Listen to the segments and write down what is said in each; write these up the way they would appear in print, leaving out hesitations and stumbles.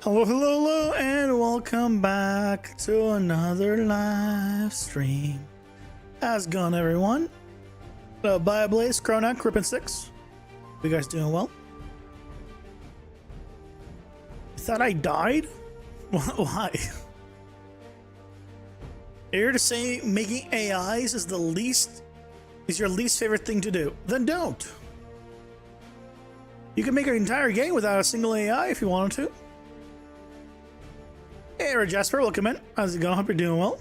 Hello, hello, hello, and welcome back to another live stream. How's it going, everyone? Bye, Blaze, Kronak, Crippen6. You guys doing well? You thought I died? Why? Here to say making AIs is your least favorite thing to do. Then don't. You can make an entire game without a single AI if you wanted to. Hey, Jasper, welcome in. How's it going? Hope you're doing well.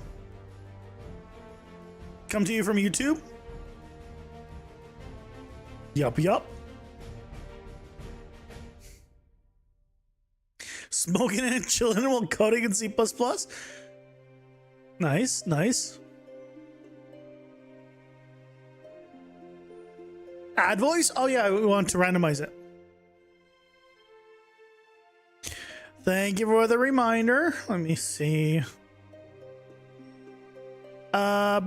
Come to you from YouTube. Yup. Smoking and chilling while coding in C++. Nice. Add voice? Oh yeah, we want to randomize it. Thank you for the reminder. Let me see. I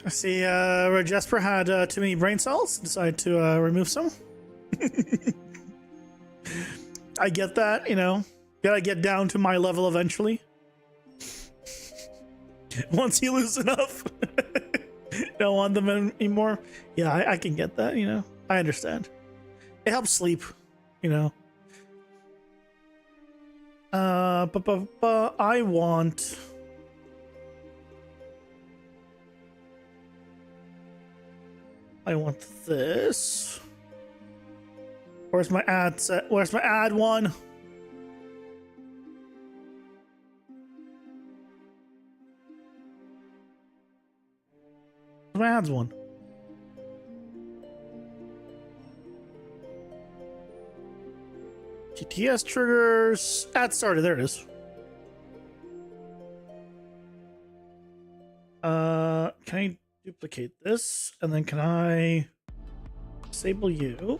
see Jasper had too many brain cells. Decided to remove some. I get that, you know. Gotta get down to my level eventually. Once you lose enough, don't want them anymore. Yeah, I can get that, you know. I understand. It helps sleep, you know. I want... this. Where's my ad set? Where's my ad one? My ads one. TTS triggers. Ad started. There it is. Can I duplicate this? And then can I disable you?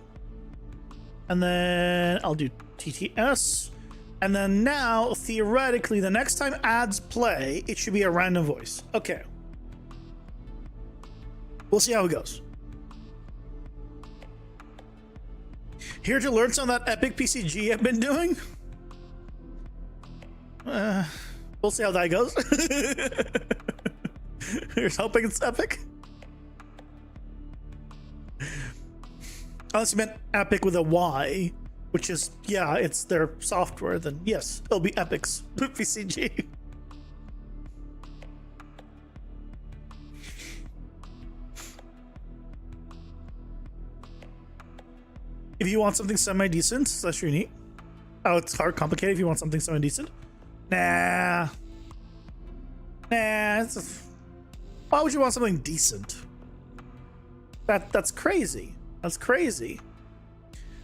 And then I'll do TTS. And then now, theoretically, the next time ads play, it should be a random voice. Okay. We'll see how it goes. Here to learn some of that epic PCG I've been doing? We'll see how that goes. Here's hoping it's epic. Unless you meant epic with a Y, which is, yeah, it's their software, then yes, it'll be Epic's PCG. If you want something semi-decent, that's unique. Oh, it's hard, complicated if you want something semi-decent. Nah. Why would you want something decent? That's crazy. That's crazy.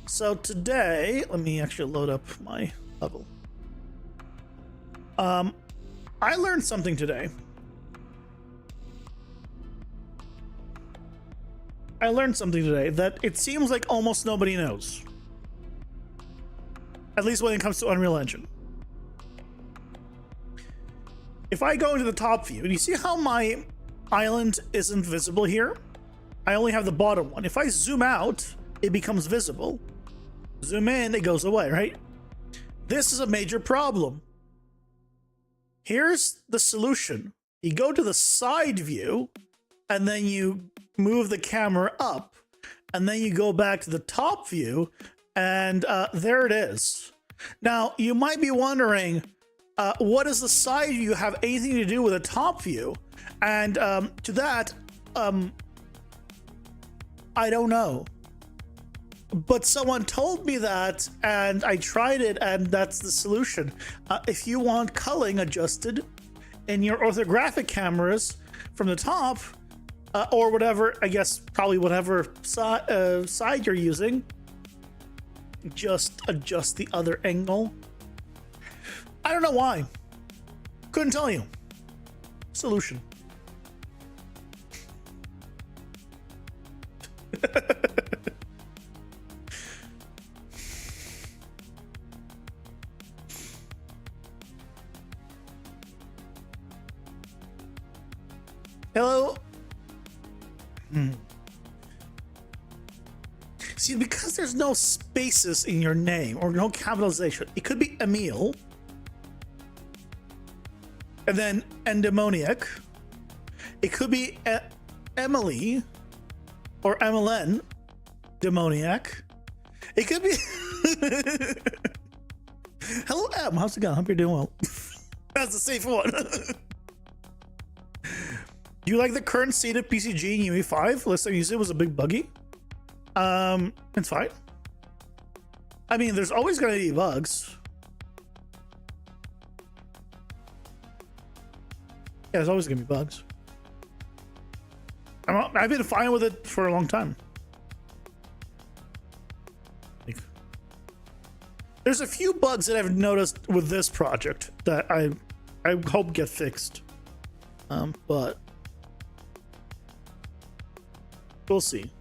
So today, let me actually load up my level. I learned something today. I learned something today that it seems like almost nobody knows. At least when it comes to Unreal Engine. If I go into the top view, and you see how my island isn't visible here? I only have the bottom one. If I zoom out, it becomes visible. Zoom in, it goes away, right? This is a major problem. Here's the solution. You go to the side view, and then you move the camera up, and then you go back to the top view, and there it is. Now, you might be wondering, what does the side view have anything to do with the top view? And to that, I don't know. But someone told me that, and I tried it, and that's the solution. If you want culling adjusted in your orthographic cameras from the top, or whatever, I guess probably whatever side you're using, just adjust the other angle. I don't know why. Couldn't tell you. Solution. Hello. See, because there's no spaces in your name or no capitalization, it could be Emil, and then endemoniac. It could be Emily or MLN demoniac. It could be. Hello, M. How's it going? Hope you're doing well. That's the safe one. Do you like the current state of PCG in UE5? Last time you used it was a big buggy. It's fine. I mean, there's always going to be bugs. Yeah, there's always going to be bugs. I've been fine with it for a long time. There's a few bugs that I've noticed with this project that I hope get fixed. But we'll see.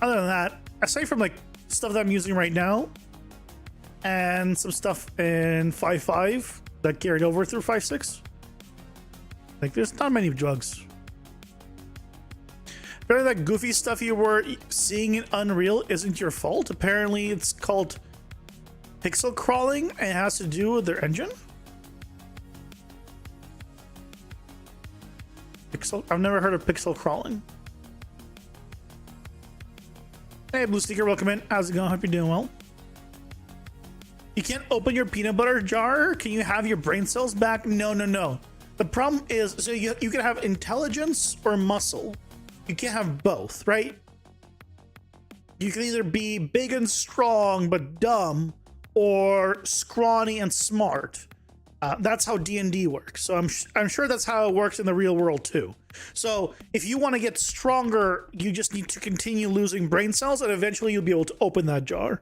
Other than that, aside from like stuff that I'm using right now and some stuff in 5.5 that carried over through 5.6, like there's not many drugs. Apparently that goofy stuff you were seeing in Unreal isn't your fault. Apparently it's called pixel crawling and it has to do with their engine. I've never heard of pixel crawling. Hey, Blue Sneaker, welcome in. How's it going? Hope you're doing well. You can't open your peanut butter jar? Can you have your brain cells back? No, no, no. The problem is, so you can have intelligence or muscle. You can't have both, right? You can either be big and strong but dumb, or scrawny and smart. That's how D&D works. So I'm sure that's how it works in the real world too. So if you want to get stronger, you just need to continue losing brain cells, and eventually you'll be able to open that jar.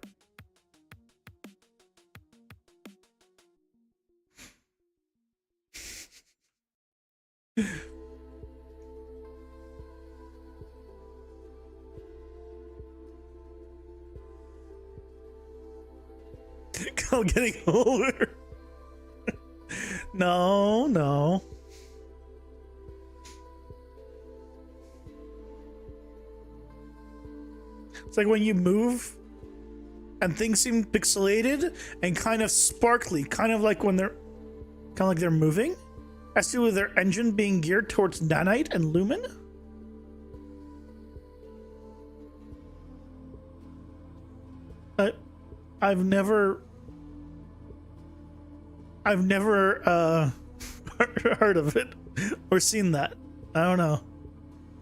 I'm getting older. No, no. It's like when you move and things seem pixelated and kind of sparkly, kind of like when they're moving. Has to do with their engine being geared towards nanite and lumen. I've never heard of it or seen that. I don't know.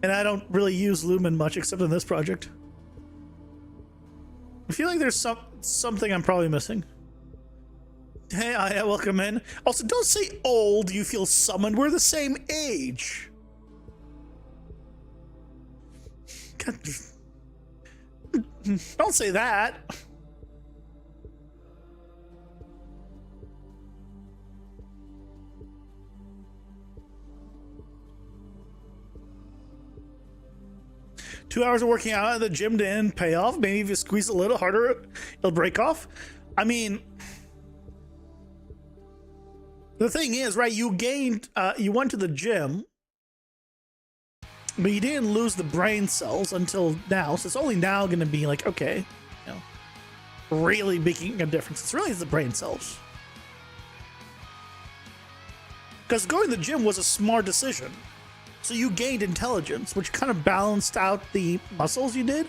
And I don't really use Lumen much except in this project. I feel like there's something I'm probably missing. Hey, Aya, welcome in. Also, don't say old, you feel summoned. We're the same age. God. Don't say that. Two hours of working out at the gym didn't pay off. Maybe if you squeeze a little harder, it'll break off. I mean, the thing is, right, you gained, you went to the gym, but you didn't lose the brain cells until now. So it's only now going to be like, okay, you know, really making a difference. It's really the brain cells. Because going to the gym was a smart decision. So you gained intelligence, which kind of balanced out the muscles you did.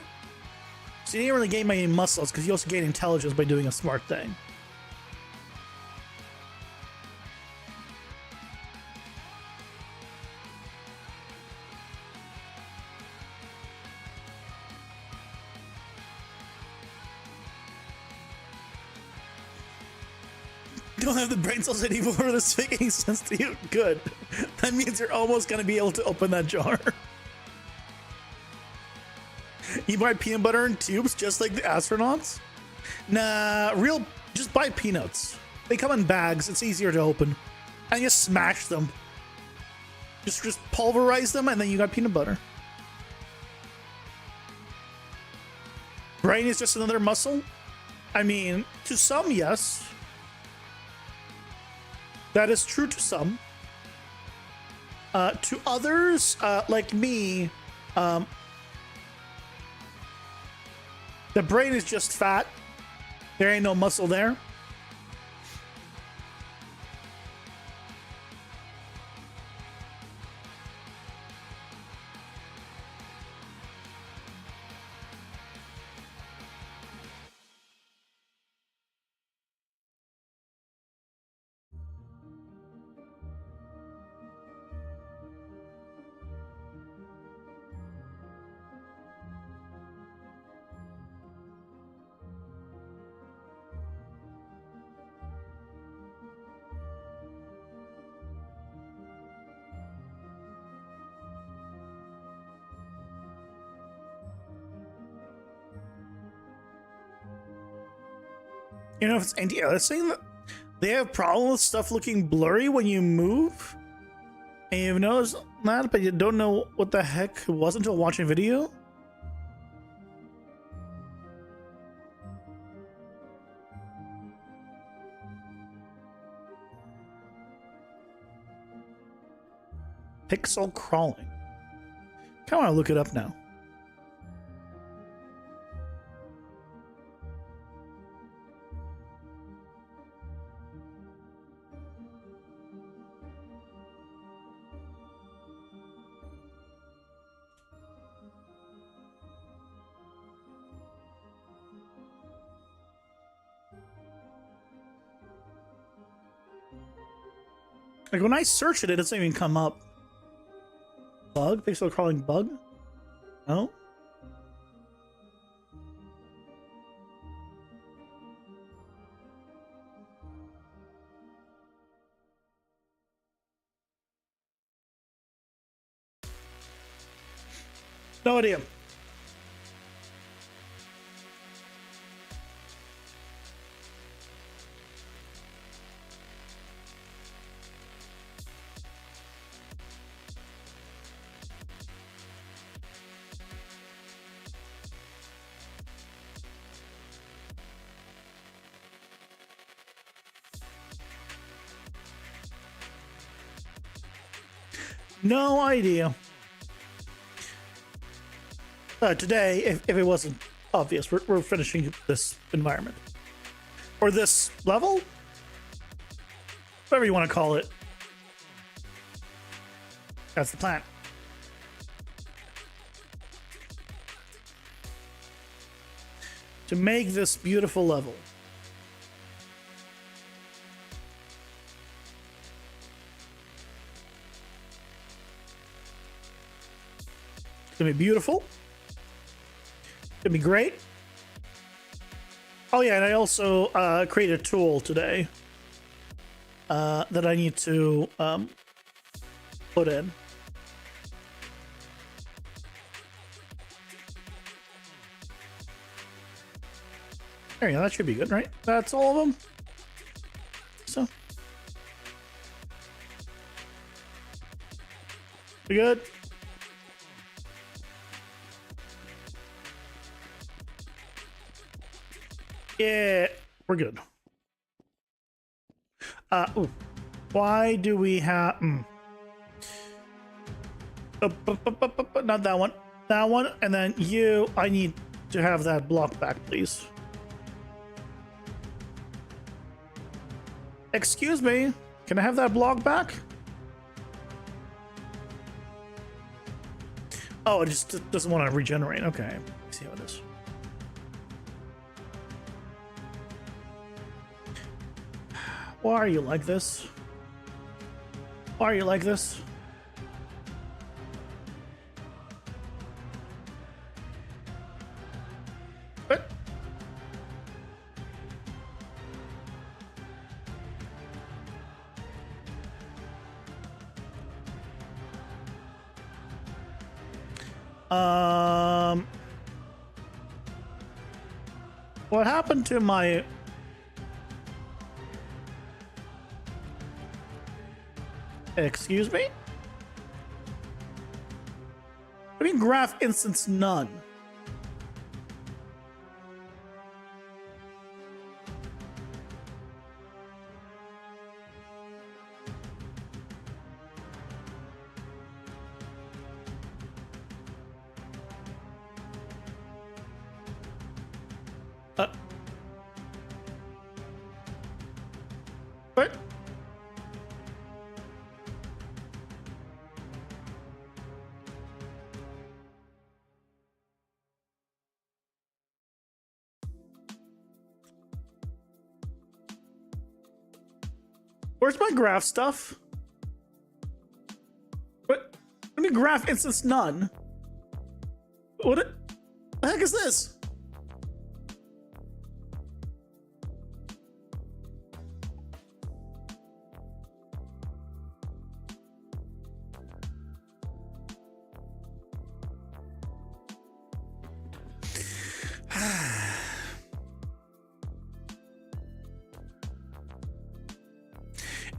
So you didn't really gain many muscles because you also gained intelligence by doing a smart thing. Don't have the brain cells anymore. This makes any sense to you? Good. That means you're almost gonna be able to open that jar. You buy peanut butter in tubes just like the astronauts? Nah, just buy peanuts. They come in bags. It's easier to open. And you smash them. Just pulverize them and then you got peanut butter. Brain is just another muscle? I mean, to some, yes. That is true to some. To others, like me, the brain is just fat. There ain't no muscle there. You know, if it's anti-aliasing, they have problems with stuff looking blurry when you move. And you've noticed that, but you don't know what the heck it was until watching video. Pixel crawling. Kind of want to look it up now. Like when I search it, it doesn't even come up. Bug? Pixel crawling bug? No? No idea. No idea. Today, if it wasn't obvious, we're finishing this environment. Or this level? Whatever you want to call it. That's the plan. To make this beautiful level. It's gonna be beautiful. It's gonna be great. Oh yeah, and I also created a tool today that I need to put in. There you go, that should be good, right? That's all of them. So. We good? Yeah, we're good. Ooh. Why do we have... not that one. That one, and then you, I need to have that block back, please. Excuse me, can I have that block back? Oh, it just doesn't want to regenerate. Okay, let's see how it is. Why are you like this? Why are you like this? What? What happened to my... Excuse me? I mean graph instance none. Uh, what? Where's my graph stuff? What? I mean, graph instance none. What the heck is this?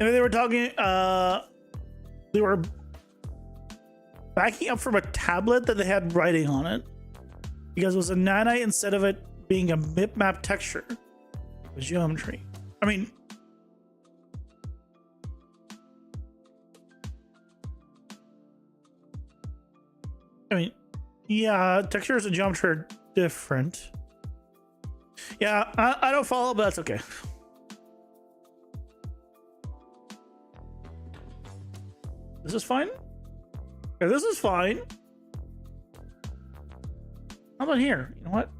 And they were talking, they were backing up from a tablet that they had writing on it because it was a nanite instead of it being a bitmap texture. It was geometry. I mean, yeah, textures and geometry are different. Yeah, I don't follow, but that's okay. This is fine. Okay, this is fine. How about here? You know what?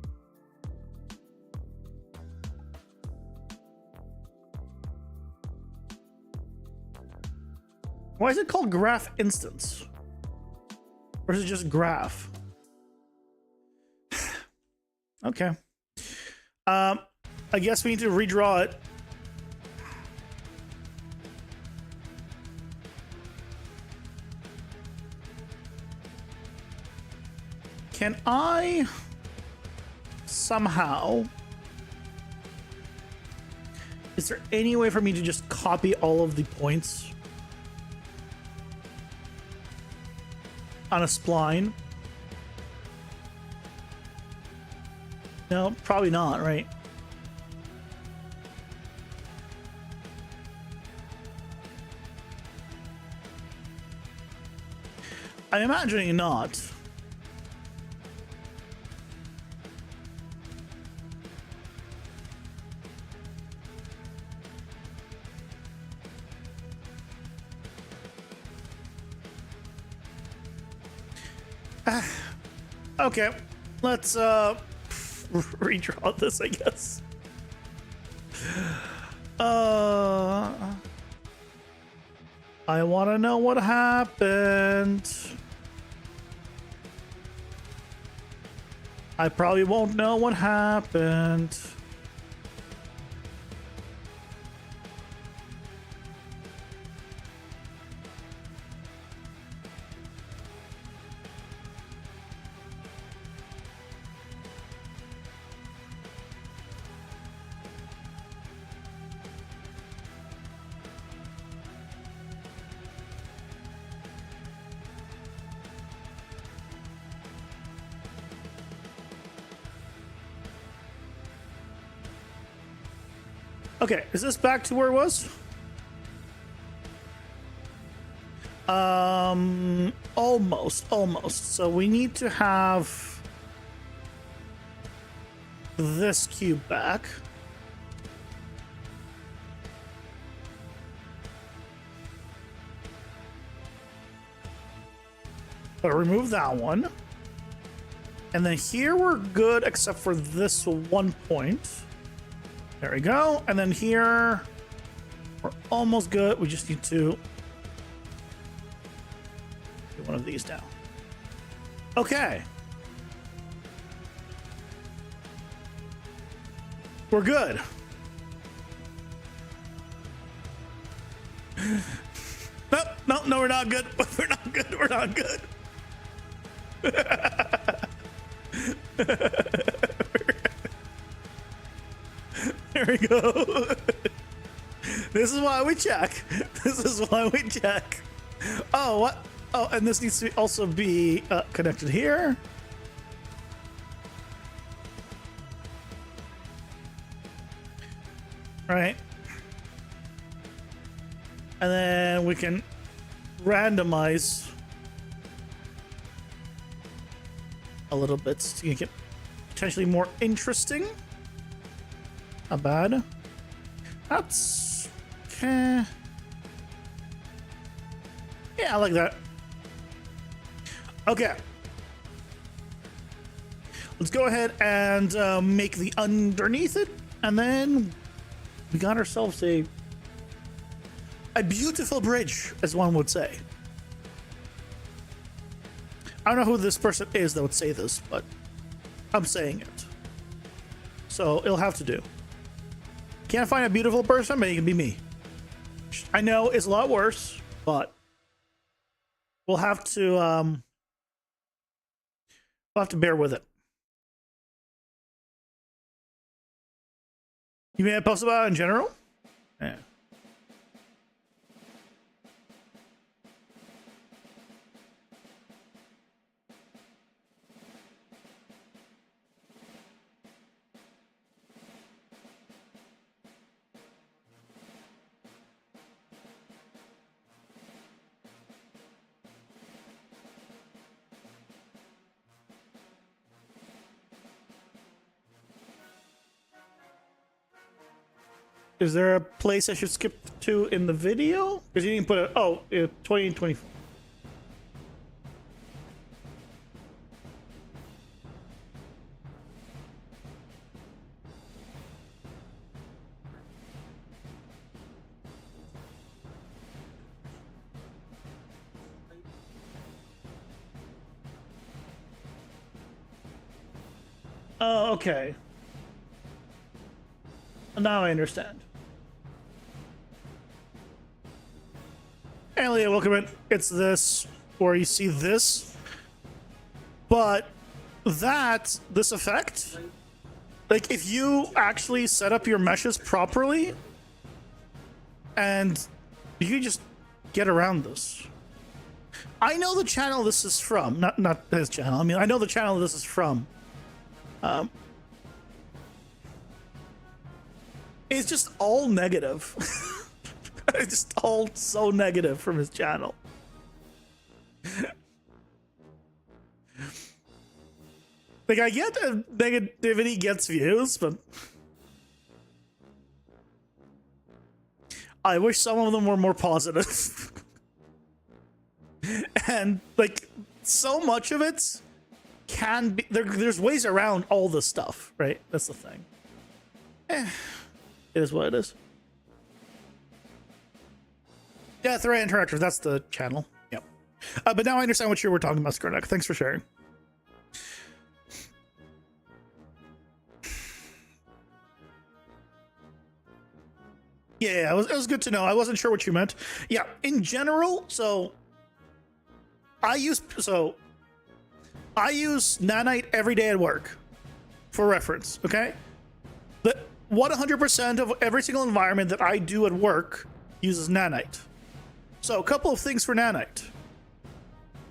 Why is it called graph instance? Or is it just graph? Okay. I guess we need to redraw it. Can I somehow... Is there any way for me to just copy all of the points on a spline? No, probably not, right? I'm imagining not. Okay, let's redraw this, I guess. I want to know what happened. I probably won't know what happened. Okay, is this back to where it was? Almost. So we need to have this cube back. But remove that one. And then here we're good except for this one point. There we go. And then here, we're almost good. We just need to get one of these down. Okay. We're good. No, we're not good. We're not good. We're not good. There we go. This is why we check. Oh, what? Oh, and this needs to also be connected here. Right. And then we can randomize a little bit to make it potentially more interesting. Not bad. That's okay. Yeah, I like that. Okay. Let's go ahead and make the underneath it, and then we got ourselves a beautiful bridge, as one would say. I don't know who this person is that would say this, but I'm saying it. So it'll have to do. Can't find a beautiful person, but it can be me. I know it's a lot worse, but we'll have to bear with it. You may have posted about it in general? Yeah. Is there a place I should skip to in the video? Because you didn't put it. Oh, 2024. Oh, okay. Now I understand. Elliot, welcome in. It's this, or you see this, but this effect, like if you actually set up your meshes properly, and you can just get around this. I know the channel this is from, not his channel. I mean, I know the channel this is from. It's just all negative. It's just all so negative from his channel. Like, I get that negativity gets views, but I wish some of them were more positive. And, like, so much of it can be... There's ways around all this stuff, right? That's the thing. It is what it is. Yeah, Thread Interactive, that's the channel. Yep. But now I understand what you were talking about, Skrnek. Thanks for sharing. Yeah, it was good to know. I wasn't sure what you meant. Yeah, in general, I use nanite every day at work for reference, okay? But 100% of every single environment that I do at work uses nanite. So a couple of things for nanite.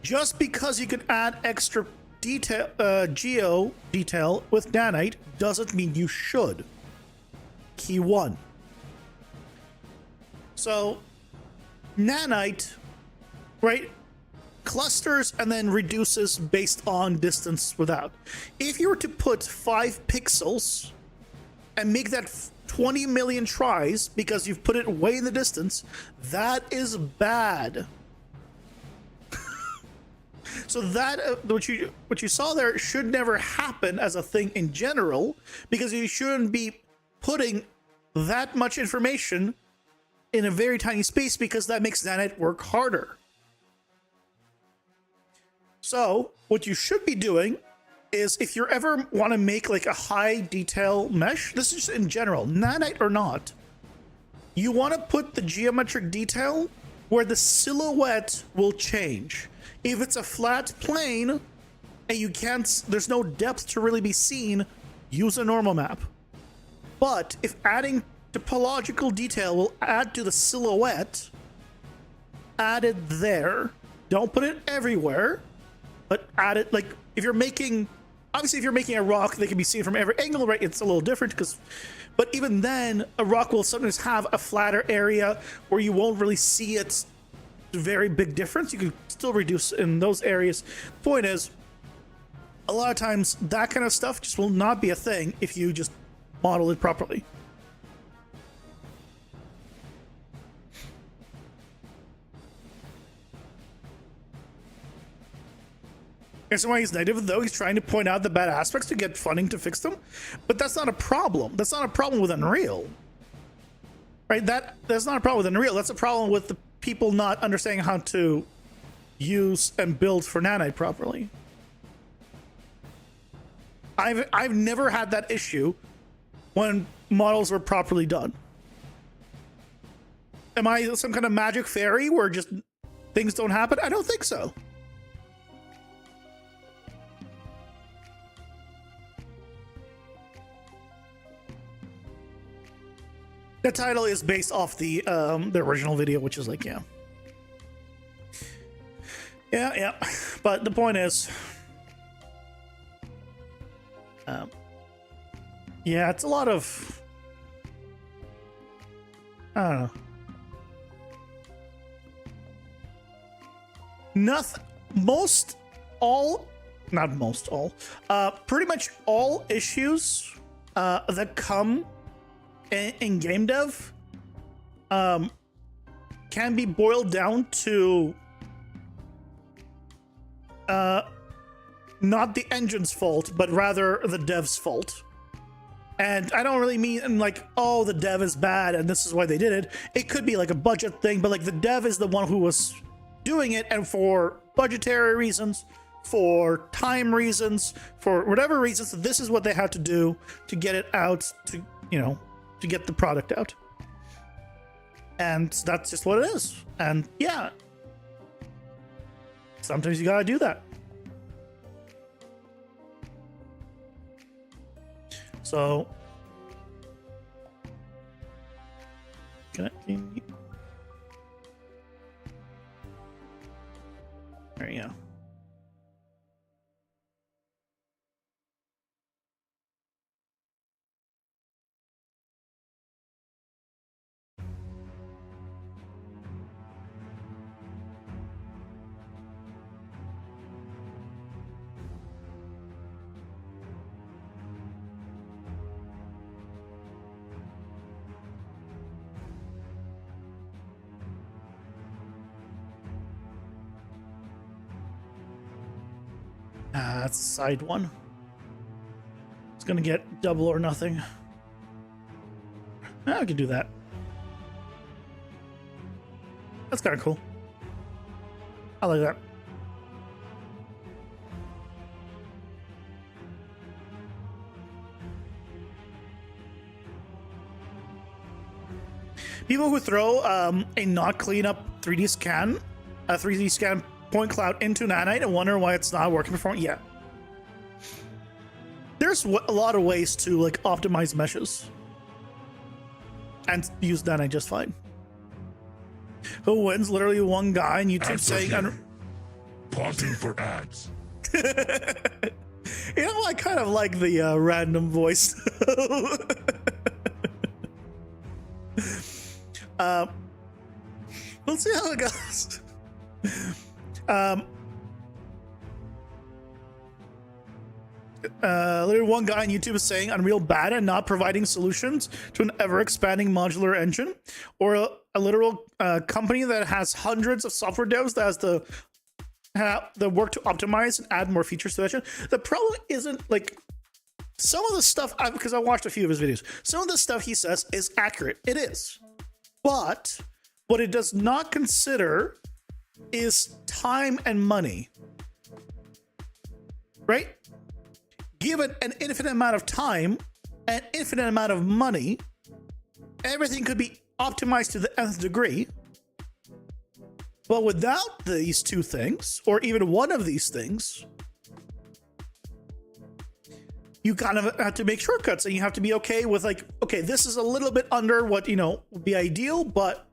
Just because you can add extra detail, geo detail with nanite doesn't mean you should. Key one. So nanite, right, clusters and then reduces based on distance without. If you were to put 5 pixels and make that 20 million tries because you've put it way in the distance, that is bad. So that what you saw there should never happen as a thing in general, because you shouldn't be putting that much information in a very tiny space, because that makes nanite work harder. So what you should be doing is, if you ever want to make like a high detail mesh, this is just in general, nanite or not, you want to put the geometric detail where the silhouette will change. If it's a flat plane and you can't, there's no depth to really be seen, use a normal map. But if adding topological detail will add to the silhouette, add it there. Don't put it everywhere, but add it, like, if you're making, obviously if you're making a rock that can be seen from every angle, right, it's a little different, because, but even then, a rock will sometimes have a flatter area where you won't really see its very big difference. You can still reduce in those areas. Point is, a lot of times that kind of stuff just will not be a thing if you just model it properly. That's why he's negative, though he's trying to point out the bad aspects to get funding to fix them. But that's not a problem. That's not a problem with Unreal. Right? That's not a problem with Unreal. That's a problem with the people not understanding how to use and build for Nanite properly. I've never had that issue when models were properly done. Am I some kind of magic fairy where just things don't happen? I don't think so. The title is based off the original video, which is like, yeah. But the point is, yeah, it's a lot of, I don't know. Pretty much all issues that come in game dev can be boiled down to not the engine's fault, but rather the dev's fault. And I don't really mean like, oh, the dev is bad and this is why they did it. It could be like a budget thing, but like the dev is the one who was doing it, and for budgetary reasons, for time reasons, for whatever reasons, this is what they had to do to get it out, to, you know, to get the product out. And that's just what it is. And yeah, sometimes you gotta do that. So can you... There you go. That's a side one. It's gonna get double or nothing. I could do that. That's kind of cool. I like that. People who throw a not clean up 3D scan, a 3D scan point cloud into Nanite and wonder why it's not working for, yeah. There's a lot of ways to like optimize meshes and use Nanite just fine. Who wins? Literally one guy on YouTube saying, pausing for ads. You know, I kind of like the random voice. We'll see how it goes. Literally one guy on YouTube is saying Unreal bad and not providing solutions to an ever-expanding modular engine, or a literal company that has hundreds of software devs that has the work to optimize and add more features to the engine. The problem isn't like some of the stuff, because I watched a few of his videos, some of the stuff he says is accurate. It is. But what it does not consider is time and money, right? Given an infinite amount of time and infinite amount of money, everything could be optimized to the nth degree. But without these two things, or even one of these things, you kind of have to make shortcuts, and you have to be okay with like, okay, this is a little bit under what, you know, would be ideal, but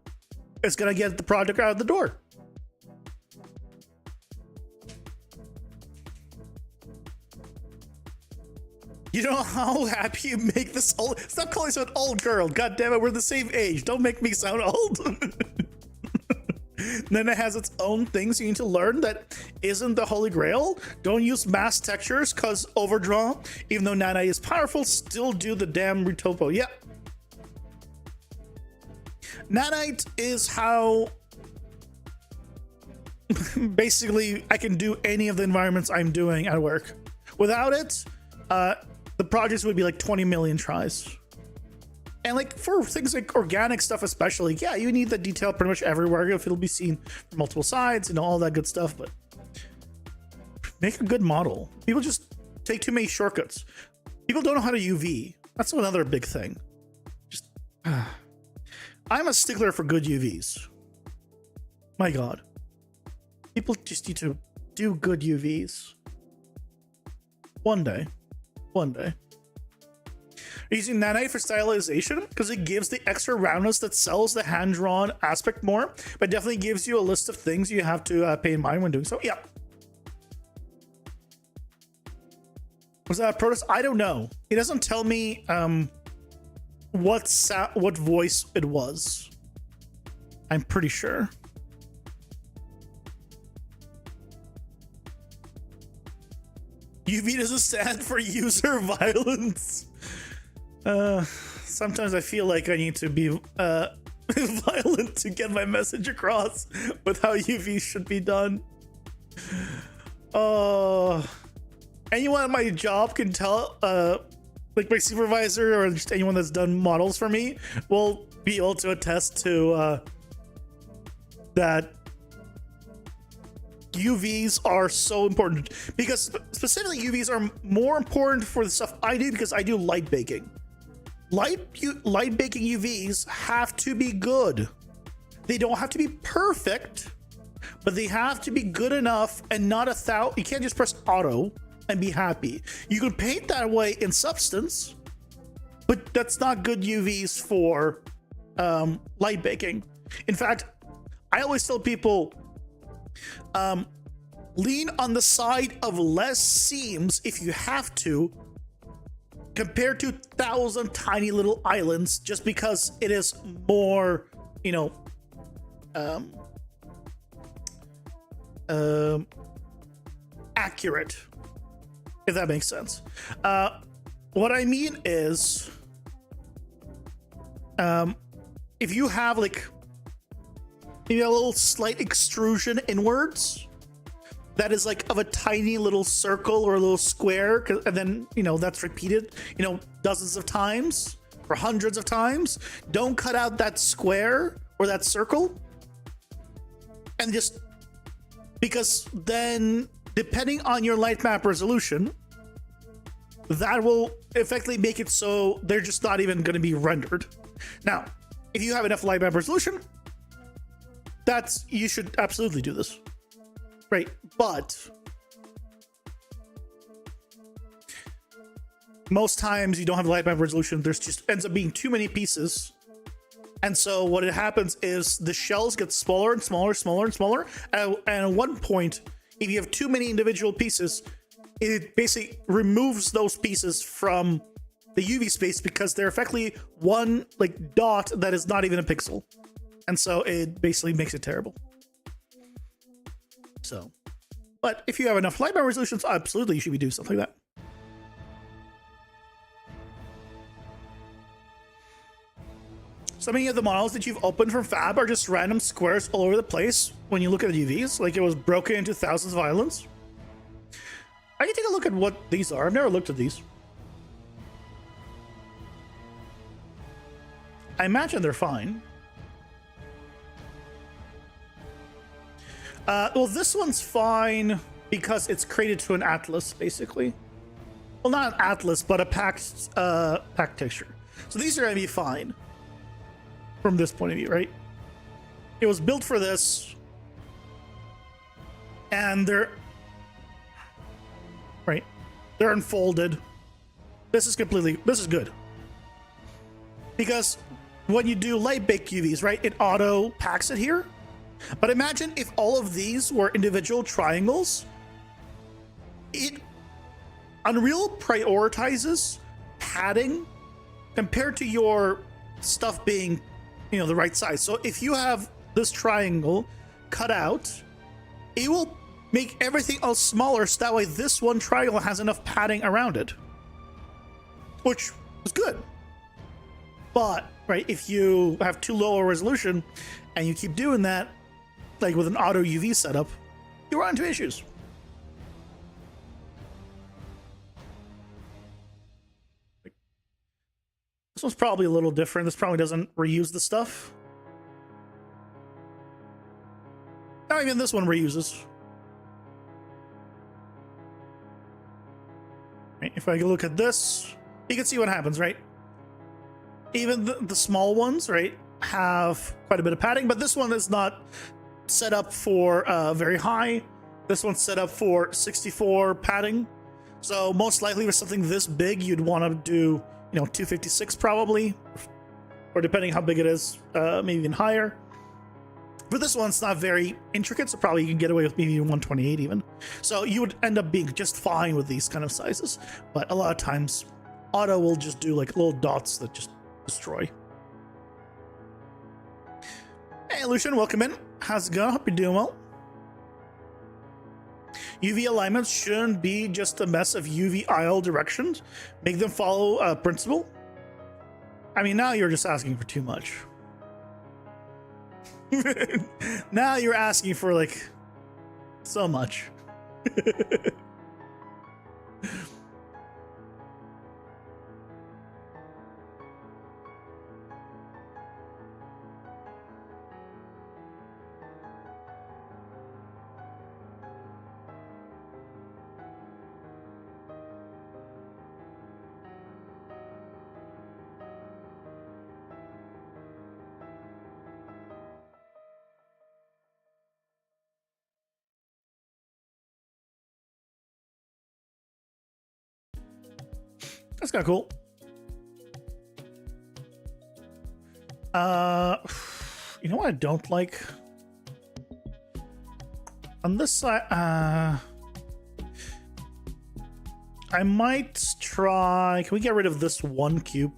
it's gonna get the project out of the door. You know how happy you make this old... Stop calling yourself an old girl. God damn it, we're the same age. Don't make me sound old. Then it has its own things you need to learn that isn't the holy grail. Don't use mass textures because overdraw, even though Nanite is powerful, still do the damn retopo. Yeah. Nanite is how basically I can do any of the environments I'm doing at work. Without it, the projects would be like 20 million tries. And like for things like organic stuff especially, yeah, you need the detail pretty much everywhere if it'll be seen from multiple sides, all that good stuff. But make a good model. People just take too many shortcuts. People don't know how to UV. That's another big thing. Just I'm a stickler for good UVs. My God. People just need to do good UVs. One day. Using nanite for stylization because it gives the extra roundness that sells the hand-drawn aspect more, but definitely gives you a list of things you have to pay in mind when doing so. Yeah. Was that a protest? I don't know. It doesn't tell me what voice it was. I'm pretty sure. UV doesn't stand for user violence. Sometimes I feel like I need to be violent to get my message across with how UV should be done. Anyone at my job can tell, like my supervisor or just anyone that's done models for me will be able to attest to that UVs are so important, because specifically UVs are more important for the stuff I do because I do light baking. Light baking UVs have to be good. They don't have to be perfect, but they have to be good enough and not you can't just press auto and be happy. You can paint that way in Substance, but that's not good UVs for light baking. In fact, I always tell people, lean on the side of less seams if you have to, compared to 1,000 tiny little islands, just because it is more, accurate, if that makes sense. What I mean is, if you have like maybe a little slight extrusion inwards that is like of a tiny little circle or a little square, and then that's repeated dozens of times or hundreds of times, don't cut out that square or that circle, and just because then depending on your light map resolution, that will effectively make it so they're just not even going to be rendered. Now, if you have enough light map resolution, you should absolutely do this, right? But most times you don't have light map resolution. There's just ends up being too many pieces, and so what happens is the shells get smaller and smaller, and at one point, if you have too many individual pieces, it basically removes those pieces from the UV space because they're effectively one like dot that is not even a pixel. And so it basically makes it terrible. So, but if you have enough light map resolutions, absolutely you should be doing something like that. So many of the models that you've opened from Fab are just random squares all over the place when you look at the UVs, like it was broken into thousands of islands. I can take a look at what these are. I've never looked at these. I imagine they're fine. Well, this one's fine because it's created to an atlas, basically. Well, not an atlas, but a packed texture. So these are gonna be fine from this point of view, right? It was built for this, and they're unfolded. This is good. Because when you do light bake UVs, right, it auto packs it here. But imagine if all of these were individual triangles. Unreal prioritizes padding compared to your stuff being, the right size. So if you have this triangle cut out, it will make everything else smaller, so that way this one triangle has enough padding around it, which is good. But right, if you have too low a resolution and you keep doing that, like with an auto UV setup, you run into issues. This one's probably a little different. This probably doesn't reuse the stuff. Not even this one reuses. Right, if I look at this, you can see what happens, right? Even the small ones, right, have quite a bit of padding, but this one is not set up for very high. This one's set up for 64 padding. So most likely with something this big, you'd want to do, 256 probably, or depending how big it is, maybe even higher. But this one's not very intricate, so probably you can get away with maybe 128 even. So you would end up being just fine with these kind of sizes. But a lot of times, auto will just do like little dots that just destroy. Hey, Lucian, welcome in. How's it going? Hope you're doing well. UV alignments shouldn't be just a mess of UV aisle directions. Make them follow a principle. I mean, now you're just asking for too much. Now you're asking for like so much. That's kind of cool. You know what I don't like? On this side, I might try... Can we get rid of this one cube?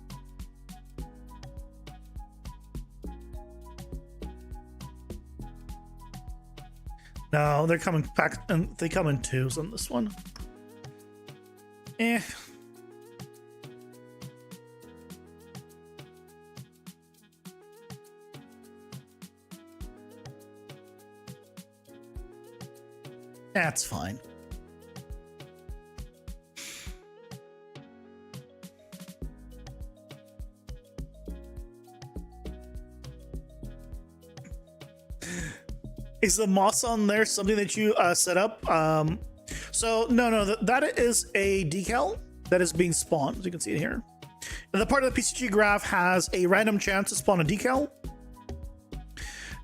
No, they're coming back, and they come in twos on this one. That's fine. Is the moss on there something that you set up? So no, that is a decal that is being spawned, as you can see it here. And the part of the PCG graph has a random chance to spawn a decal,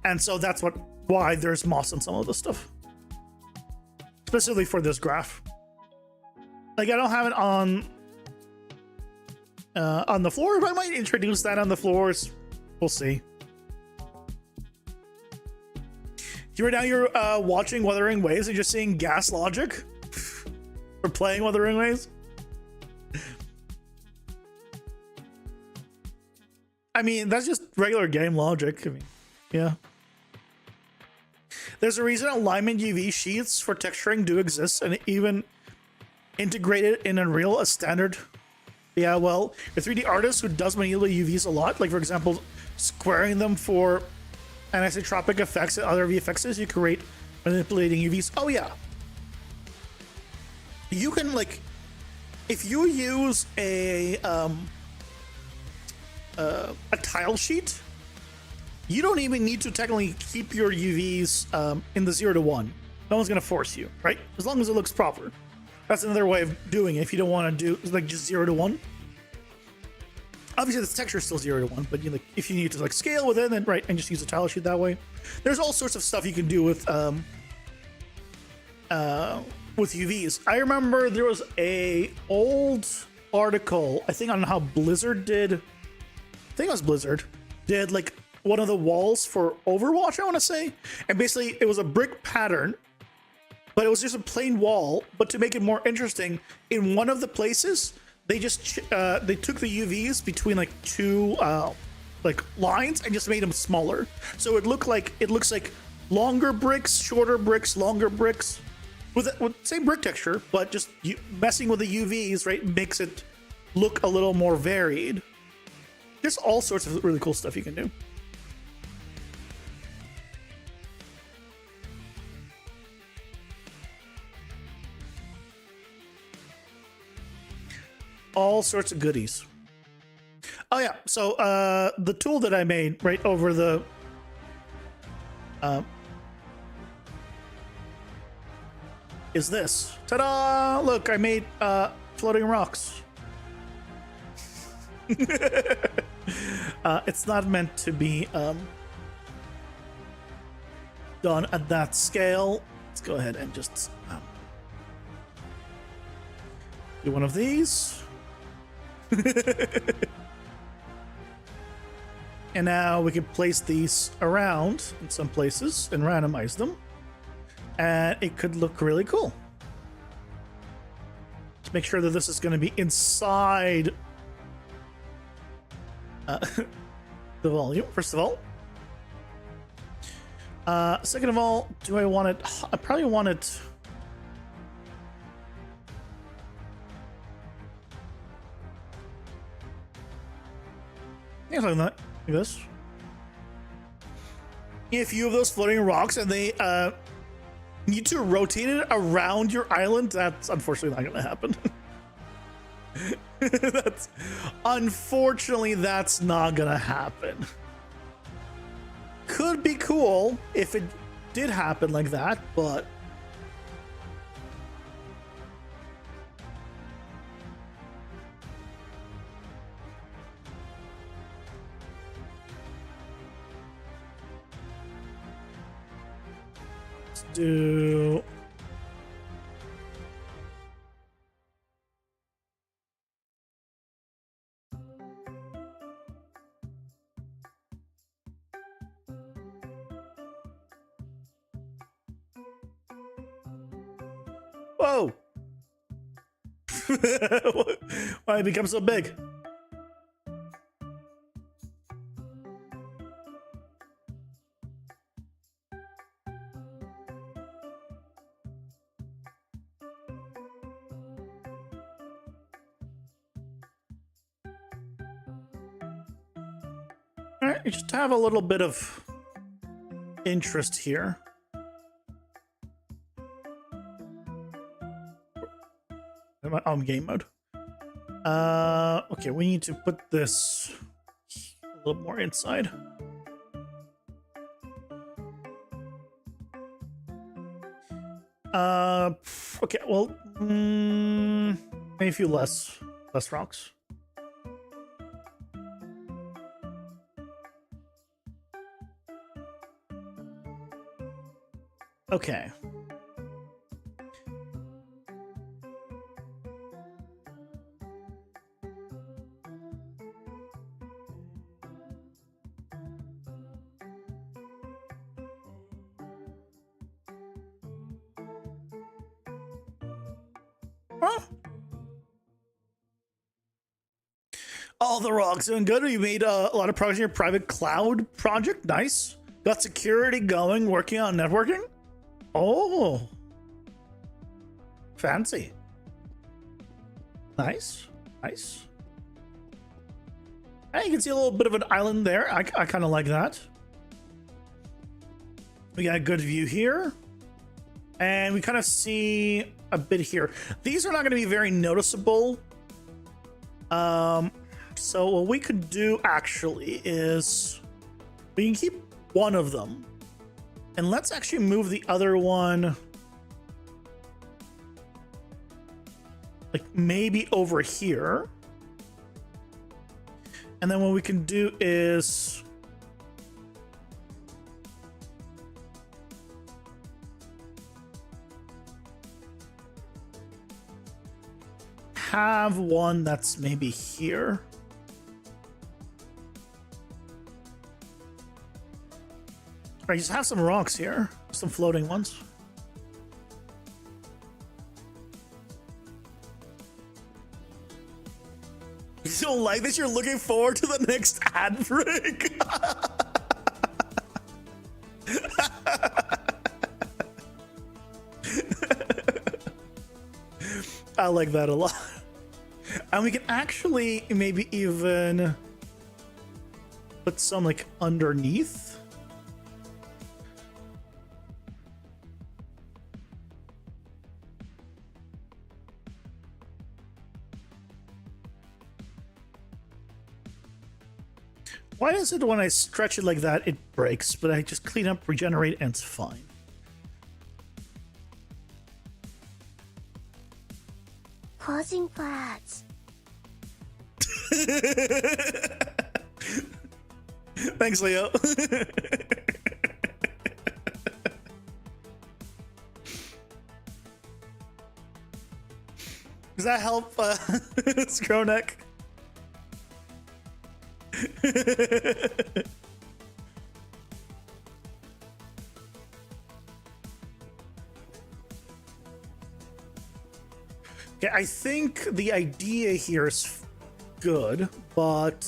and so that's why there's moss on some of this stuff. Specifically for this graph. Like, I don't have it on the floor, but I might introduce that on the floors. We'll see. Right now you're watching Wuthering Waves and you're seeing gas logic for playing Wuthering Waves. I mean, that's just regular game logic. I mean, yeah. There's a reason alignment UV sheets for texturing do exist, and even integrated in Unreal as standard. Yeah, well, a 3D artist who does manipulate UVs a lot, like for example, squaring them for anisotropic effects and other VFXs, you create manipulating UVs. Oh yeah. You can, like, if you use a tile sheet, you don't even need to technically keep your UVs in the 0 to 1. No one's gonna force you, right? As long as it looks proper. That's another way of doing it if you don't want to do like just 0 to 1. Obviously, the texture is still 0 to 1, but if you need to like scale with it, then right, and just use a tile sheet that way. There's all sorts of stuff you can do with UVs. I remember there was a old article, I think on how Blizzard did. I think it was Blizzard did like one of the walls for Overwatch, I want to say, and basically it was a brick pattern, but it was just a plain wall. But to make it more interesting, in one of the places, they just they took the UVs between like two like lines and just made them smaller, so it looks like longer bricks, shorter bricks, longer bricks, with same brick texture, but just messing with the UVs, right, makes it look a little more varied. There's all sorts of really cool stuff you can do. all sorts of goodies. Oh yeah, so the tool that I made right over the is this. Ta-da! Look, I made floating rocks. It's not meant to be done at that scale. Let's go ahead and just do one of these. And now we can place these around in some places and randomize them. And it could look really cool. Let's make sure that this is going to be inside the volume, first of all. Second of all, do I want it? I probably want it. Yeah, something like that. Like this. A few of those floating rocks, and they need to rotate it around your island. That's unfortunately not going to happen. Unfortunately, that's not going to happen. Could be cool if it did happen like that, but let's do whoa. Why it become so big? All right, just have a little bit of interest here. On game mode. Okay, we need to put this a little more inside. Okay, well, maybe a few less rocks. Okay. Huh? All the rocks doing good. You made a lot of progress in your private cloud project. Nice. Got security going, working on networking. Oh, fancy. Nice. Nice. And you can see a little bit of an island there. I kind of like that. We got a good view here. And we kind of see a bit here. These are not going to be very noticeable. So what we could do actually is we can keep one of them. And let's actually move the other one like maybe over here. And then what we can do is have one that's maybe here. All right, just have some rocks here, some floating ones. You don't like this? You're looking forward to the next ad break. I like that a lot. And we can actually maybe even put some like underneath. Why is it when I stretch it like that, it breaks, but I just clean up, regenerate, and it's fine? Pausing for ads. Thanks, Leo. Does that help, Skronek? Okay, I think the idea here is good, but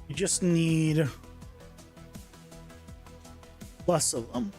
you just need less of them.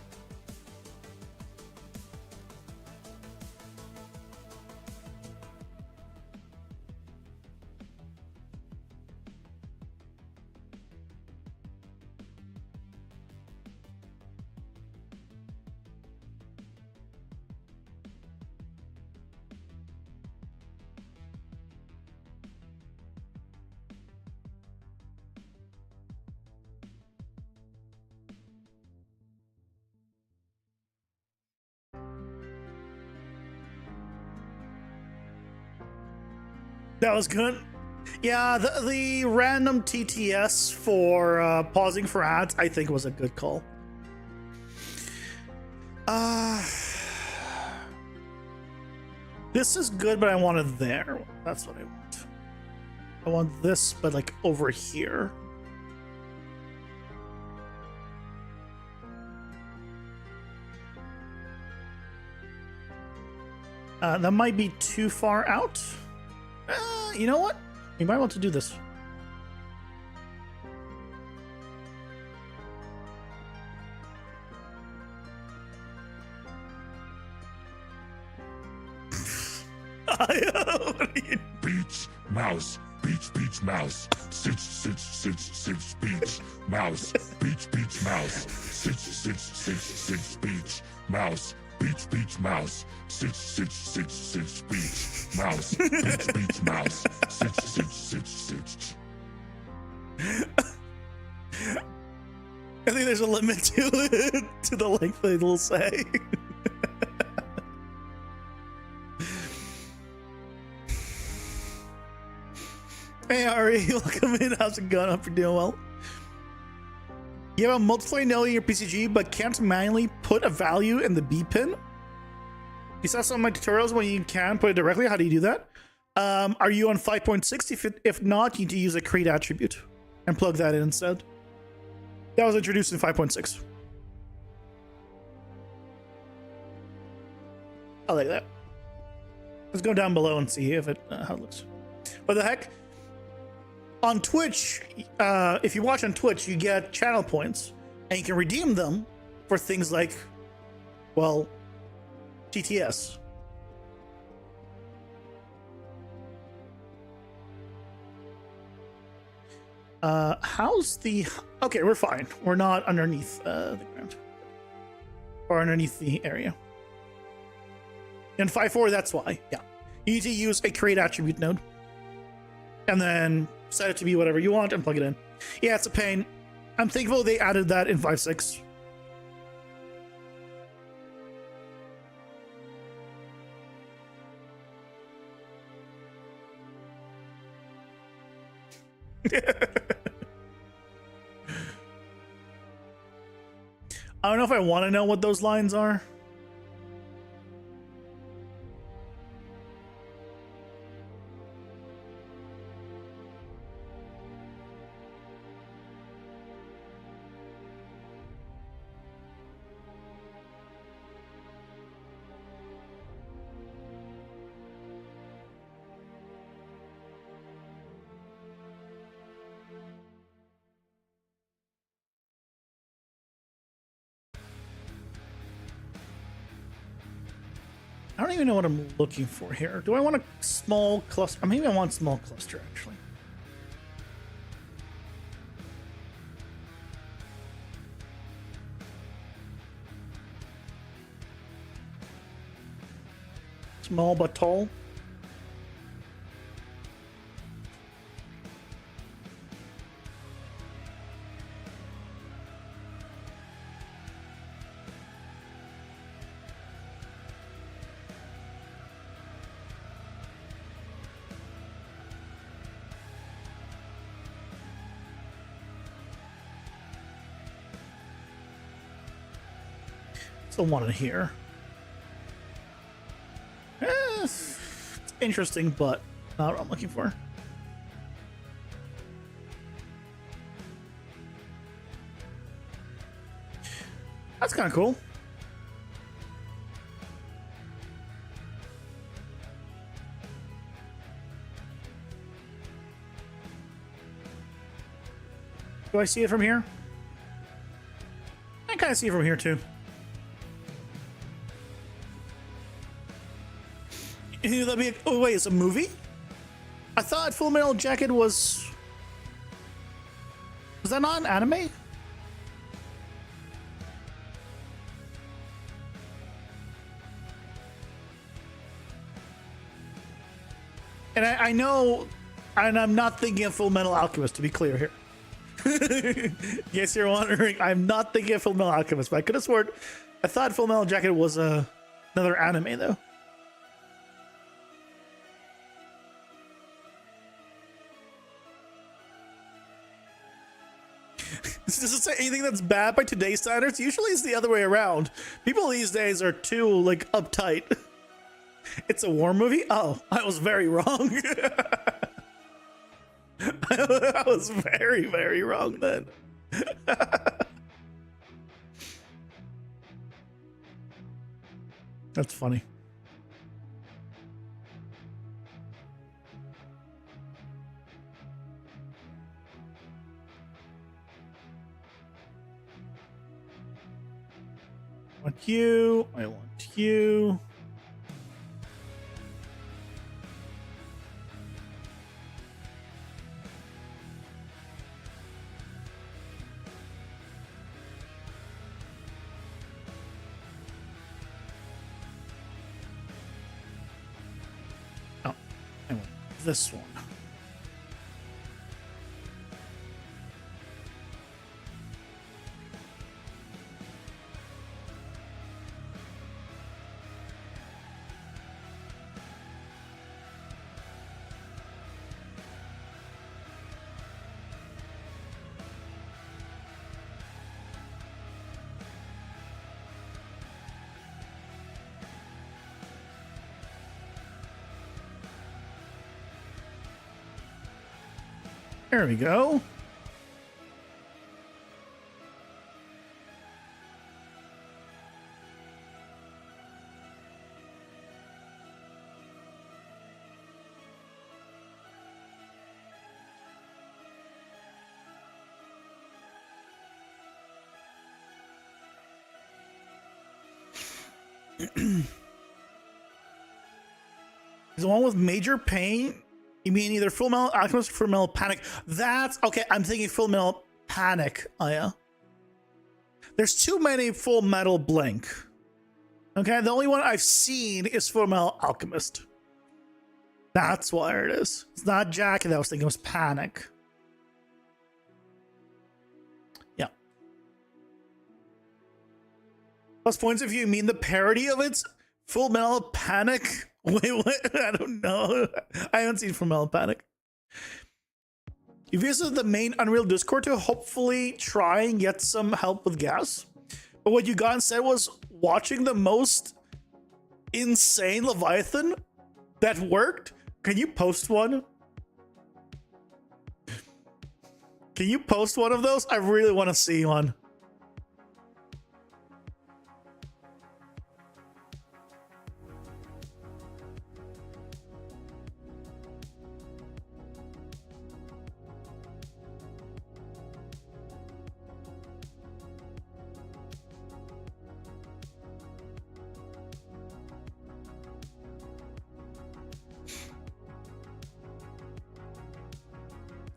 That was good. Yeah, the random TTS for pausing for ads, I think was a good call. This is good, but I want it there. That's what I want. I want this, but like over here. That might be too far out. You know what? We might want to do this. Beach, mouse, beach, mouse. Sits, beach, mouse. Beach, mouse. Sits, beach, mouse. Beach, mouse. Sits, beach, mouse. Beach, mouse. Sits. I think there's a limit to it, to the length it'll say. Hey Ari, welcome in. How's it going? Hope you're doing well. You have a multiplayer node in your PCG, but can't manually put a value in the B pin. You saw some of my tutorials when you can put it directly. How do you do that? Are you on 5.6? If not, you need to use a create attribute and plug that in instead. That was introduced in 5.6. I like that. Let's go down below and see if it how it looks. What the heck? On Twitch, if you watch on Twitch, you get channel points, and you can redeem them for things like, well, TTS. How's the... Okay, we're fine. We're not underneath the ground. Or underneath the area. In 5.4, that's why. Yeah. You need to use a create attribute node. And then set it to be whatever you want and plug it in. Yeah, it's a pain. I'm thankful they added that in 5.6. I don't know if I want to know what those lines are. I don't even know what I'm looking for here. Do I want a small cluster? Maybe I want a small cluster, actually. Small but tall. Still one in here. It's interesting, but not what I'm looking for. That's kind of cool. Do I see it from here? I kind of see it from here too. That'd be oh wait, it's a movie? I thought Full Metal Jacket was that not an anime? And I know, and I'm not thinking of Full Metal Alchemist, to be clear here. Yes, you're wondering, I'm not thinking of Full Metal Alchemist, but I could have sworn, I thought Full Metal Jacket was another anime, though. This doesn't say anything that's bad by today's standards. Usually it's the other way around. People these days are too, like, uptight. It's a war movie? Oh, I was very wrong. I was very, very wrong then. That's funny. I want you. I want you. Oh, I want this one. There we go. Is the one with major pain? You mean either Full Metal Alchemist or Full Metal Panic? That's okay. I'm thinking Full Metal Panic. Oh yeah. There's too many Full Metal Blink. Okay, the only one I've seen is Full Metal Alchemist. That's why it is. It's not Jack that I was thinking. It was Panic. Yeah. Plus points if you mean the parody of it. Full Metal Panic. Wait, what? I don't know. I haven't seen Full Metal Panic. You visited the main Unreal Discord to hopefully try and get some help with gas. But what you got instead was watching the most insane Leviathan that worked. Can you post one? Can you post one of those? I really want to see one.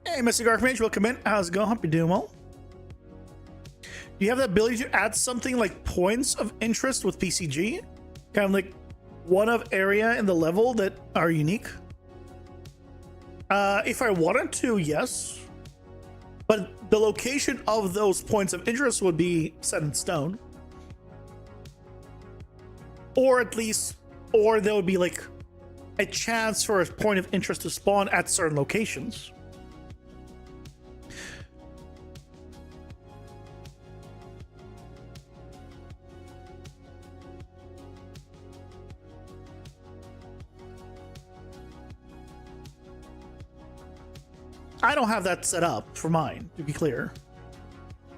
Hey, Mr. Archmage, welcome in. How's it going? Hope you're doing well. Do you have the ability to add something like points of interest with PCG? Kind of like one of area in the level that are unique? If I wanted to, yes. But the location of those points of interest would be set in stone. Or at least, or there would be like a chance for a point of interest to spawn at certain locations. I don't have that set up for mine, to be clear.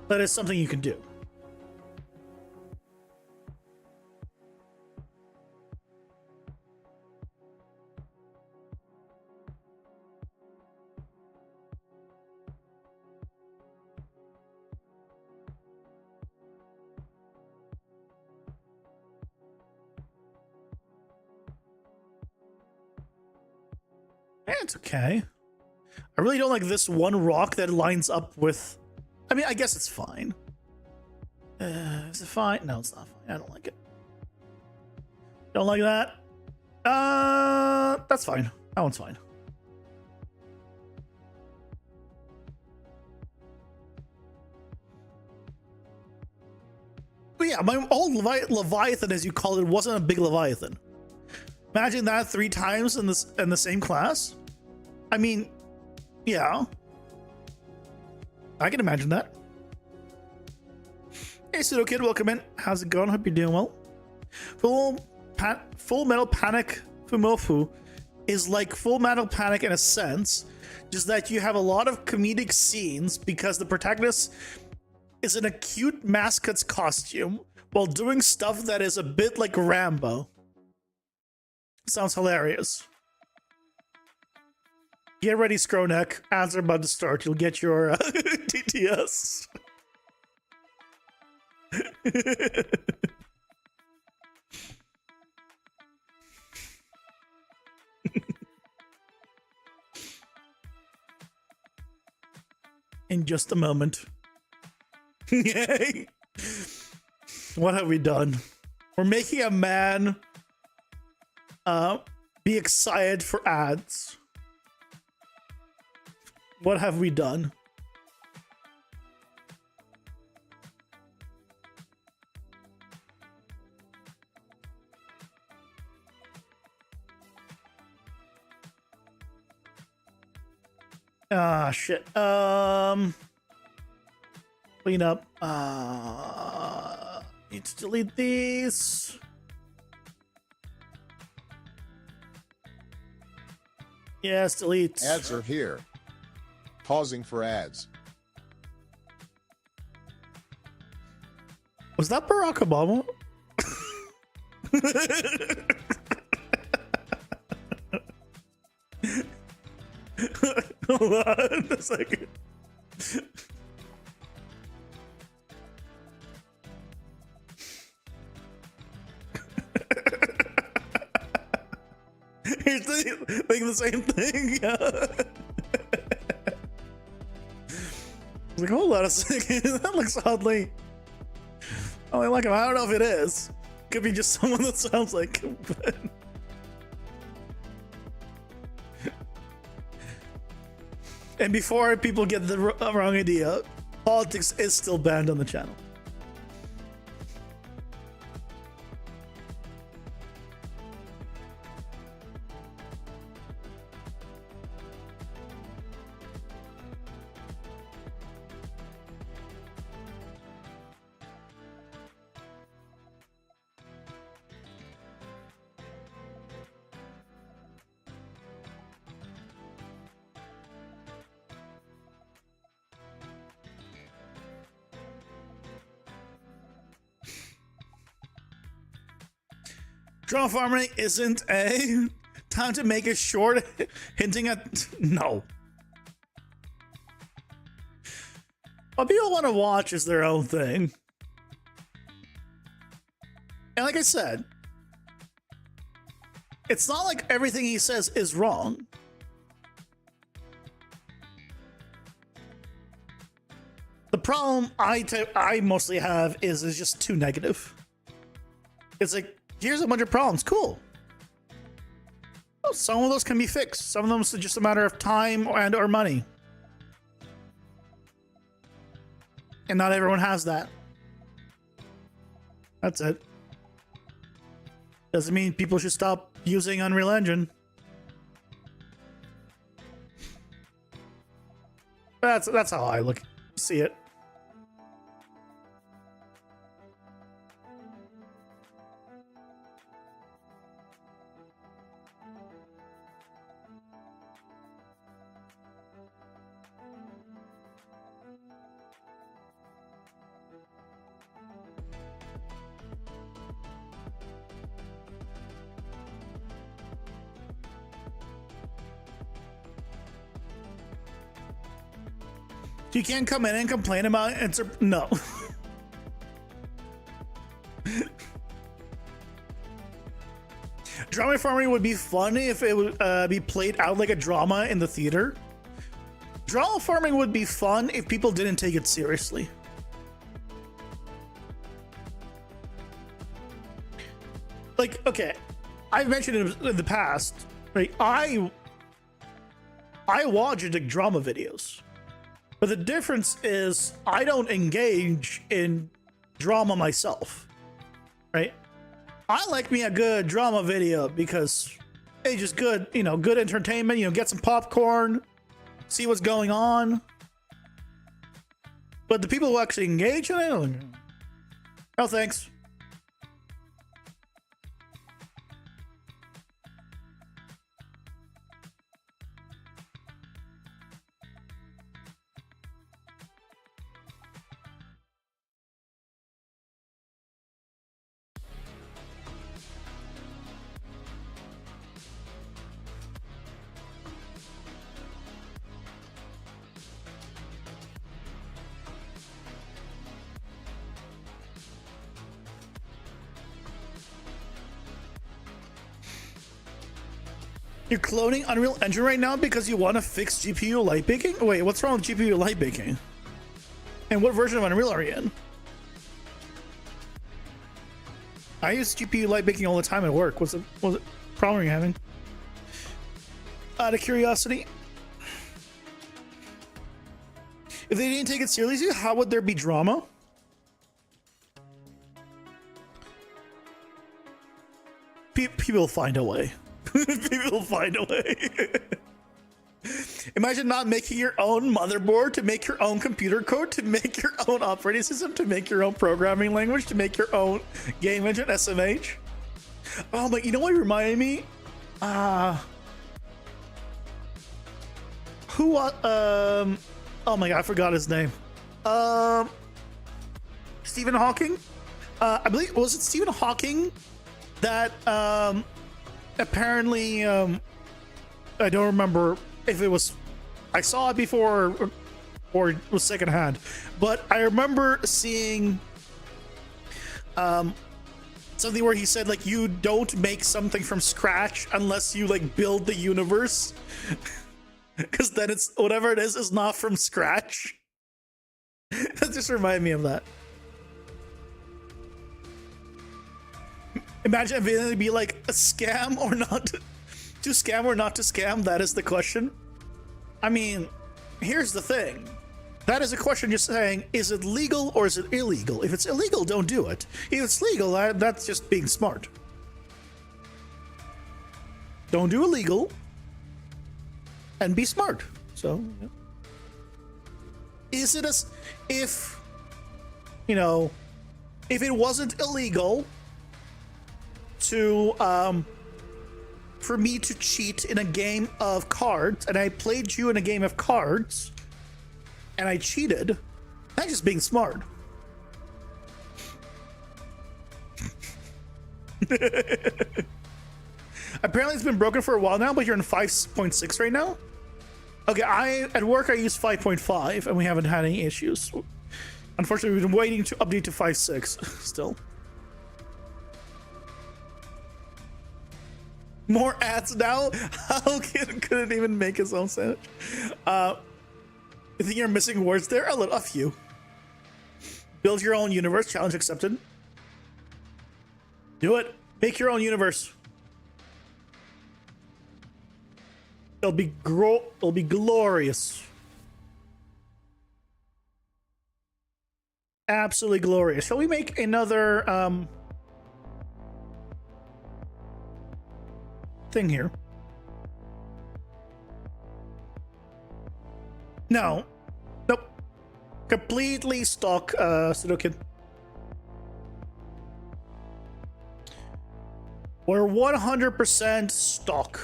That is something you can do. Yeah, it's okay. I really don't like this one rock that lines up with... I mean, I guess it's fine. Is it fine? No, it's not fine. I don't like it. Don't like that? That's fine. That one's fine. But yeah, my old Leviathan, as you called it, wasn't a big Leviathan. Imagine that 3 times in the same class. I mean, yeah, I can imagine that. Hey, Pseudo Kid, welcome in. How's it going? Hope you're doing well. Full Metal Panic Fumofu is like Full Metal Panic in a sense, just that you have a lot of comedic scenes because the protagonist is in a cute mascot's costume while doing stuff that is a bit like Rambo. Sounds hilarious. Get ready, Skronek. Ads are about to start. You'll get your TTS. In just a moment. Yay! What have we done? We're making a man be excited for ads. What have we done? Ah, shit. Clean up. Need to delete these. Yes, delete. Ads are here. Pausing for ads. Was that Barack Obama? Hold on a second. You're thinking the same thing? I was like, hold on a second. That looks oddly. Oh, like him. I don't know if it is. Could be just someone that sounds like him. But... And before people get the wrong idea, politics is still banned on the channel. Drone farming isn't a time to make a short hinting at no. What people want to watch is their own thing. And like I said, it's not like everything he says is wrong. The problem I mostly have is just too negative. It's like, here's a bunch of problems. Cool. Well, some of those can be fixed. Some of them is just a matter of time and or money. And not everyone has that. That's it. Doesn't mean people should stop using Unreal Engine. That's how I see it. You can't come in and complain about it. No. Drama farming would be fun if it would be played out like a drama in the theater. Drama farming would be fun if people didn't take it seriously. Like, okay, I've mentioned it in the past, right? I watch like drama videos, but the difference is I don't engage in drama myself, right? I like me a good drama video because it's just good, you know, good entertainment, you know, get some popcorn, see what's going on. But the people who actually engage in it, no thanks. You're cloning Unreal Engine right now because you want to fix GPU light baking? Wait, what's wrong with GPU light baking? And what version of Unreal are you in? I use GPU light baking all the time at work. What's the problem you're having? Out of curiosity, if they didn't take it seriously, how would there be drama? People will find a way. People will find a way. Imagine not making your own motherboard, to make your own computer code, to make your own operating system, to make your own programming language, to make your own game engine, SMH. Oh my, you know what reminded me? Oh my god, I forgot his name. Stephen Hawking? I believe, was it Stephen Hawking that apparently I don't remember if it was, I saw it before or it was secondhand, but I remember seeing something where he said, like, you don't make something from scratch unless you like build the universe, because then it's whatever it is not from scratch. That just reminded me of that. Imagine if it'd be like a scam or not. To scam or not to scam, that is the question. I mean, here's the thing. That is a question just saying, is it legal or is it illegal? If it's illegal, don't do it. If it's legal, that's just being smart. Don't do illegal and be smart. So, yeah. Is it if, you know, if it wasn't illegal to for me to cheat in a game of cards, and I played you in a game of cards and I cheated, that's just being smart. Apparently it's been broken for a while now, but you're in 5.6 right now. Okay, at work I use 5.5 and we haven't had any issues. Unfortunately, we've been waiting to update to 5.6 still. More ads now? How couldn't even make his own sandwich? You think you're missing words there? A few. Build your own universe. Challenge accepted. Do it. Make your own universe. It'll be glorious. Absolutely glorious. Shall we make another thing here? No. Nope. Completely stock Sudoku. We're 100% stock.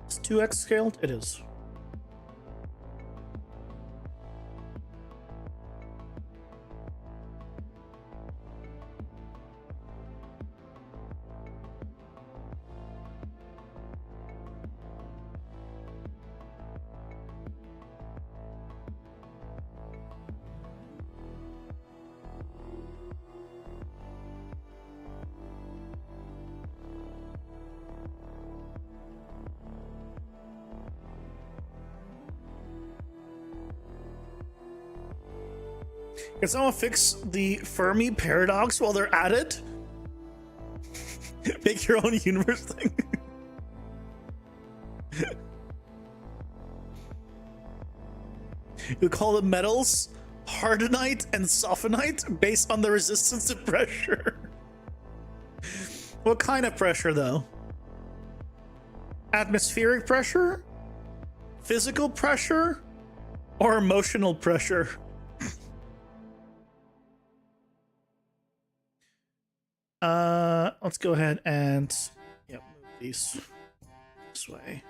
It's 2x scaled? It is. Can someone fix the Fermi paradox while they're at it? Make your own universe thing. You call the metals hardonite and softenite based on the resistance to pressure. What kind of pressure, though? Atmospheric pressure? Physical pressure? Or emotional pressure? Let's go ahead and move these this way.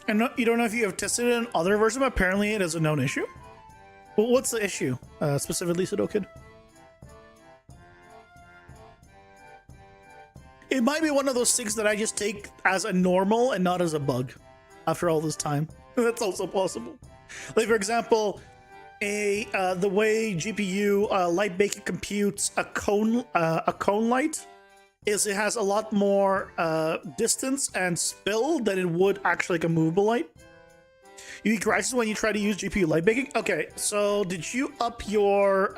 And no, you don't know if you have tested it in other versions, but apparently it is a known issue. Well, what's the issue, specifically, Sudokid? It might be one of those things that I just take as a normal and not as a bug after all this time. That's also possible. Like, for example, the way GPU light baking computes a cone light is it has a lot more distance and spill than it would actually like a movable light. You get crisis when you try to use GPU light baking. Okay, so did you up your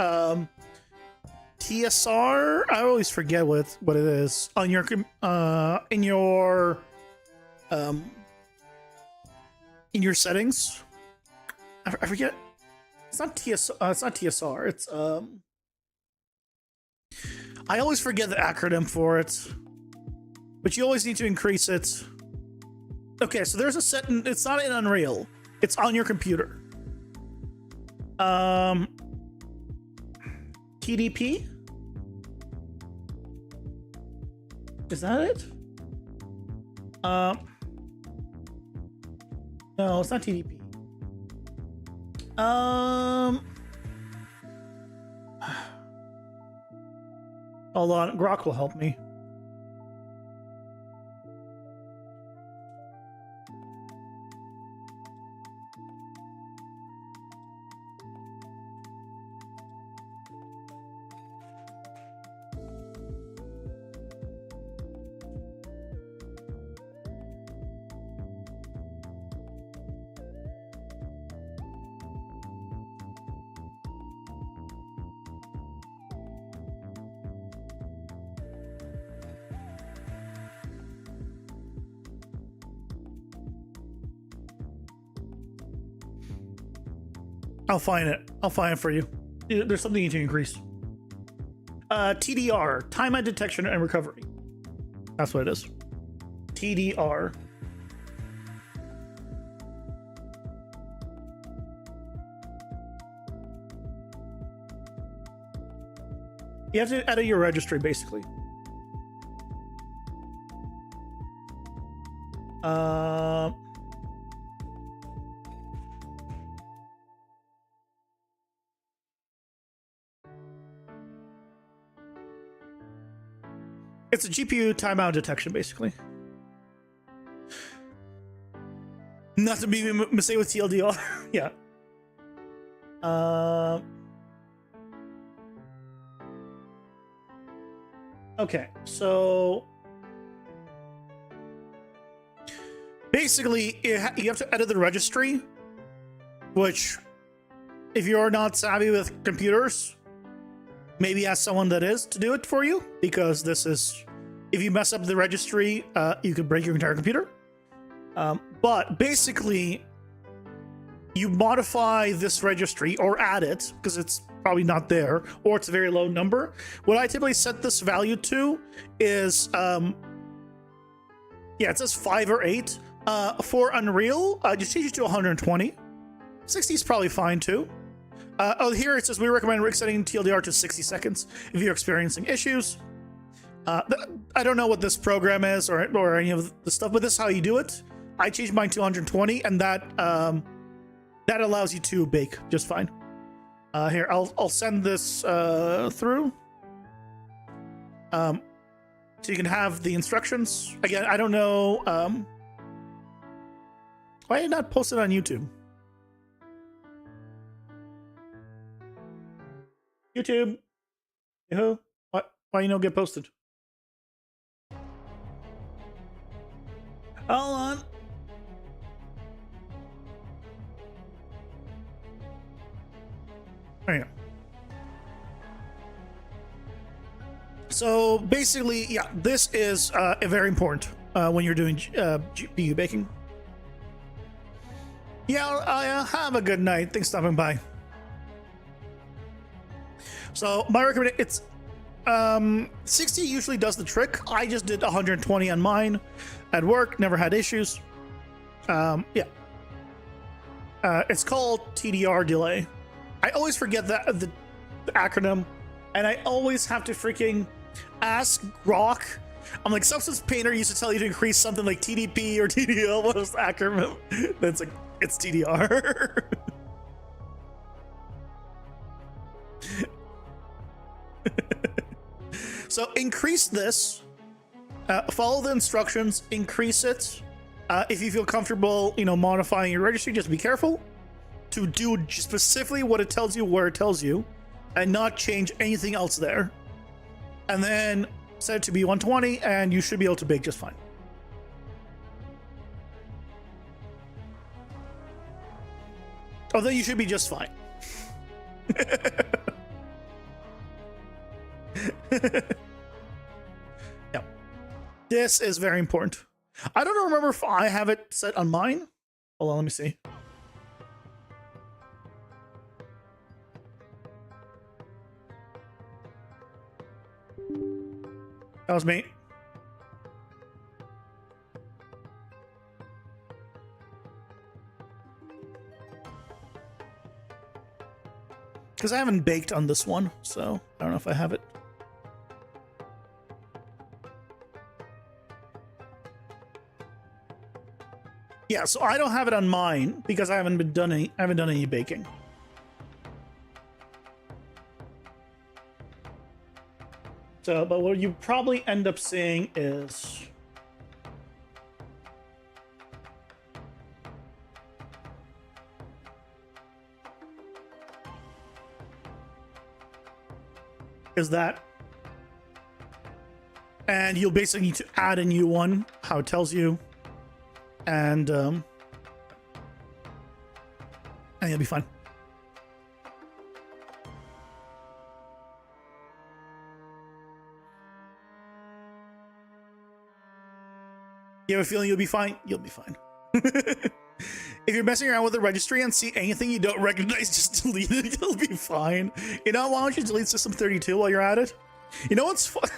TSR? I always forget what it is on your in your settings. I forget. It's not TSR. It's not TSR. It's I always forget the acronym for it, but you always need to increase it. Okay, so there's a setting. It's not in Unreal. It's on your computer. TDP? Is that it? No, it's not TDP. Hold on, Grok will help me. I'll find it. I'll find it for you. There's something you need to increase. TDR, timeout detection and recovery. That's what it is. TDR. You have to edit your registry, basically. It's a GPU timeout detection, basically. Not to be mistaken with TLDR. Yeah. Okay, so basically you have to edit the registry, which if you're not savvy with computers, maybe ask someone that is to do it for you, because this is, if you mess up the registry, you could break your entire computer. But basically, you modify this registry or add it, because it's probably not there, or it's a very low number. What I typically set this value to is, yeah, it says 5 or 8. For Unreal, just change it to 120. 60 is probably fine too. Oh, here it says we recommend setting TLDR to 60 seconds if you're experiencing issues. I don't know what this program is or any of the stuff, but this is how you do it. I changed mine to 120, and that allows you to bake just fine. Here, I'll send this through. So you can have the instructions. Again, I don't know. Why did I not post it on YouTube? YouTube. Who? Why you don't get posted? Hold on. There you go. So basically, yeah, this is very important when you're doing GPU baking. Yeah, have a good night. Thanks for stopping by. So my recommendation, it's 60 usually does the trick. I just did 120 on mine at work, never had issues. Yeah. It's called TDR delay. I always forget that the acronym, and I always have to freaking ask Grok. I'm like, Substance Painter used to tell you to increase something like TDP or TDL. What was the acronym? That's like, it's TDR. So increase this, follow the instructions, increase it. If you feel comfortable, modifying your registry, just be careful to do specifically what it tells you, where it tells you, and not change anything else there. And then set it to be 120, and you should be able to bake just fine. Although you should be just fine. Yeah. This is very important. I don't remember if I have it set on mine. Hold on, let me see. That was me. Because I haven't baked on this one, so I don't know if I have it. Yeah, so I don't have it on mine because I haven't done any baking. So, but what you probably end up seeing is that, and you'll basically need to add a new one, how it tells you, and you'll be fine. You have a feeling you'll be fine? You'll be fine. If you're messing around with the registry and see anything you don't recognize, just delete it. You'll be fine. You know, why don't you delete System 32 while you're at it? You know what's fun?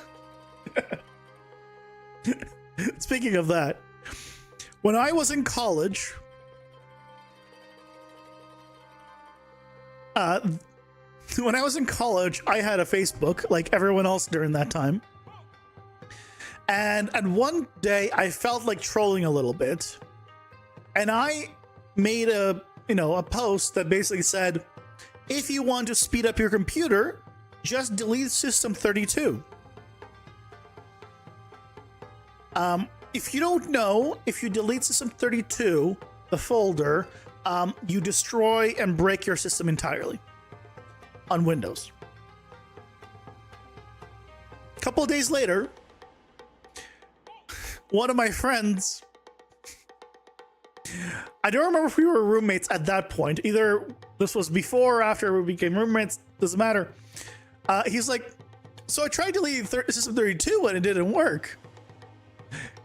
Speaking of that, when I was in college, I had a Facebook like everyone else during that time. And one day I felt like trolling a little bit, and I made a post that basically said, if you want to speed up your computer, just delete System 32. If you don't know, if you delete System 32, the folder, you destroy and break your system entirely on Windows. A couple of days later, one of my friends, I don't remember if we were roommates at that point. Either this was before or after we became roommates, doesn't matter. He's like, so I tried deleting System 32 and it didn't work.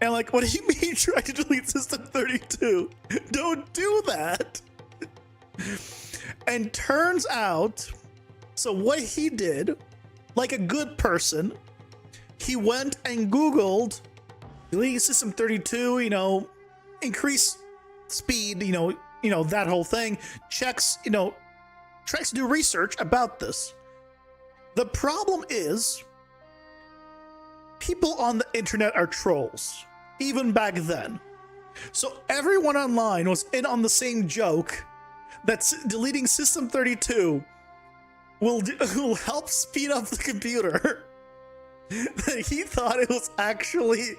And I'm like, what do you mean you tried to delete System 32? Don't do that. And turns out, so what he did, like a good person, he went and Googled delete System 32, increase speed, that whole thing, tries to do research about this. The problem is, people on the internet are trolls, even back then. So everyone online was in on the same joke that deleting System 32 will help speed up the computer. He thought it was actually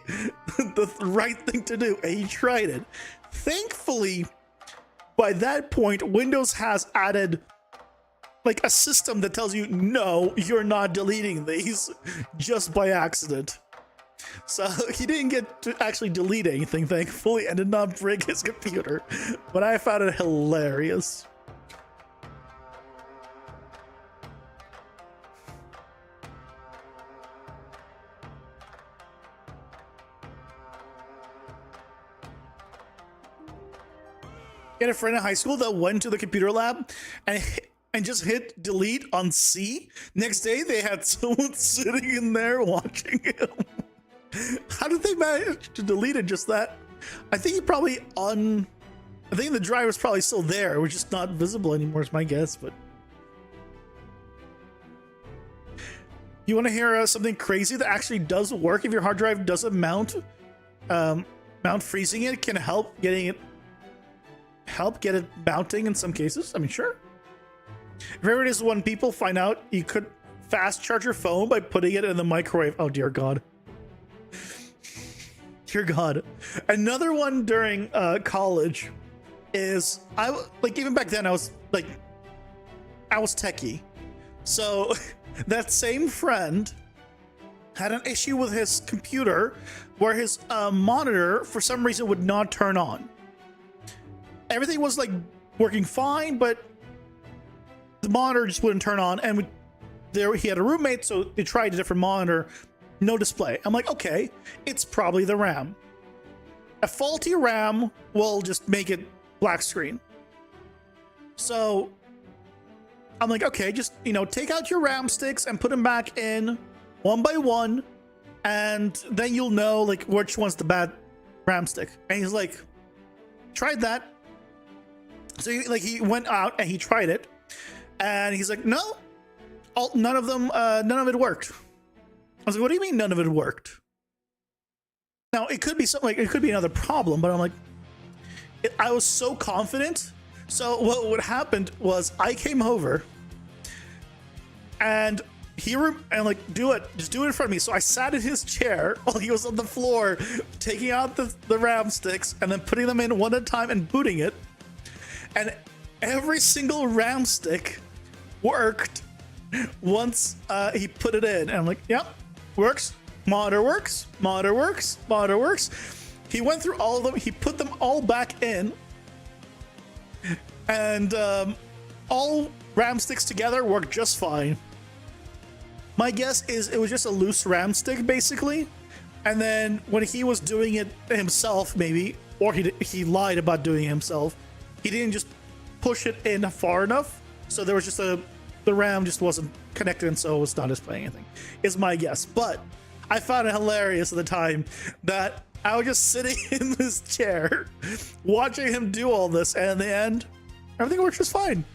the right thing to do, and he tried it. Thankfully, by that point, Windows has added like a system that tells you, no, you're not deleting these just by accident. So he didn't get to actually delete anything, thankfully, and did not break his computer. But I found it hilarious. I had a friend in high school that went to the computer lab and just hit delete on C. Next day, they had someone sitting in there watching him. How did they manage to delete it just that? I think I think the driver's probably still there. It was just not visible anymore, is my guess. But you want to hear something crazy that actually does work? If your hard drive doesn't mount freezing it can help get it mounting in some cases. I mean, sure. If ever it is when people find out you could fast charge your phone by putting it in the microwave. Oh dear God. Dear God. Another one during college is even back then I was techie. So that same friend had an issue with his computer where his monitor for some reason would not turn on. Everything was like working fine, but the monitor just wouldn't turn on. And he had a roommate, so they tried a different monitor, no display. I'm like, okay, it's probably the RAM. A faulty RAM will just make it black screen. So I'm like, okay, just, take out your RAM sticks and put them back in one by one, and then you'll know like which one's the bad RAM stick. And he's like, tried that. So he went out and he tried it, and he's like, no, none of it worked. I was like, what do you mean none of it worked? Now it could be something like, it could be another problem, but I'm like, I was so confident. So what happened was I came over and do it in front of me. So I sat in his chair while he was on the floor, taking out the RAM sticks and then putting them in one at a time and booting it. And every single RAM stick worked once he put it in. And I'm like, yep, works. Monitor works. Monitor works. Monitor works. He went through all of them. He put them all back in. And all RAM sticks together worked just fine. My guess is it was just a loose RAM stick, basically. And then when he was doing it himself, maybe, or he lied about doing it himself, he didn't just push it in far enough. So there was just the RAM just wasn't connected, and so it was not displaying anything, is my guess. But I found it hilarious at the time that I was just sitting in this chair watching him do all this, and in the end, everything works just fine.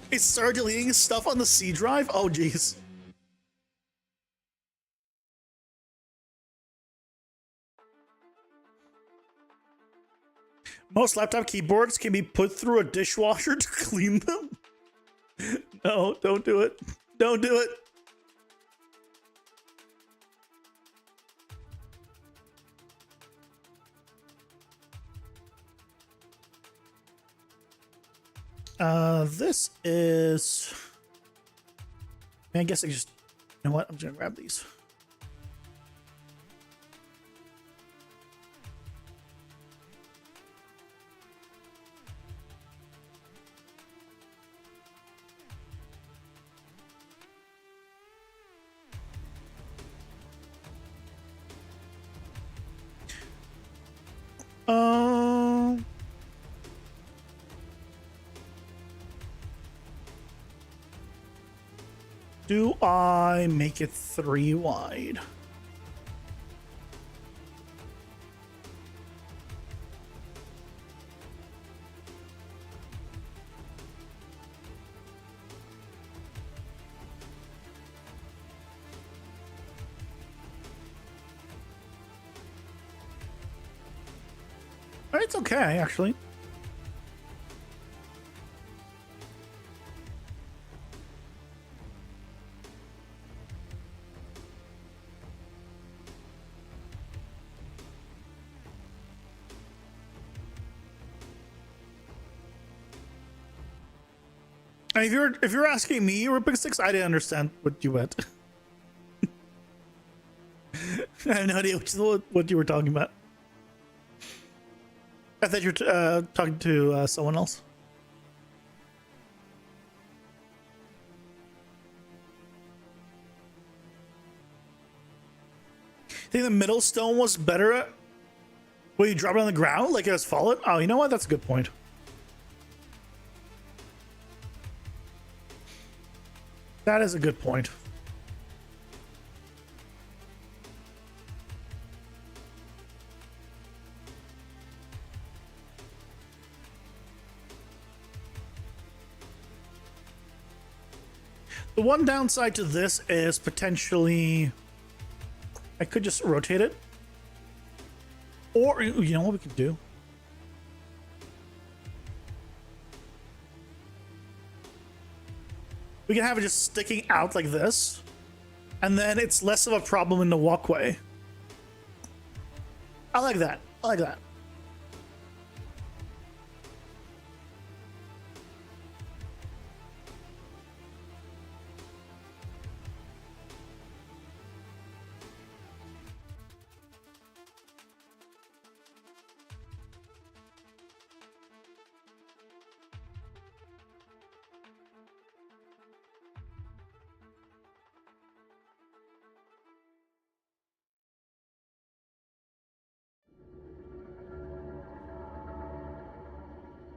It started deleting stuff on the C drive? Oh, geez. Most laptop keyboards can be put through a dishwasher to clean them. No, don't do it. Don't do it. This is... I guess I just... You know what? I'm just gonna grab these. Do I make it 3 wide? It's okay, actually. I mean, if you're asking me, Rubik Six, I didn't understand what you meant. I have no idea what you were talking about. I thought you were talking to someone else. I think the middle stone was better when you drop it on the ground, like it was fallen. Oh, you know what? That's a good point. That is a good point. The one downside to this is potentially I could just rotate it. Or, you know what we could do? We can have it just sticking out like this. And then it's less of a problem in the walkway. I like that. I like that.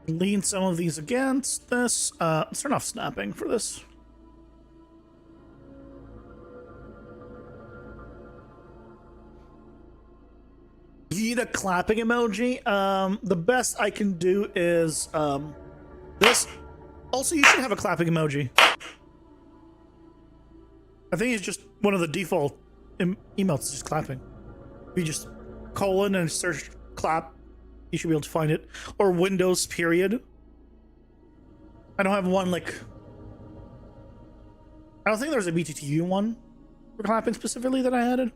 Lean some of these against this. Let's turn off snapping for this. You need a clapping emoji. The best I can do is this. Also, you should have a clapping emoji. I think it's just one of the default emotes, just clapping. If you just colon and search clap, you should be able to find it. Or Windows period. I don't have one like... I don't think there's a BTTU one for clapping specifically that I added.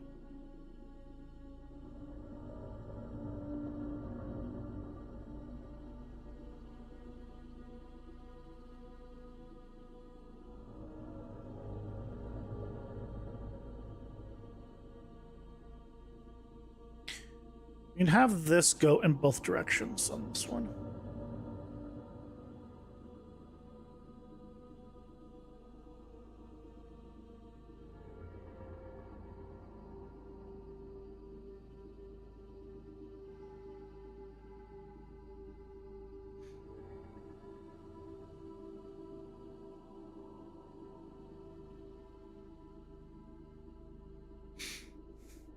You can have this go in both directions on this one.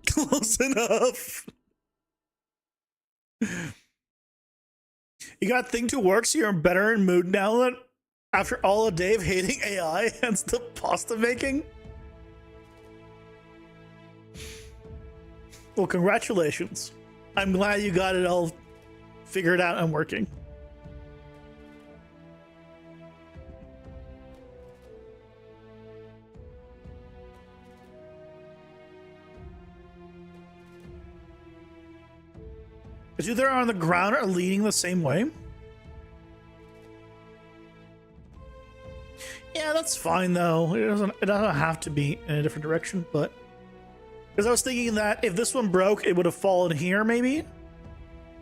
Close enough. You got thing to work, so you're better in mood now that after all of Dave hating AI and still pasta making? Well, congratulations. I'm glad you got it all figured out and working. Is either on the ground or leaning the same way? Yeah, that's fine though. It doesn't have to be in a different direction, but because I was thinking that if this one broke, it would have fallen here maybe.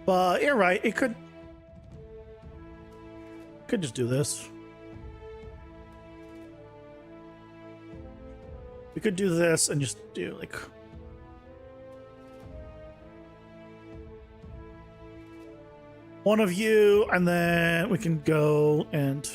But you're right, it could just do this. We could do this and just do like one of you, and then we can go and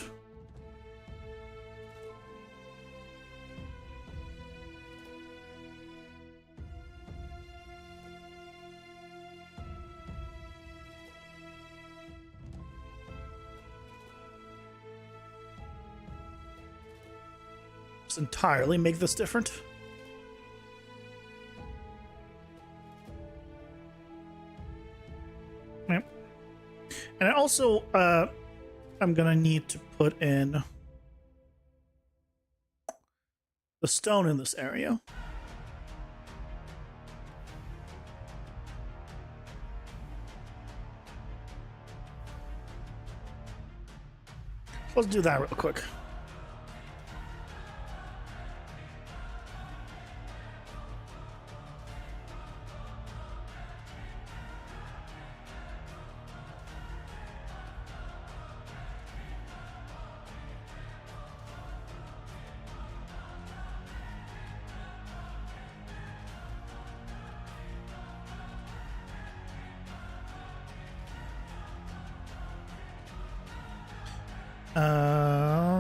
just entirely make this different. Yep. And I also, I'm gonna need to put in the stone in this area. Let's do that real quick.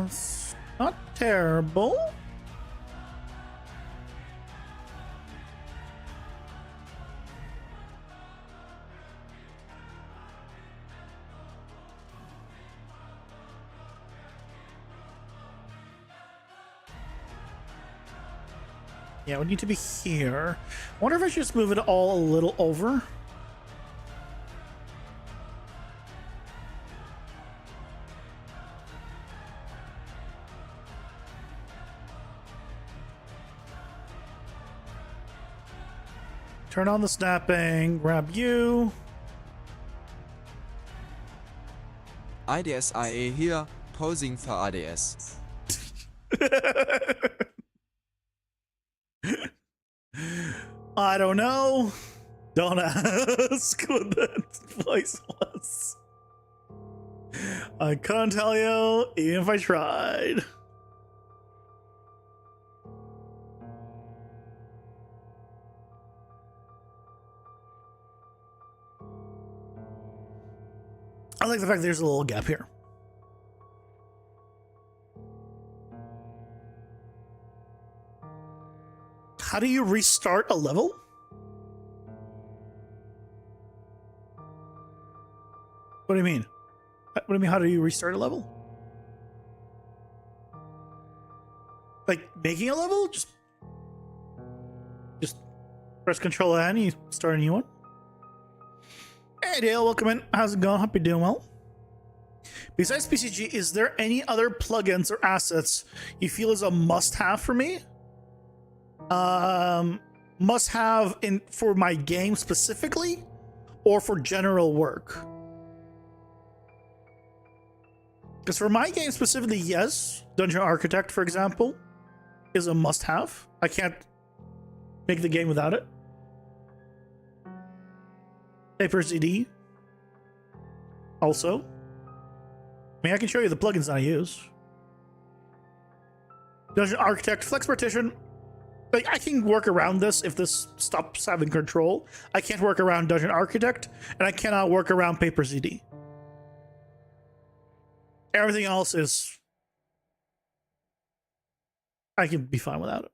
It's not terrible. Yeah, we need to be here. I wonder if I should just move it all a little over. Turn on the snapping, grab you. IDSIA here, posing for ADS. I don't know. Don't ask what that voice was. I couldn't tell you, even if I tried. I like the fact there's a little gap here. How do you restart a level? What do you mean? What do you mean, how do you restart a level? Like making a level? Just press Control N, you start a new one. Hey Dale, welcome in. How's it going? Hope you're doing well. Besides PCG, is there any other plugins or assets you feel is a must-have for me? Must-have in for my game specifically, or for general work? Because for my game specifically, yes. Dungeon Architect, for example, is a must-have. I can't make the game without it. Paper CD. Also. I mean, I can show you the plugins that I use. Dungeon Architect, Flex Partition. Like, I can work around this if this stops having control. I can't work around Dungeon Architect, and I cannot work around Paper CD. Everything else is... I can be fine without it.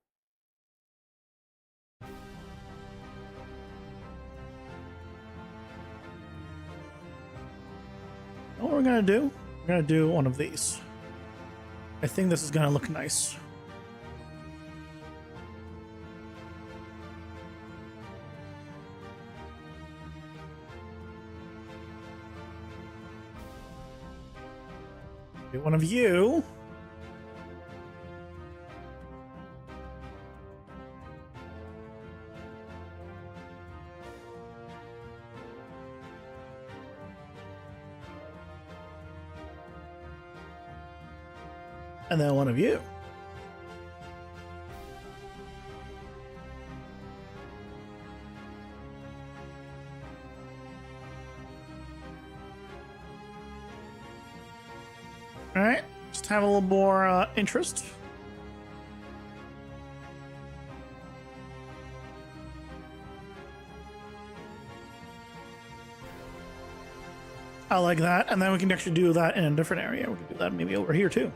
What we're gonna do? We're gonna do one of these. I think this is gonna look nice. Do one of you. And then one of you. All right, just have a little more interest. I like that, and then we can actually do that in a different area. We can do that maybe over here too.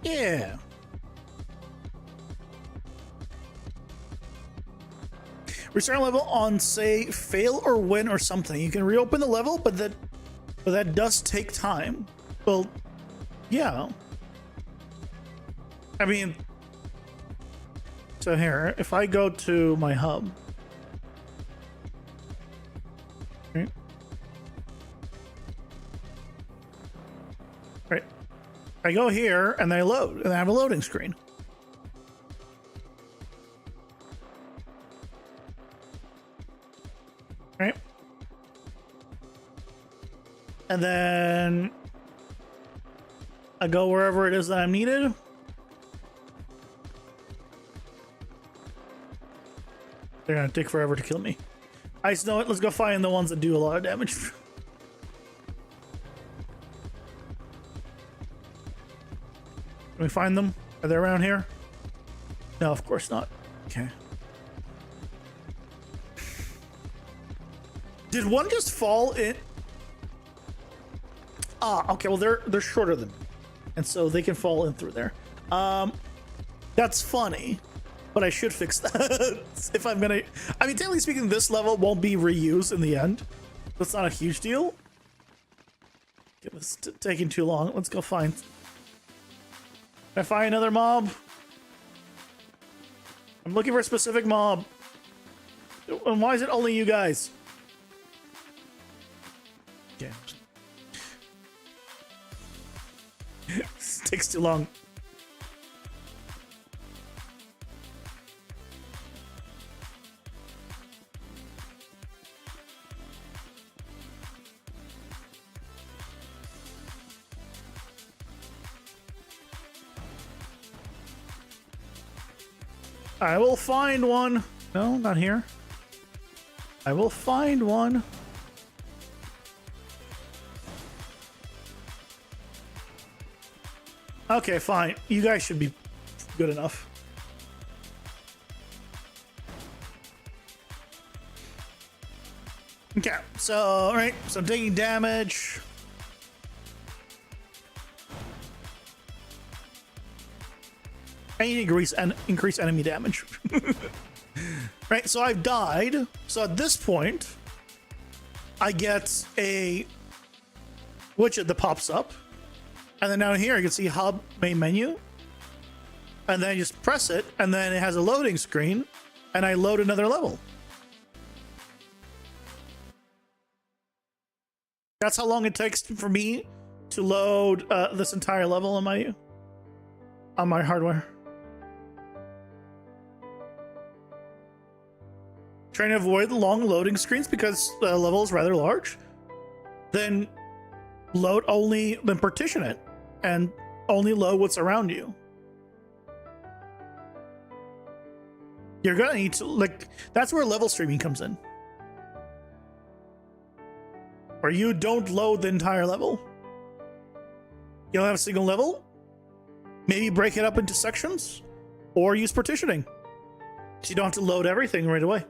Yeah. Restart level on, say, fail or win or something. You can reopen the level, but that does take time. Well, yeah. I mean, so here, if I go to my hub, right? Right. I go here and I load, and I have a loading screen. Right. And then I go wherever it is that I'm needed. They're gonna take forever to kill me. I just know it. Let's go find the ones that do a lot of damage. Can we find them? Are they around here? No, of course not. Okay. Did one just fall in? Ah, okay. Well, they're shorter than me, and so they can fall in through there. That's funny, but I should fix that if I'm gonna. I mean, technically speaking, this level won't be reused in the end. That's not a huge deal. Okay, this is taking too long. Let's go find. Can I find another mob? I'm looking for a specific mob. And why is it only you guys? Okay. This takes too long. I will find one. No, not here. I will find one. Okay, fine. You guys should be good enough. Okay, so, all right, so I'm taking damage. I need to increase enemy damage. Right, so I've died. So at this point, I get a widget that pops up. And then down here, you can see hub main menu. And then you just press it, and then it has a loading screen, and I load another level. That's how long it takes for me to load this entire level on my hardware. Trying to avoid long loading screens because the level is rather large. Then partition it and only load what's around you. You're gonna need to, that's where level streaming comes in. Or you don't load the entire level. You'll have a single level. Maybe break it up into sections or use partitioning. So you don't have to load everything right away.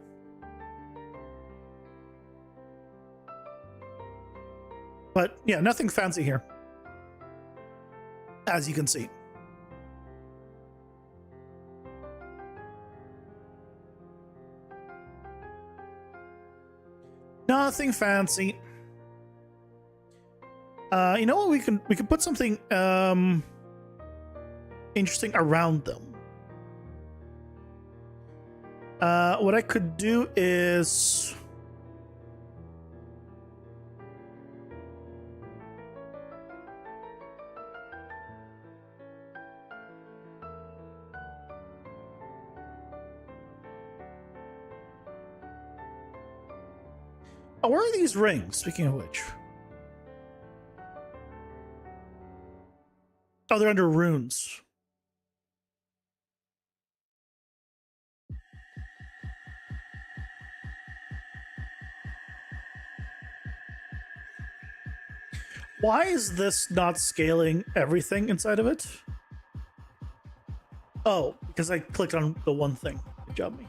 But yeah, nothing fancy here, as you can see. Nothing fancy. You know what? We can put something interesting around them. What I could do is. Oh, where are these rings? Speaking of which. Oh, they're under runes. Why is this not scaling everything inside of it? Oh, because I clicked on the one thing. Good job, me.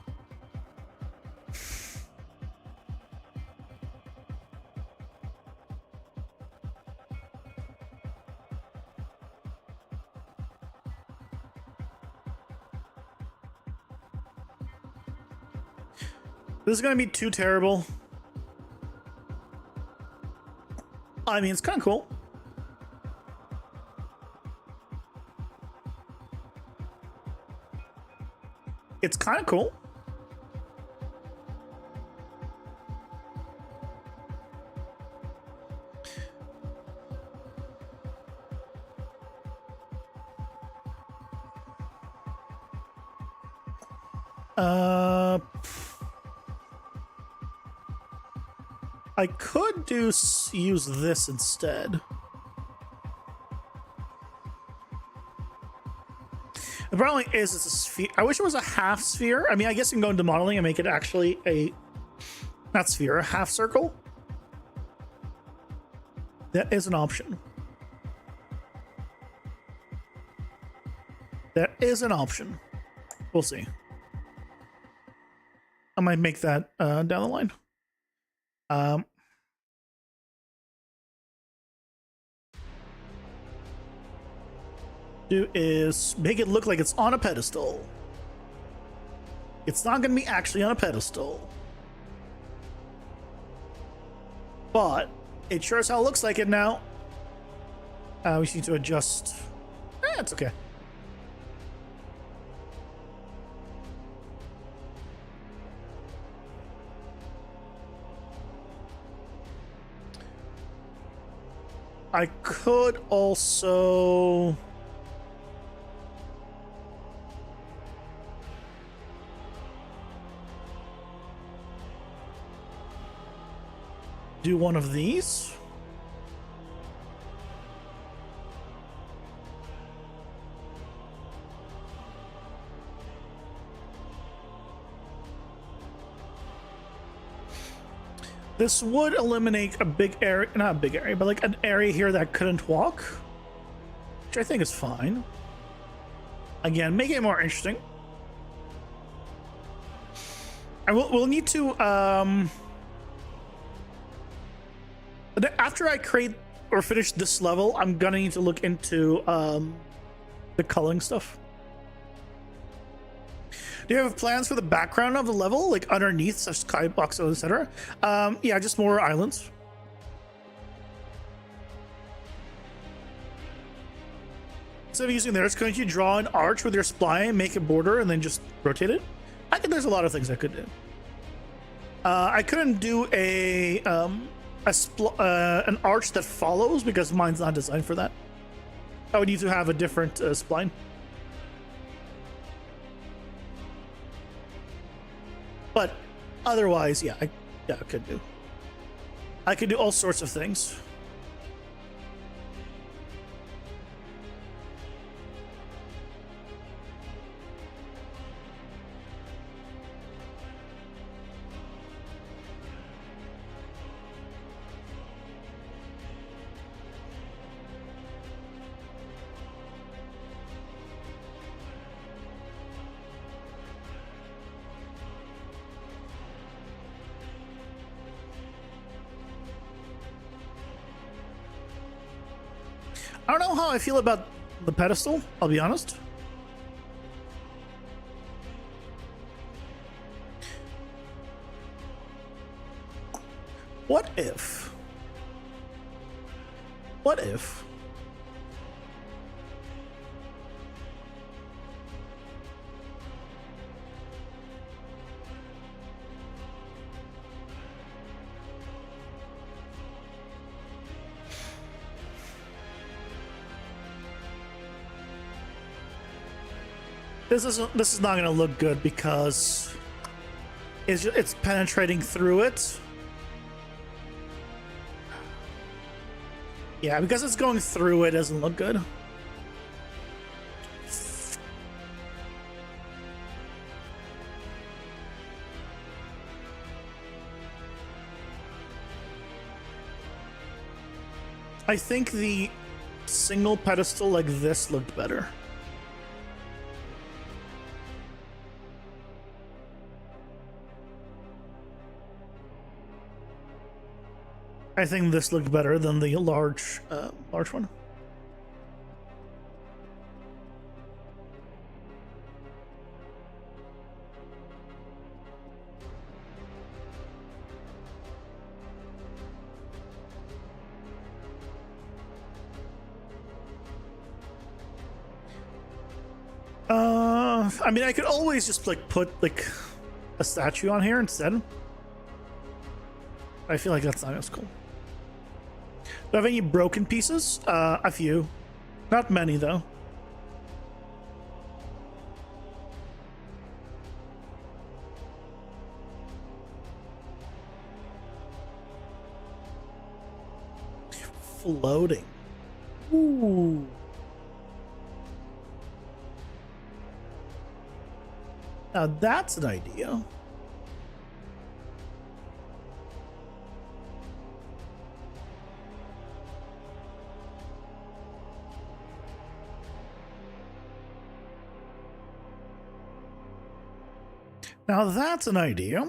This is gonna be too terrible. I mean, it's kind of cool. It's kind of cool. I could use this instead. The problem is it's a sphere. I wish it was a half sphere. I mean, I guess you can go into modeling and make it actually a, not sphere, a half circle. That is an option. That is an option. We'll see. I might make that down the line. Do is make it look like it's on a pedestal. It's not going to be actually on a pedestal, but it sure as hell looks like it now. We just need to adjust. It's okay. I could also do one of these. This would eliminate a big area, not a big area, but like an area here that couldn't walk, which I think is fine. Again, make it more interesting. We'll need to, after I create or finish this level, I'm gonna need to look into the culling stuff. Do you have plans for the background of the level, like underneath, such skybox, etc.? Yeah, just more islands. Instead of using theirs, couldn't you draw an arch with your spline, make a border, and then just rotate it? I think there's a lot of things I could do. I couldn't do an arch that follows because mine's not designed for that. I would need to have a different spline. But otherwise, yeah, I could do. I could do all sorts of things. I don't know how I feel about the pedestal, I'll be honest. What if this is not gonna look good because it's penetrating through it. Yeah, because it's going through it doesn't look good. I think the single pedestal like this looked better. I think this looked better than the large one. I mean, I could always just like put like a statue on here instead. I feel like that's not as cool. Do I have any broken pieces? A few. Not many, though. Floating. Ooh. Now that's an idea. Now that's an idea.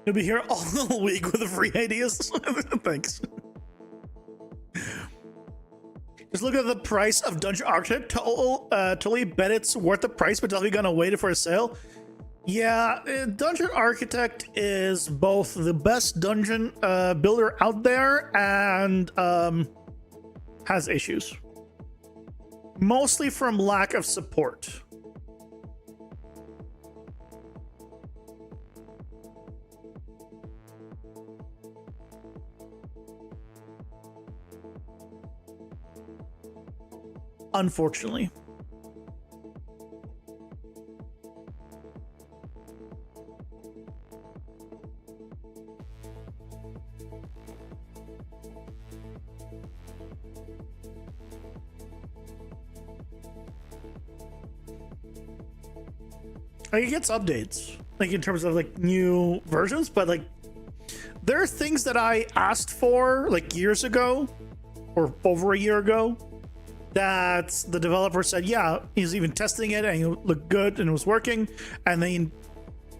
You'll be here all week with the free ideas. Thanks. Just look at the price of Dungeon Architect. Totally bet it's worth the price, but definitely gonna wait for a sale. Yeah, Dungeon Architect is both the best dungeon builder out there and has issues. Mostly from lack of support. Unfortunately. Like, it gets updates, like in terms of like new versions, but like there are things that I asked for like years ago or over a year ago that the developer said, yeah, he's even testing it and it looked good and it was working, and then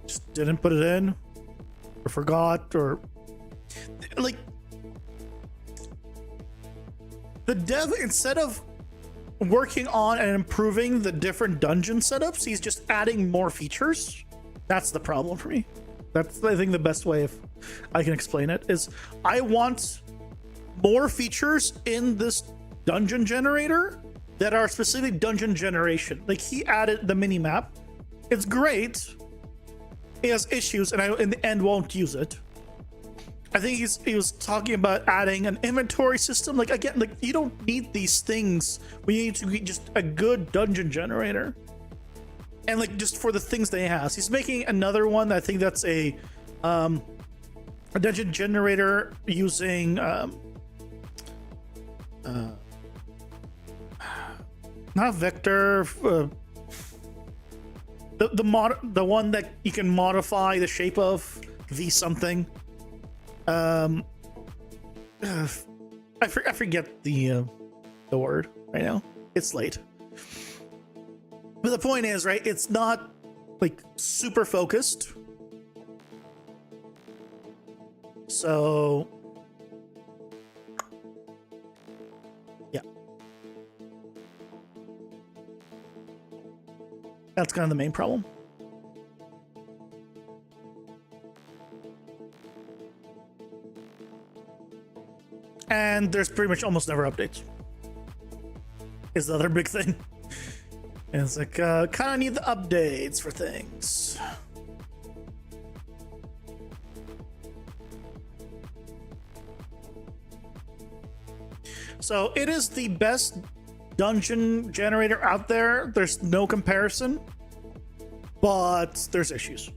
just didn't put it in or forgot, or like the dev, instead of working on and improving the different dungeon setups, he's just adding more features. That's the problem for me. That's, I think, the best way if I can explain it is I want more features in this dungeon generator that are specific dungeon generation. Like, he added the mini map. It's great. It has issues, and I in the end won't use it. I think he was talking about adding an inventory system. Like, again, like, you don't need these things. We need to be just a good dungeon generator. And like, just for the things that he has. He's making another one. I think that's a dungeon generator using not vector, the one that you can modify the shape of, v something. I forget the word right now. It's late. But the point is, right, it's not like super focused. So yeah. That's kind of the main problem. And there's pretty much almost never updates. Is the other big thing. And it's like, kind of need the updates for things. So it is the best dungeon generator out there. There's no comparison, but there's issues.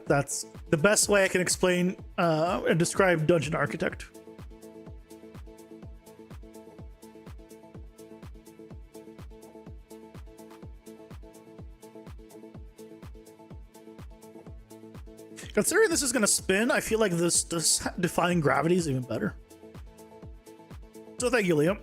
That's the best way I can explain and describe Dungeon Architect. Considering this is going to spin, I feel like this defying gravity is even better. So thank you, Liam.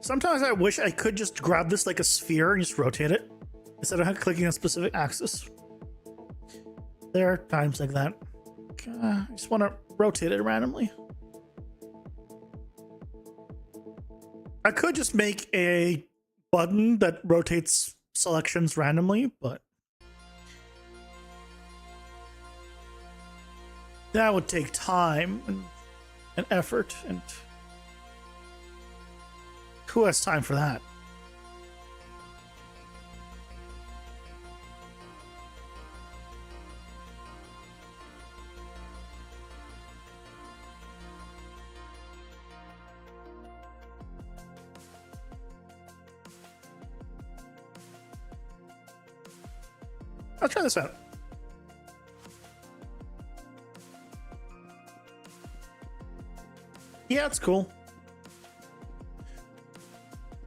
Sometimes I wish I could just grab this like a sphere and just rotate it instead of clicking a specific axis. There are times like that. I just want to rotate it randomly. I could just make a button that rotates selections randomly, but that would take time and effort, and who has time for that? I'll try this out. Yeah, it's cool.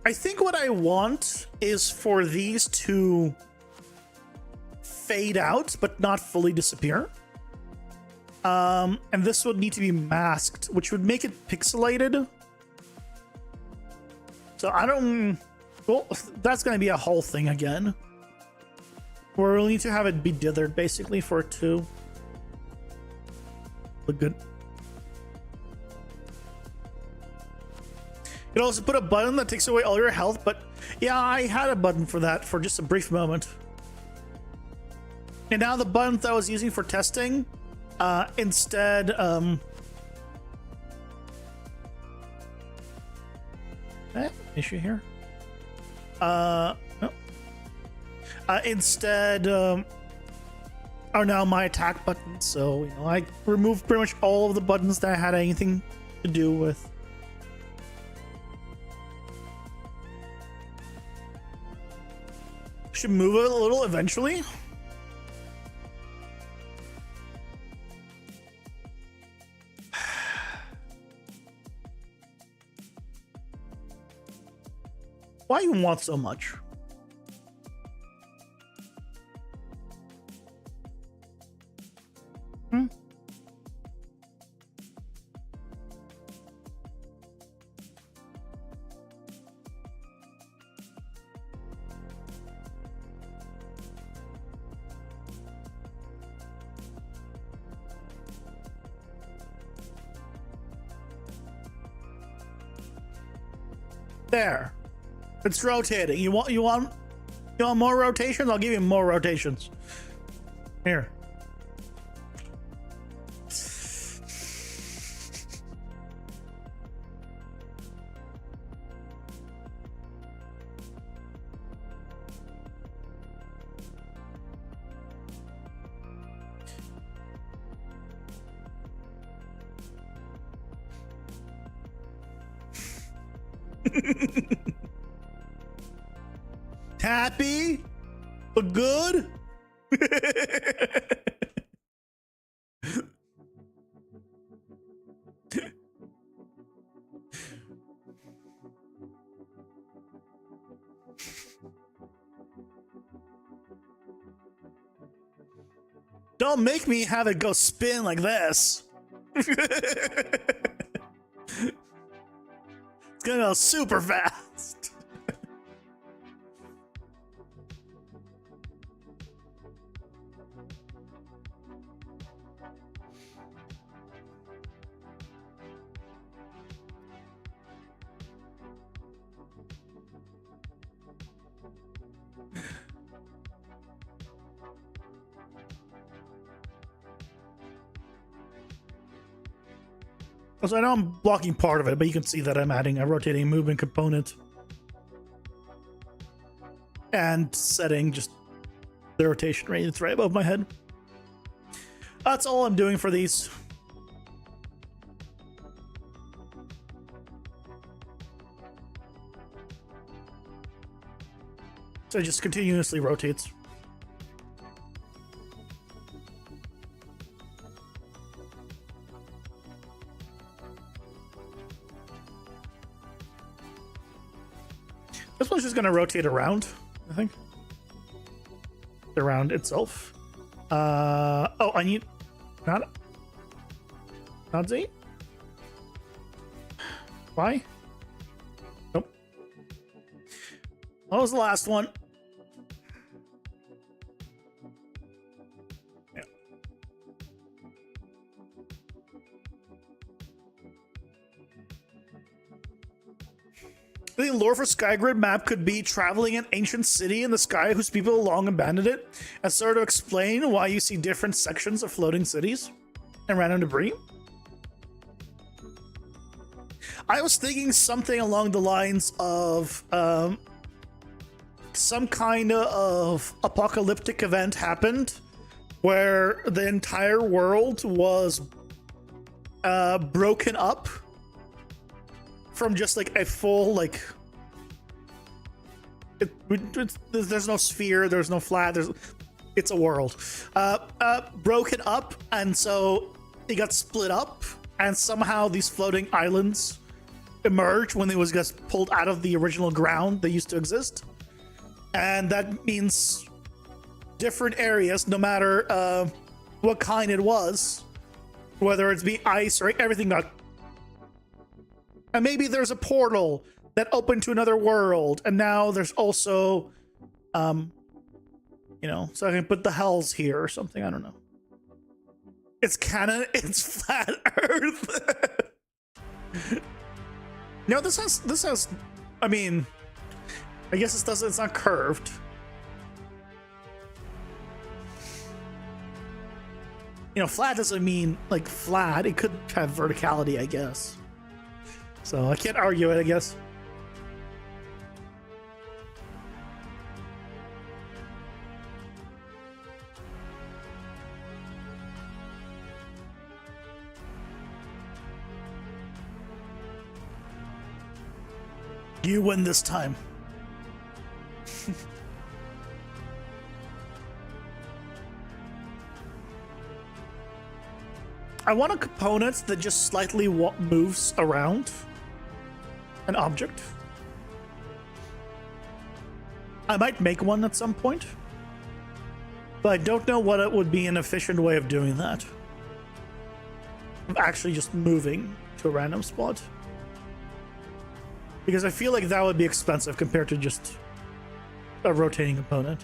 I think what I want is for these to fade out, but not fully disappear. And this would need to be masked, which would make it pixelated. So I don't... Well, that's going to be a whole thing again. We'll need to have it be dithered, basically, for it to look good. You can also put a button that takes away all your health, but yeah, I had a button for that for just a brief moment. And now the button that I was using for testing, instead, issue here. No. Instead, are now my attack buttons. So, you know, I removed pretty much all of the buttons that I had anything to do with. Should move it a little eventually. Why you want so much? There. It's rotating. You want more rotations? I'll give you more rotations. Here. Happy? But good? Don't make me have it go spin like this. It's gonna go super fast. So I know I'm blocking part of it, but you can see that I'm adding a rotating movement component and setting just the rotation rate. It's right above my head. That's all I'm doing for these. So it just continuously rotates. This one's just going to rotate around, I think. Around itself. Oh, I need... Not Z? Why? Nope. What was the last one? Yeah. The lore for Skygrid map could be traveling an ancient city in the sky whose people long abandoned it, and sort of explain why you see different sections of floating cities and random debris. I was thinking something along the lines of some kind of apocalyptic event happened where the entire world was broken up from just like a full like there's no sphere, there's no flat, it's a world broken up, and so it got split up, and somehow these floating islands emerged when it was just pulled out of the original ground they used to exist. And that means different areas, no matter what kind it was, whether it's be ice or everything got. And maybe there's a portal that opened to another world, and now there's also, you know, so I can put the hells here or something. I don't know. It's canon. It's flat Earth. No, this has. I mean, I guess it doesn't. It's not curved. You know, flat doesn't mean like flat. It could have verticality, I guess. So I can't argue it, I guess. You win this time. I want a component that just slightly moves around an object. I might make one at some point, but I don't know what it would be an efficient way of doing that. Of actually just moving to a random spot. Because I feel like that would be expensive compared to just a rotating component.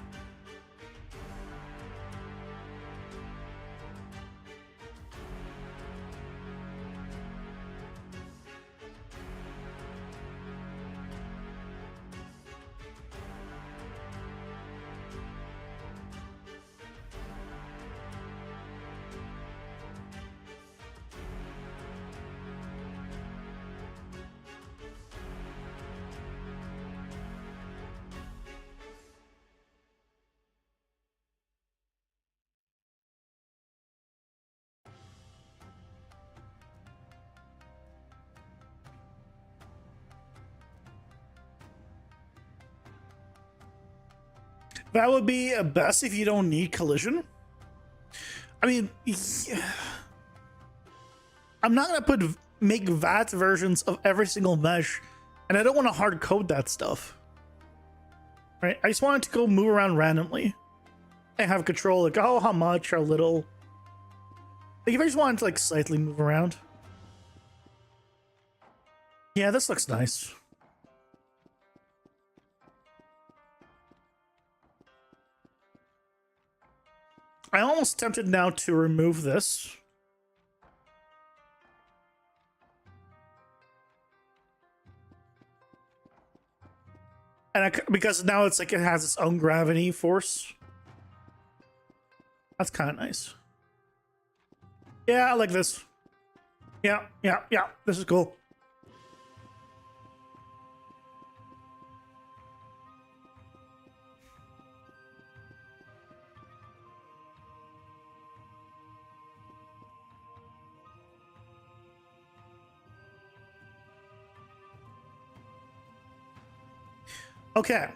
That would be best if you don't need collision. I mean, yeah. I'm not gonna make VAT versions of every single mesh, and I don't want to hard code that stuff. Right? I just want it to go move around randomly and have control, like how much or little. Like if I just want it to like slightly move around. Yeah, this looks nice. I'm almost tempted now to remove this. And because now it's like it has its own gravity force. That's kind of nice. Yeah, I like this. Yeah. This is cool. Okay.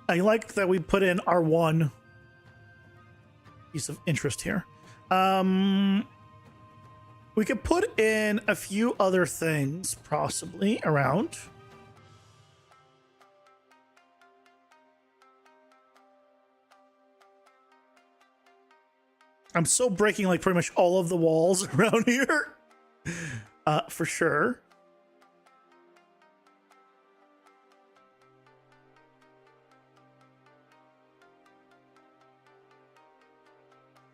I like that we put in our one piece of interest here. We could put in a few other things possibly around. I'm still breaking like pretty much all of the walls around here. For sure.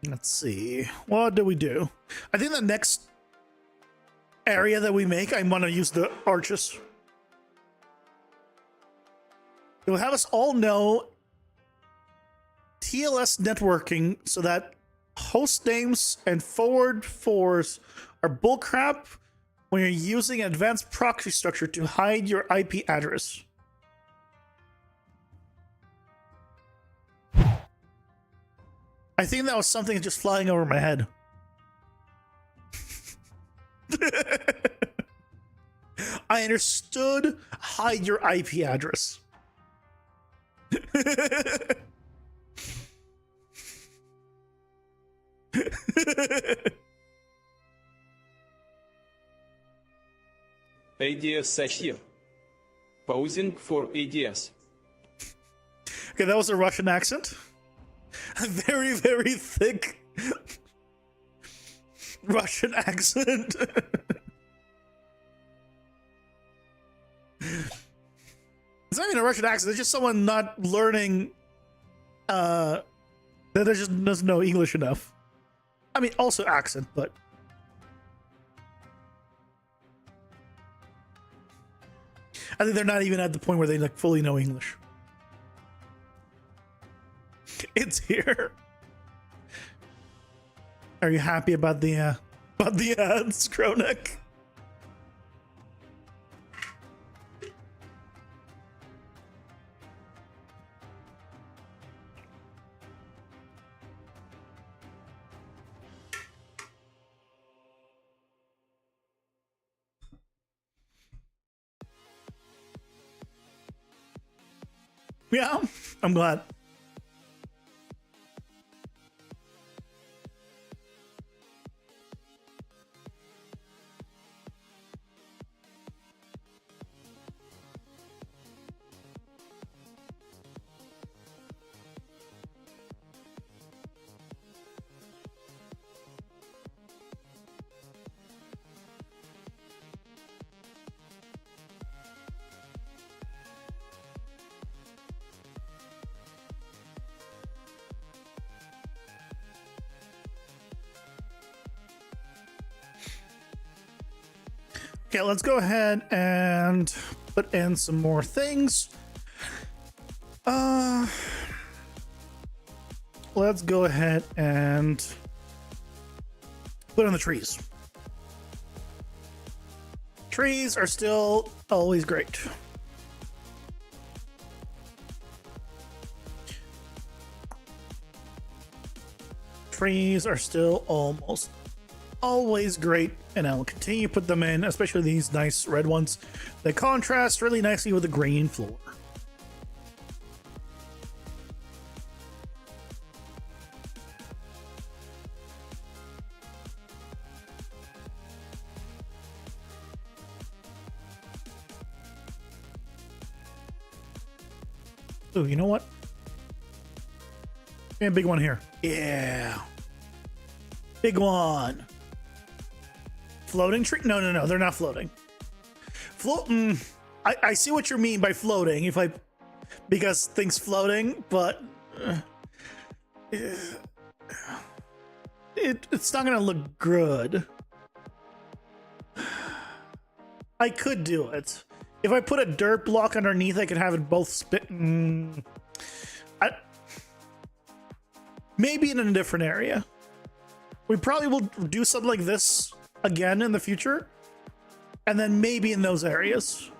Let's see. What do we do? I think the next area that we make, I want to use the arches. It will have us all know TLS networking so that host names and forward fours are bullcrap when you're using an advanced proxy structure to hide your IP address. I think that was something just flying over my head. I understood hide your IP address. ADS Sahir. Pausing for ADS. Okay, that was a Russian accent. A very, very thick Russian accent. It's not even a Russian accent, it's just someone not learning that just doesn't know English enough. I mean, also accent, but I think they're not even at the point where they like fully know English. It's here. Are you happy about the ads, Kronek? Yeah, I'm glad. Okay, let's go ahead and put in some more things. Let's go ahead and put in the trees. Trees are still always great. Trees are still almost always great, and I'll continue to put them in, especially these nice red ones. They contrast really nicely with the green floor. Ooh, you know what? Yeah, big one here. Yeah. Big one. Floating tree? No, they're not floating. Floating. I see what you mean by floating. Because things floating, but it's not gonna look good. I could do it. If I put a dirt block underneath, I could have it both spit. Maybe in a different area. We probably will do something like this again in the future, and then maybe in those areas.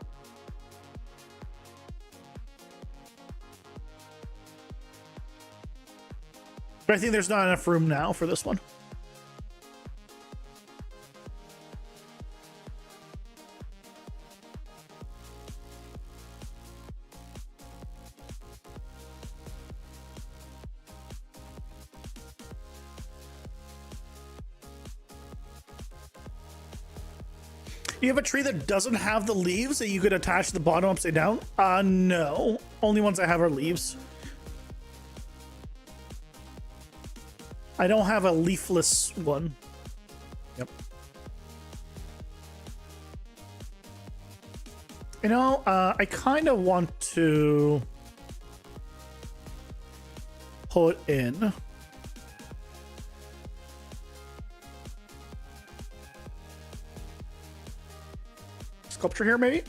But I think there's not enough room now for this one. You have a tree that doesn't have the leaves that you could attach the bottom upside down? No. Only ones I have are leaves. I don't have a leafless one. Yep. You know, I kind of want to put in sculpture here, maybe?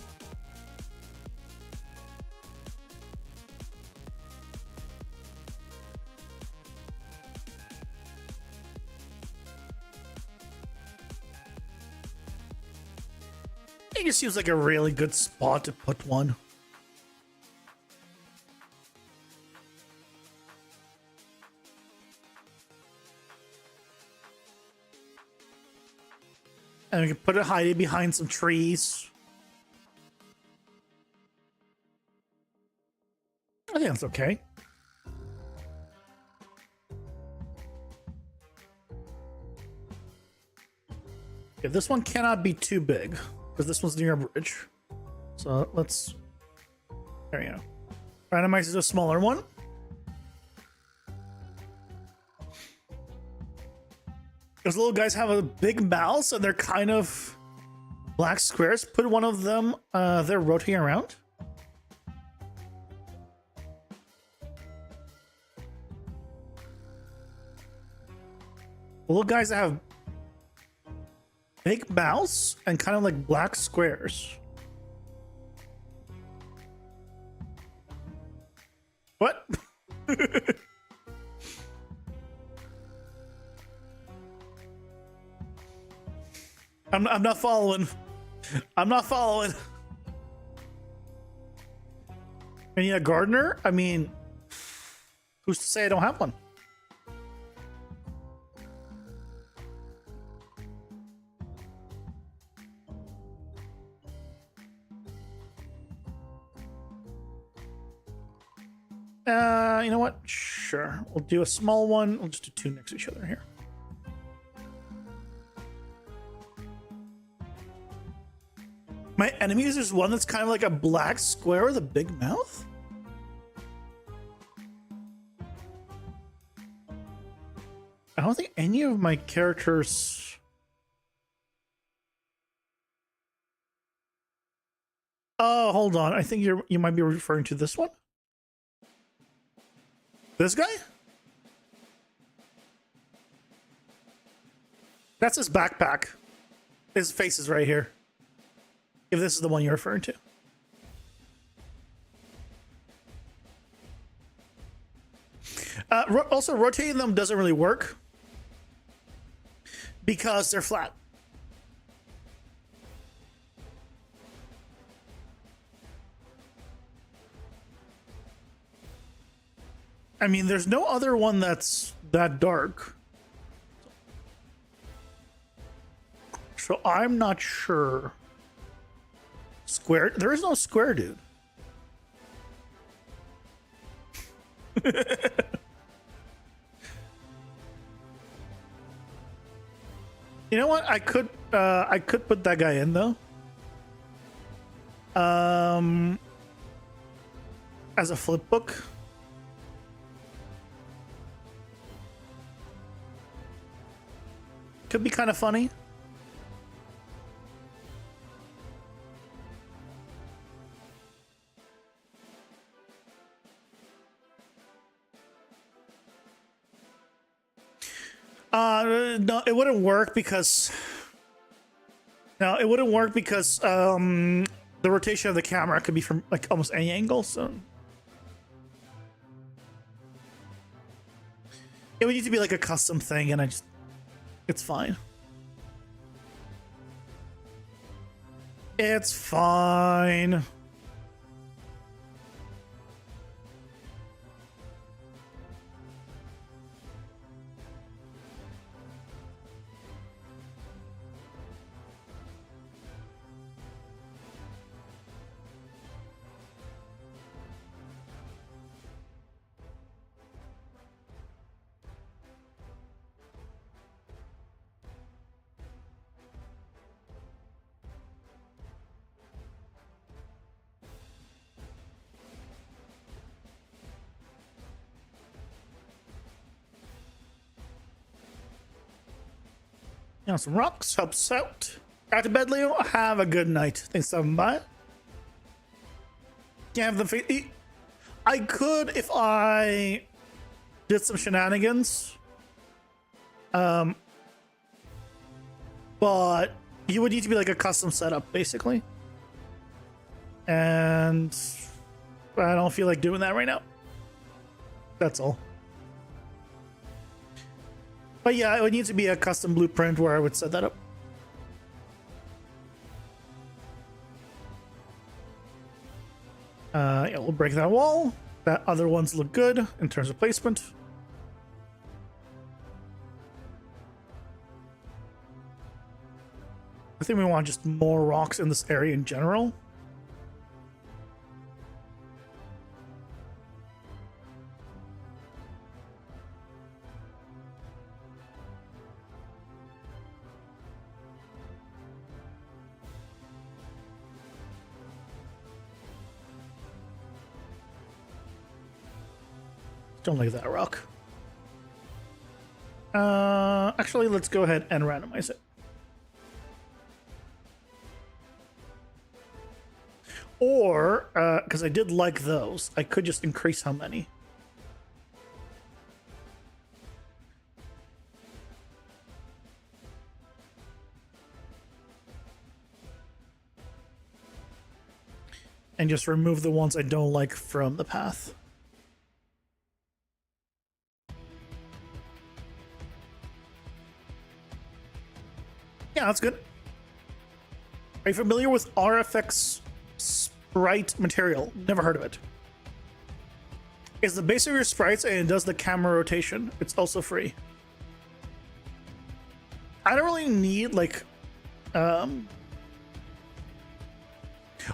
It just seems like a really good spot to put one. And we can put it hiding behind some trees. I think that's okay. Okay, this one cannot be too big because this one's near a bridge. So let's, there you go. Randomize is a smaller one. Those little guys have a big mouth and they're kind of black squares. Put one of them, they're rotating around. Little guys that have big mouths and kind of like black squares. What? I'm not following. I'm not following. I need a gardener? I mean, who's to say I don't have one? You know what? Sure. We'll do a small one. We'll just do two next to each other here. My enemies, there's one that's kind of like a black square with a big mouth. I don't think any of my characters... Oh, hold on. I think you might be referring to this one. This guy? That's his backpack. His face is right here. If this is the one you're referring to. Also, rotating them doesn't really work because they're flat. I mean, there's no other one that's that dark. So I'm not sure. Square? There is no square, dude. You know what? I could put that guy in though. As a flip book. Could be kind of funny. No, it wouldn't work because... No, it wouldn't work because the rotation of the camera could be from like almost any angle, so... It would need to be like a custom thing, and I just... It's fine. It's fine. You know, some rocks helps out. Got to bed, Leo. Have a good night. Thanks for stopping by. Can't have the I could if I did some shenanigans. But you would need to be like a custom setup, basically. And I don't feel like doing that right now. That's all. But yeah, it would need to be a custom blueprint where I would set that up. Yeah, we'll break that wall. That other ones look good in terms of placement. I think we want just more rocks in this area in general. Don't like that rock. Actually, let's go ahead and randomize it. Or, because I did like those, I could just increase how many. And just remove the ones I don't like from the path. Yeah, that's good. Are you familiar with RFX sprite material? Never heard of it. It's the base of your sprites and it does the camera rotation. It's also free. I don't really need like well,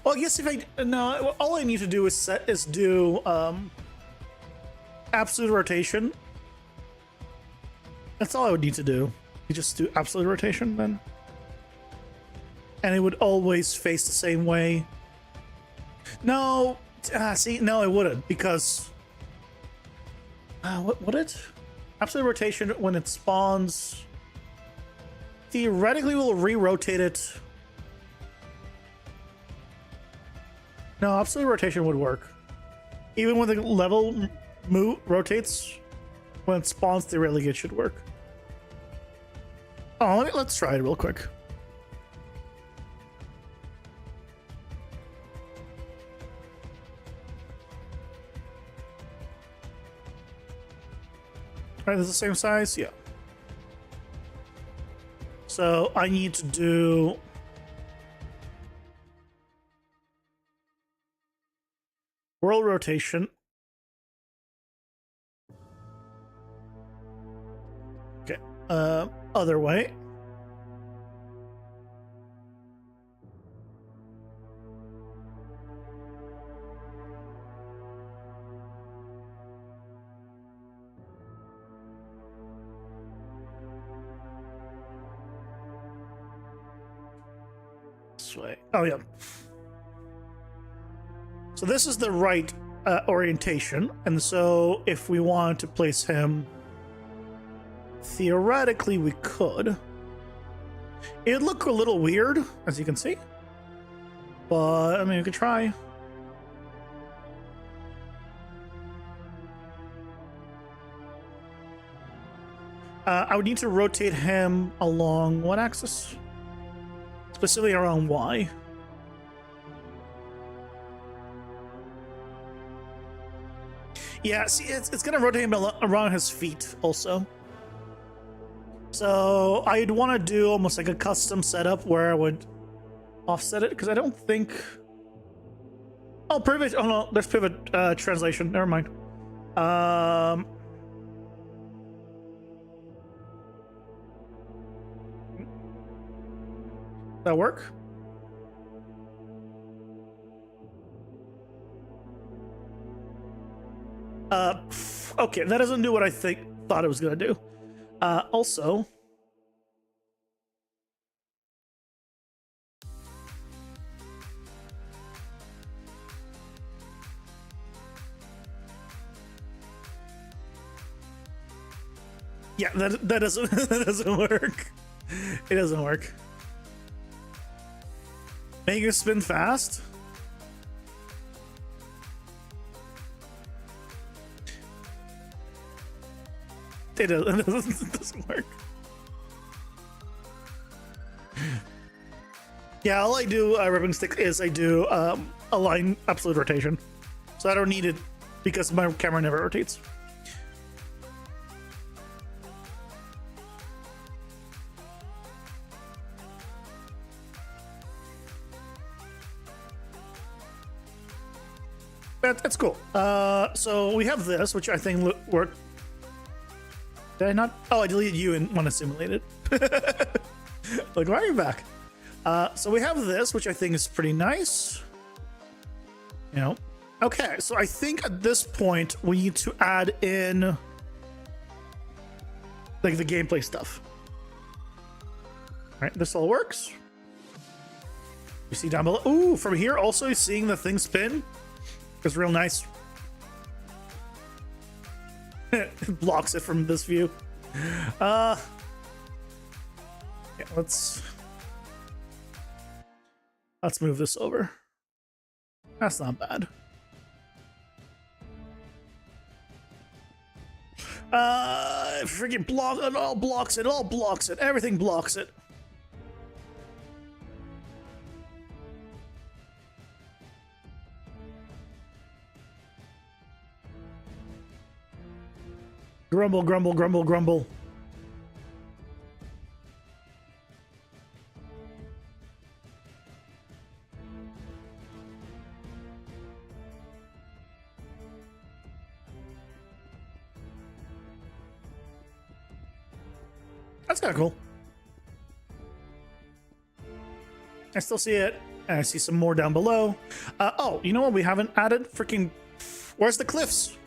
I guess if I no, all I need to do is do absolute rotation. That's all I would need to do. You just do absolute rotation then. And it would always face the same way. No, see, no, it wouldn't, because what would it? Absolute rotation when it spawns. Theoretically, we'll re-rotate it. No, absolute rotation would work. Even when the level rotates, when it spawns, theoretically it should work. Oh, let's try it real quick. All right, this is the same size? Yeah. So I need to do world rotation. Okay. Other way. This way. Oh yeah. So this is the right orientation, and so if we wanted to place him, theoretically we could. It'd look a little weird, as you can see, but I mean, we could try. I would need to rotate him along what axis? Specifically around Y. Yeah, see, it's gonna rotate him around his feet also. So I'd want to do almost like a custom setup where I would offset it, because I don't think. Oh, pivot. Oh no, there's pivot translation. Never mind. That work? Okay, that doesn't do what I thought it was gonna do. Also, yeah, that doesn't that doesn't work. It doesn't work. Make it spin fast. It doesn't work. Yeah, all I do, ribbon stick, is I do align absolute rotation. So I don't need it because my camera never rotates. That's cool. So we have this, which I think worked. Did I not? Oh, I deleted you and want to simulate it. Like, why are you back? So we have this, which I think is pretty nice. You know. Okay, so I think at this point we need to add in like the gameplay stuff. All right, this all works. You see down below. Ooh, from here also seeing the thing spin is real nice. It blocks it from this view. Yeah, let's move this over. That's not bad. Freaking block it, all blocks it, all blocks it, everything blocks it. Grumble, grumble, grumble, grumble. That's kind of cool. I still see it. And I see some more down below. Oh, you know what we haven't added? Freaking... Where's the cliffs?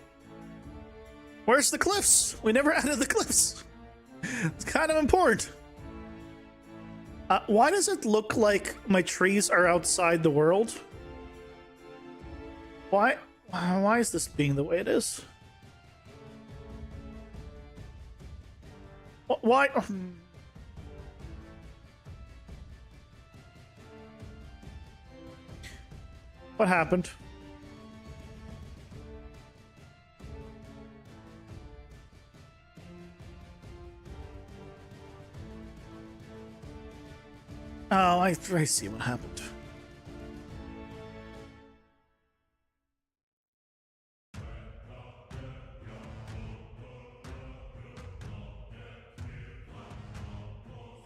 Where's the cliffs? We never added the cliffs. It's kind of important. Why does it look like my trees are outside the world? Why is this being the way it is? Why? What happened? Oh, I see what happened.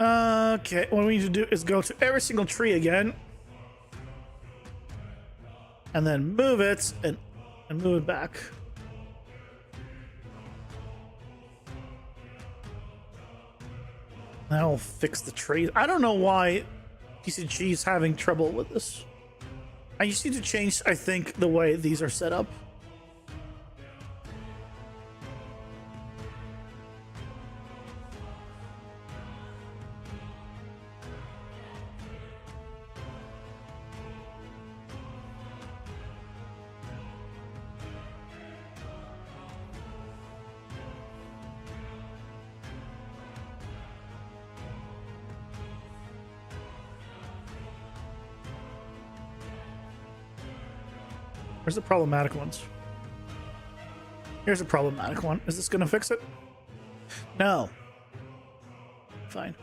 Okay, what we need to do is go to every single tree again. And then move it and move it back. That'll fix the trees. I don't know why TCG is having trouble with this. I just need to change, I think, the way these are set up. Where's the problematic ones? Here's a problematic one. Is this gonna fix it? No. Fine.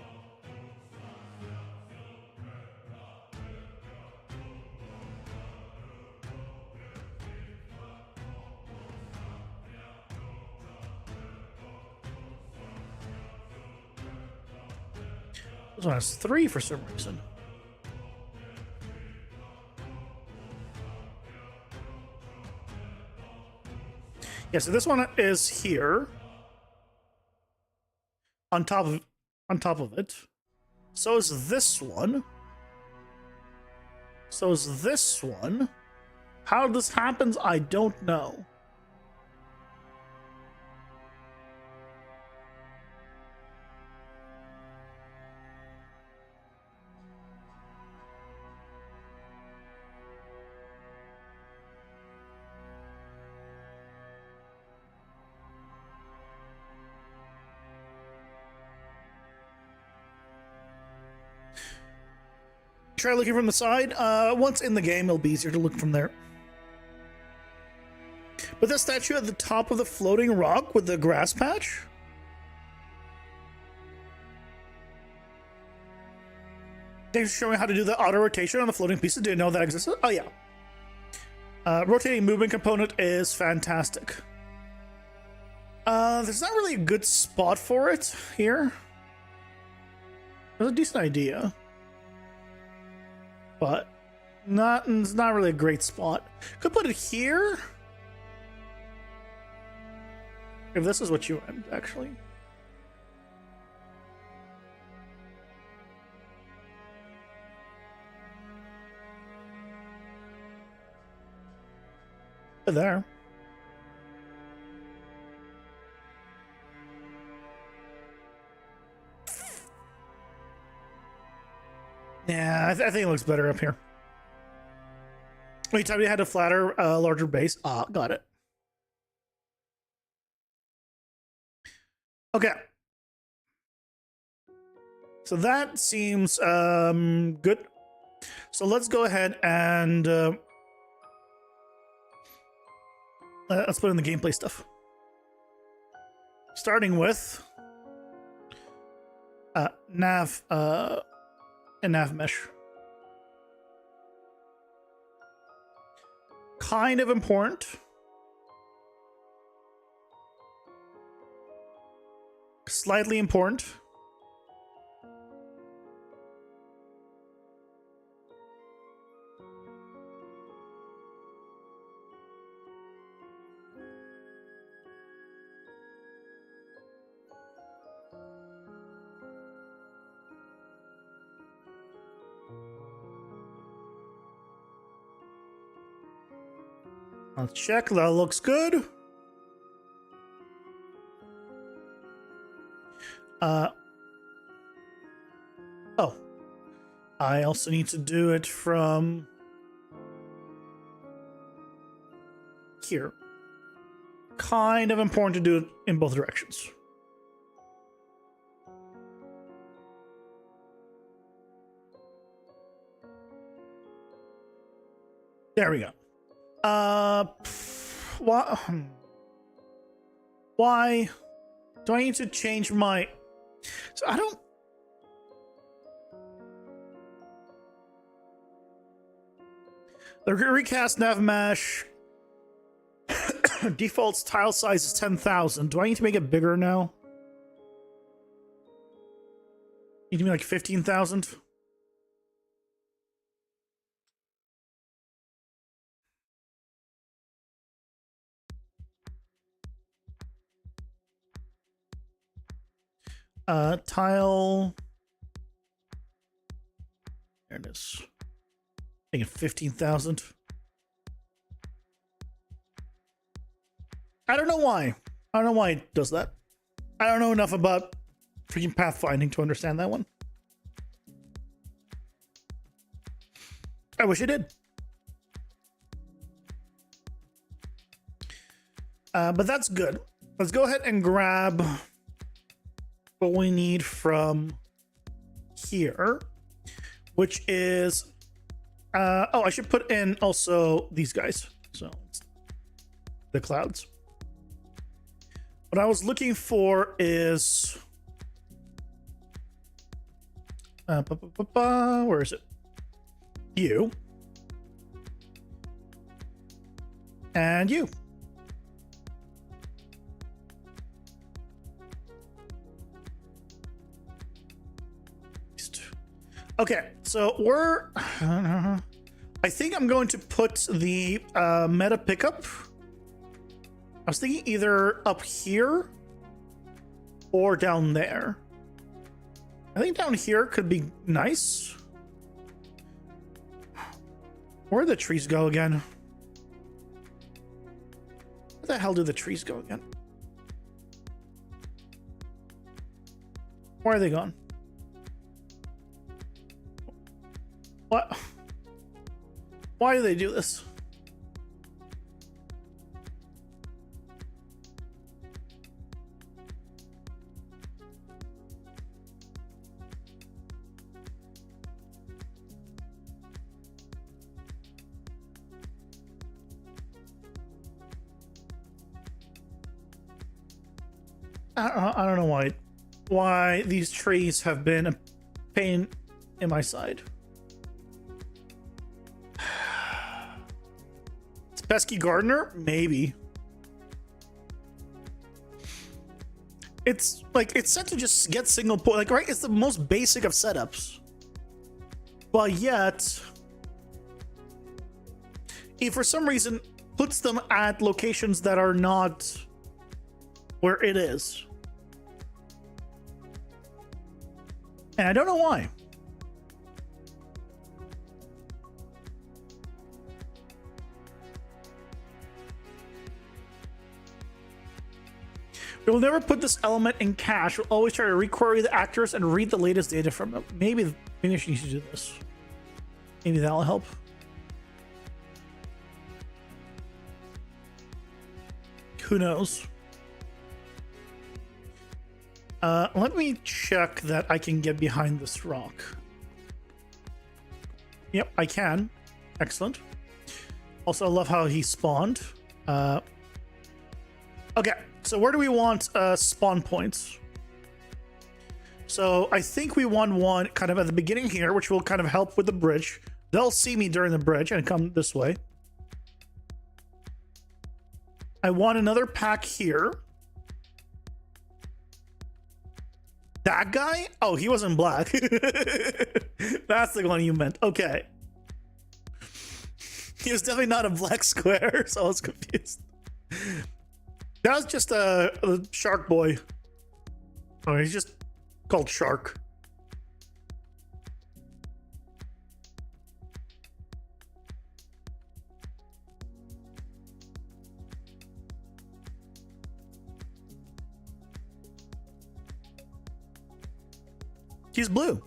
This one has 3 for some reason. Yeah, so this one is here on top of it. So is this one. So is this one. How this happens, I don't know. Try looking from the side. Once in the game, it'll be easier to look from there. But the statue at the top of the floating rock with the grass patch? Thanks for showing how to do the auto rotation on the floating pieces. Didn't know that existed. Oh yeah. Rotating movement component is fantastic. There's not really a good spot for it here. There's a decent idea, but it's not really a great spot. Could put it here. If this is what you want, actually. There. Yeah, I think it looks better up here. Wait, time you had a flatter, larger base. Ah, got it. Okay. So that seems good. So let's go ahead and let's put in the gameplay stuff. Starting with nav and nav mesh. Kind of important. Slightly important. Let's check. That looks good. Oh. I also need to do it from here. Kind of important to do it in both directions. There we go. Why do I need to change my... So I don't... The recast nav mesh defaults tile size is 10,000. Do I need to make it bigger now? Need to be like 15,000? Tile. There it is. Make it 15,000. I don't know why. I don't know why it does that. I don't know enough about freaking pathfinding to understand that one. I wish I did. But that's good. Let's go ahead and grab what we need from here, which is oh, I should put in also these guys. So the clouds. What I was looking for is where is it? You and you. Okay, so we're... I think I'm going to put the meta pickup. I was thinking either up here or down there. I think down here could be nice. Where'd the trees go again? Where the hell do the trees go again? Where are they gone? What? Why do they do this? I don't know why these trees have been a pain in my side. It's pesky gardener, maybe. It's like it's set to just get single point, like right. It's the most basic of setups, but yet, if for some reason puts them at locations that are not where it is, and I don't know why. We'll never put this element in cache. We'll always try to requery the actors and read the latest data from them. Maybe I should need to do this. Maybe that'll help. Who knows? Let me check that I can get behind this rock. Yep, I can. Excellent. Also, I love how he spawned. Okay. So where do we want spawn points? So I think we want one kind of at the beginning here, which will kind of help with the bridge. They'll see me during the bridge and come this way. I want another pack here. That guy? Oh, he wasn't black. That's the one you meant. Okay. He was definitely not a black square, so I was confused. That was just a shark boy. Oh, he's just called Shark. He's blue.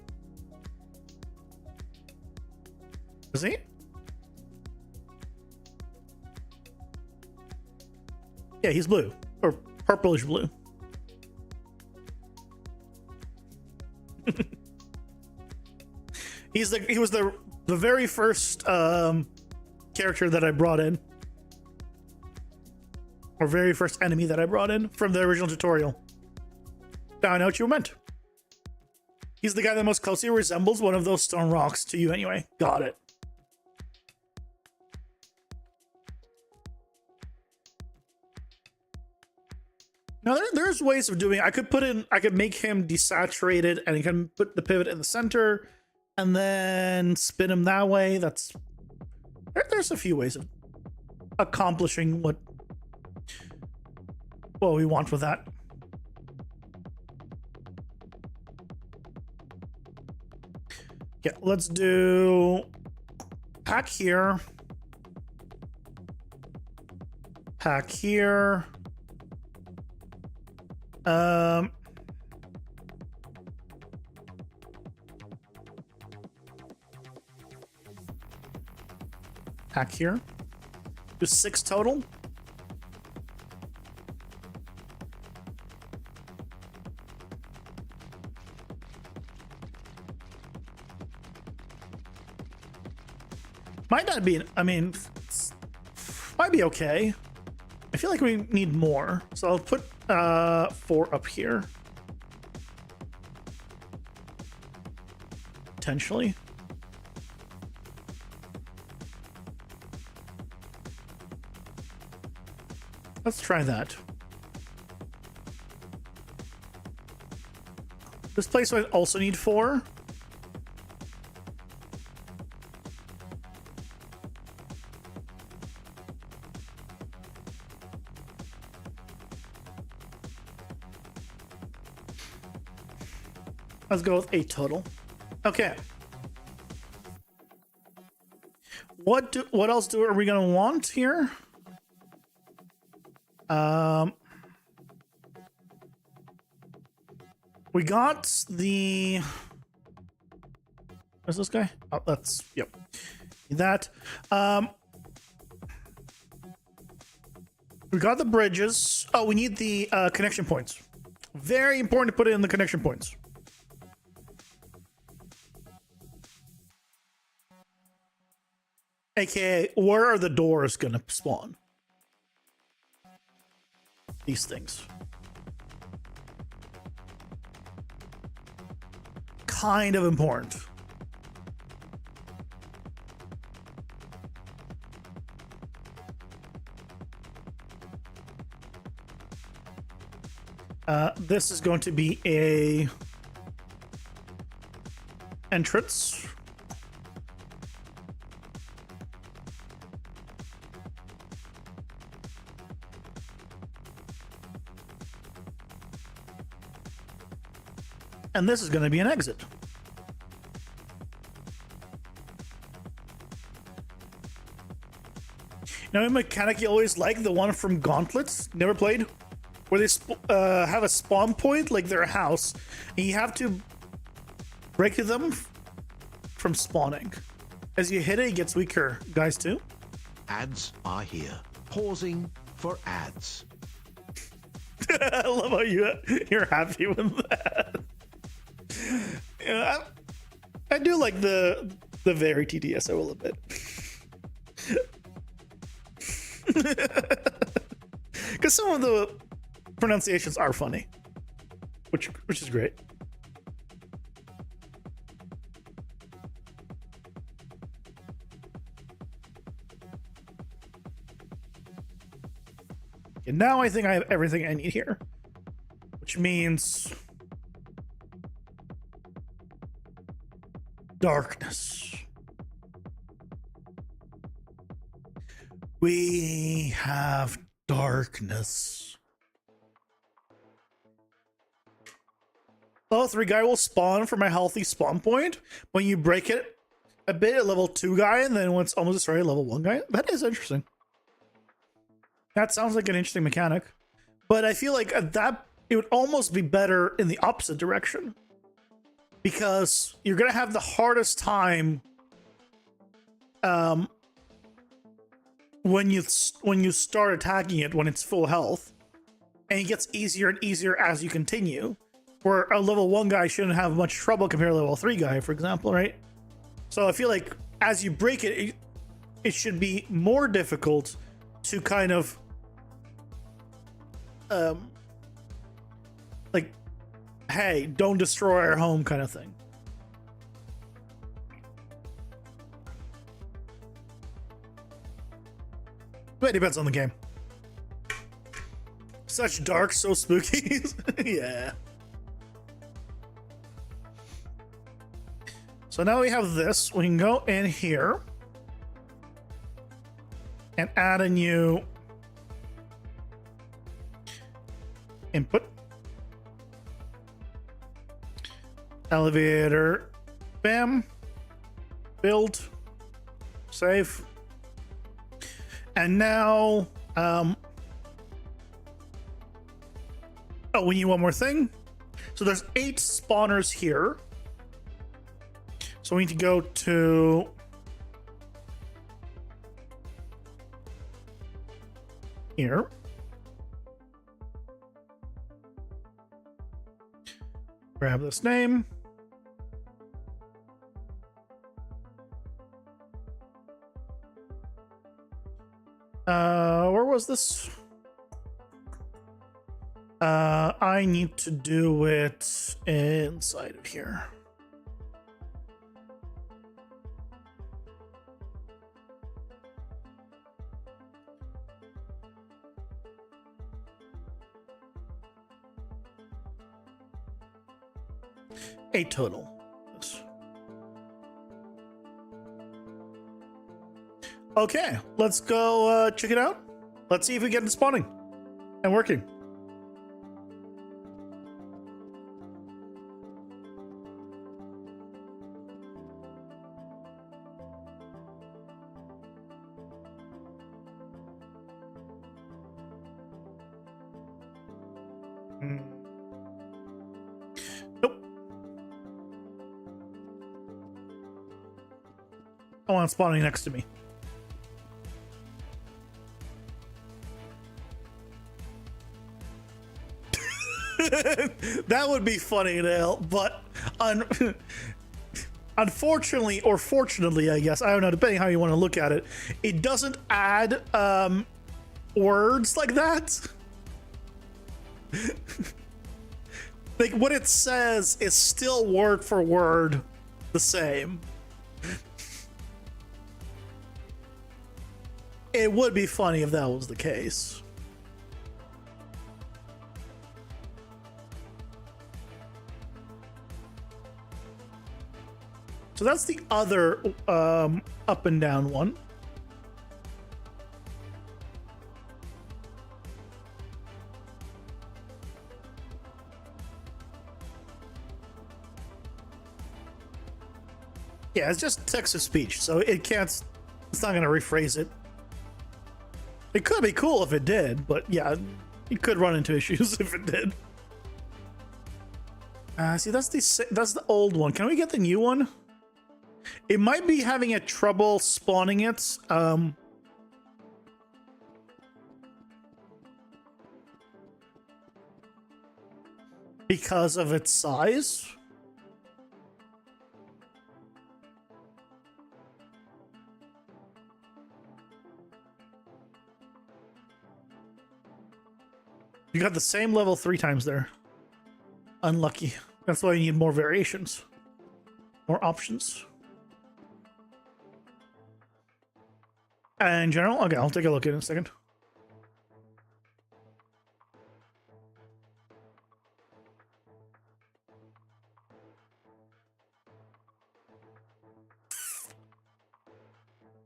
Is he? Yeah, he's blue. Or purplish blue. He was the very first character that I brought in. Or very first enemy that I brought in from the original tutorial. Now I know what you meant. He's the guy that most closely resembles one of those stone rocks to you anyway. Got it. Now there's ways of doing it. I could make him desaturated and you can put the pivot in the center and then spin him that way. There's a few ways of accomplishing what we want with that. Yeah, let's do pack here. Pack here. Pack here. Do 6 total. Might not be, I mean, might be okay. I feel like we need more. So I'll put 4 up here. Potentially. Let's try that. This place would also need 4. Let's go with 8 total. Okay. What else are we gonna want here? We got the. Where's this guy? Oh, that's yep. That. We got the bridges. Oh, we need the connection points. Very important to put it in the connection points. AKA, where are the doors gonna spawn? These things. Kind of important. This is going to be a entrance. And this is going to be an exit. Now, a mechanic you always like, the one from Gauntlets, never played, where they have a spawn point like their house, and you have to break them from spawning. As you hit it, it gets weaker. Guys, too? Ads are here. Pausing for ads. I love how you're happy with that. Yeah, I do like the very TDSO a little bit. Because some of the pronunciations are funny, which is great. And now I think I have everything I need here, which means darkness. We have darkness. Level 3 guy will spawn from a healthy spawn point. When you break it a bit, a level 2 guy, and then when it's almost destroyed, a level 1 guy. That is interesting. That sounds like an interesting mechanic. But I feel like that it would almost be better in the opposite direction. Because you're going to have the hardest time when you start attacking it when it's full health, and it gets easier and easier as you continue, where a level 1 guy shouldn't have much trouble compared to a level 3 guy, for example, right? So I feel like as you break it, it should be more difficult to kind of like, hey, don't destroy our home kind of thing. But it depends on the game. Such dark, so spooky. Yeah. So now we have this. We can go in here and add a new input. Elevator. Bam. Build. Save. And now, oh, we need one more thing. So there's 8 spawners here. So we need to go to here. Grab this name. Where was this? I need to do it inside of here. Eight total. Yes. Okay, let's go check it out. Let's see if we get it spawning and working. Nope. I want it spawning next to me. That would be funny to hell, but unfortunately, or fortunately, I guess, I don't know, depending how you want to look at it, it doesn't add words like that. Like, what it says is still word for word the same. It would be funny if that was the case. So that's the other up and down one. Yeah, it's just text to speech, so it's not going to rephrase it. It could be cool if it did, but yeah, you could run into issues if it did. See, that's the old one. Can we get the new one? It might be having a trouble spawning it. Because of its size. You got the same level 3 times there. Unlucky. That's why you need more variations. More options. And in general, okay, I'll take a look at it in a second.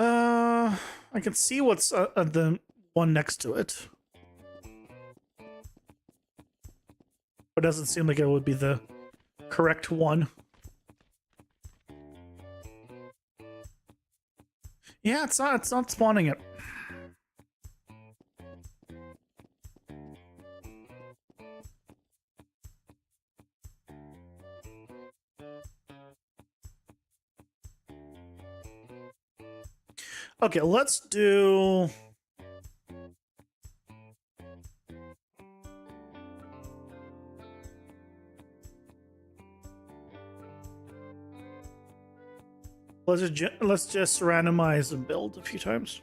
I can see what's the one next to it. But it doesn't seem like it would be the correct one. Yeah, it's not spawning it. Okay, let's do... Let's just randomize and build a few times.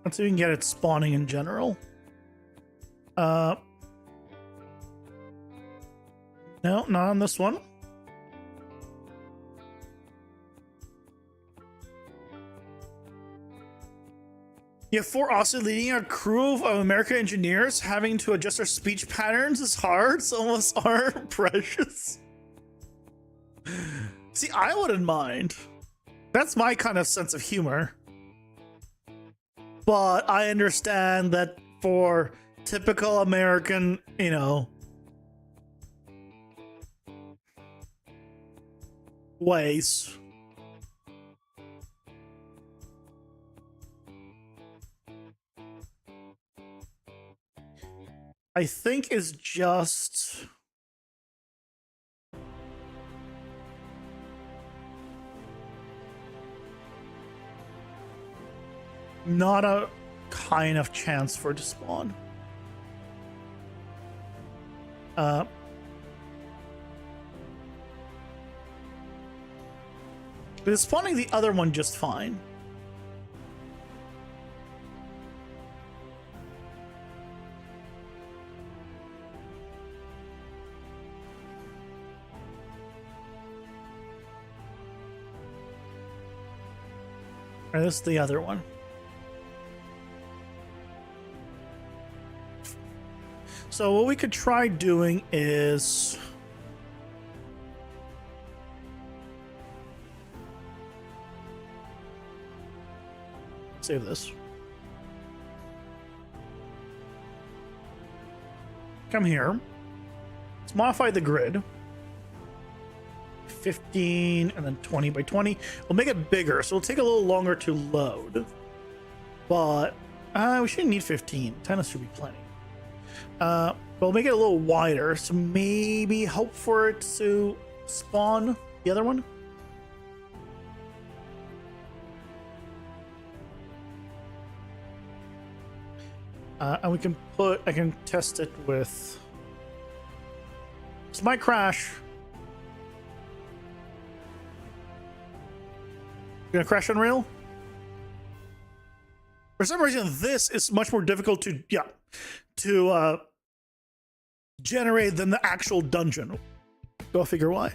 Let's see if we can get it spawning in general. No, not on this one. You have 4 Aussie leading a crew of American engineers. Having to adjust their speech patterns is hard. Some of us are precious. See, I wouldn't mind. That's my kind of sense of humor. But I understand that for typical American, you know, ways. I think is just... not a kind of chance for it to spawn. It's spawning the other one just fine. And this is the other one. So what we could try doing is... save this. Come here. Let's modify the grid. 15 and then 20 by 20. We'll make it bigger, so it'll take a little longer to load. But we shouldn't need 15. 10 should be plenty. But we'll make it a little wider, so maybe hope for it to spawn the other one. And we can I can test it with... This might crash. Gonna crash Unreal? For some reason, this is much more difficult to generate than the actual dungeon. Go figure why.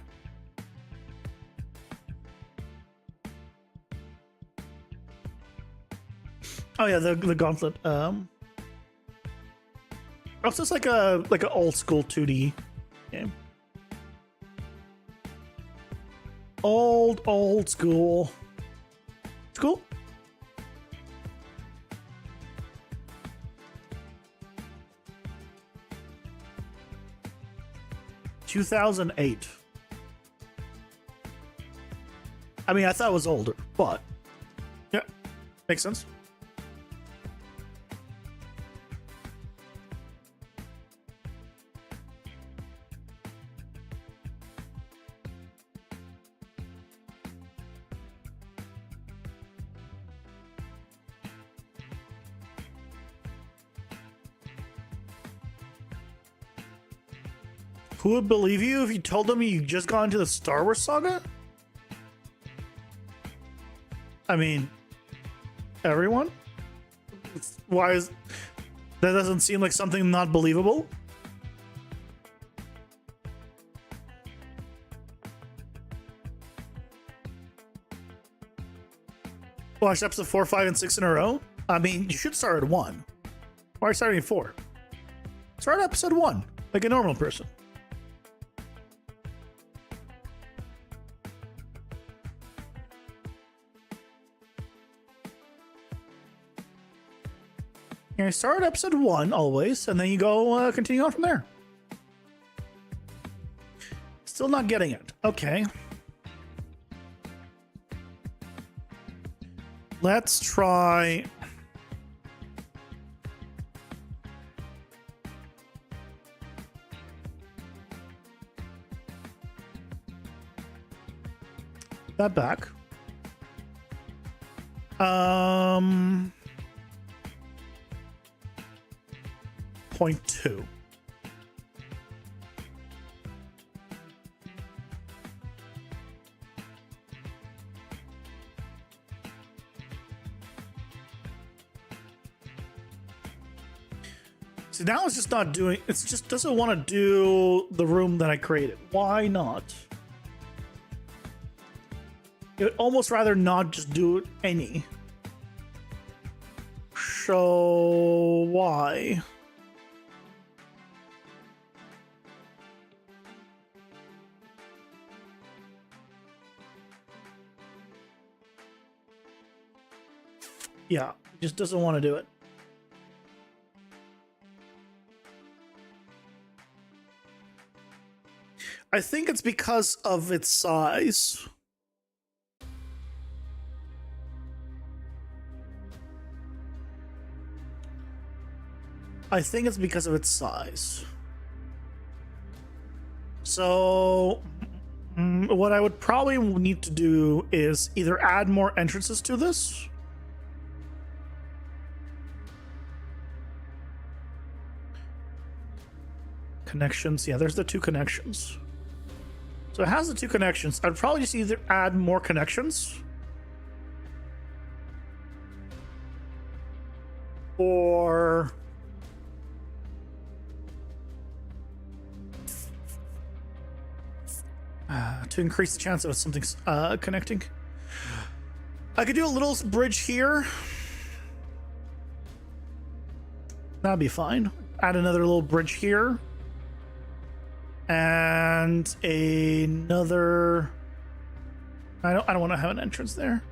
Oh yeah, the gauntlet. Also, it's like a old school 2D game. Old school. School? (2008). I mean, I thought it was older, but yeah, makes sense. Who would believe you if you told them you just got into the Star Wars saga? I mean, everyone? Why is that? Doesn't seem like something not believable. Watch episode 4, 5, and 6 in a row? I mean, you should start at 1. Why are you starting at 4? Start at episode 1, like a normal person. You start at episode 1 always, and then you go continue on from there. Still not getting it. Okay. Let's try. That back. 0.2. See, now it's just not doing, it just doesn't want to do the room that I created. Why not? It would almost rather not just do any. So why? Yeah, just doesn't want to do it. I think it's because of its size. I think it's because of its size. So, what I would probably need to do is either add more entrances to this. Connections. Yeah, there's the 2 connections. So it has the 2 connections. I'd probably just either add more connections or to increase the chance of something connecting. I could do a little bridge here. That'd be fine. Add another little bridge here. And another. I don't want to have an entrance there.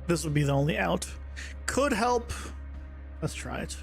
This would be the only out. Could help. Let's try it.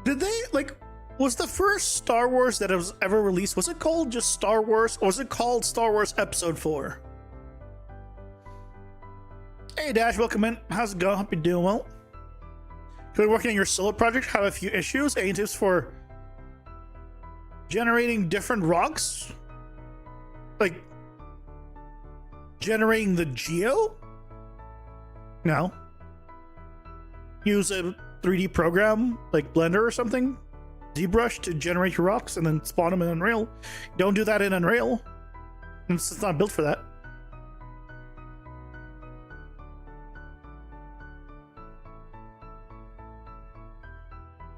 Did they, like, was the first Star Wars that was ever released, was it called just Star Wars, or was it called Star Wars Episode 4? Hey Dash, welcome in. How's it going? Hope you're doing well. You're working on your solo project, have a few issues. Any tips for generating different rocks? Like generating the geo? No. Use a 3D program like Blender or something, ZBrush, to generate your rocks and then spawn them in Unreal. Don't do that in Unreal. It's not built for that.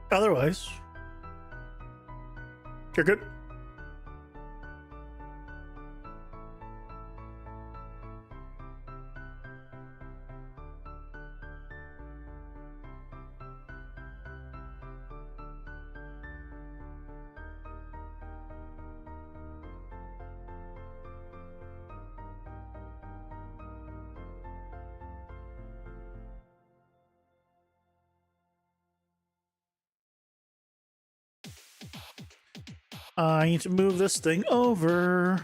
Otherwise, you're good. I need to move this thing over.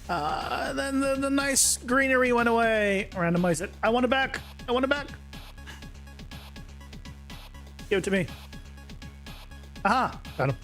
Then the nice greenery went away. Randomize it. I want it back. I want it back. Give it to me. Aha. Got him.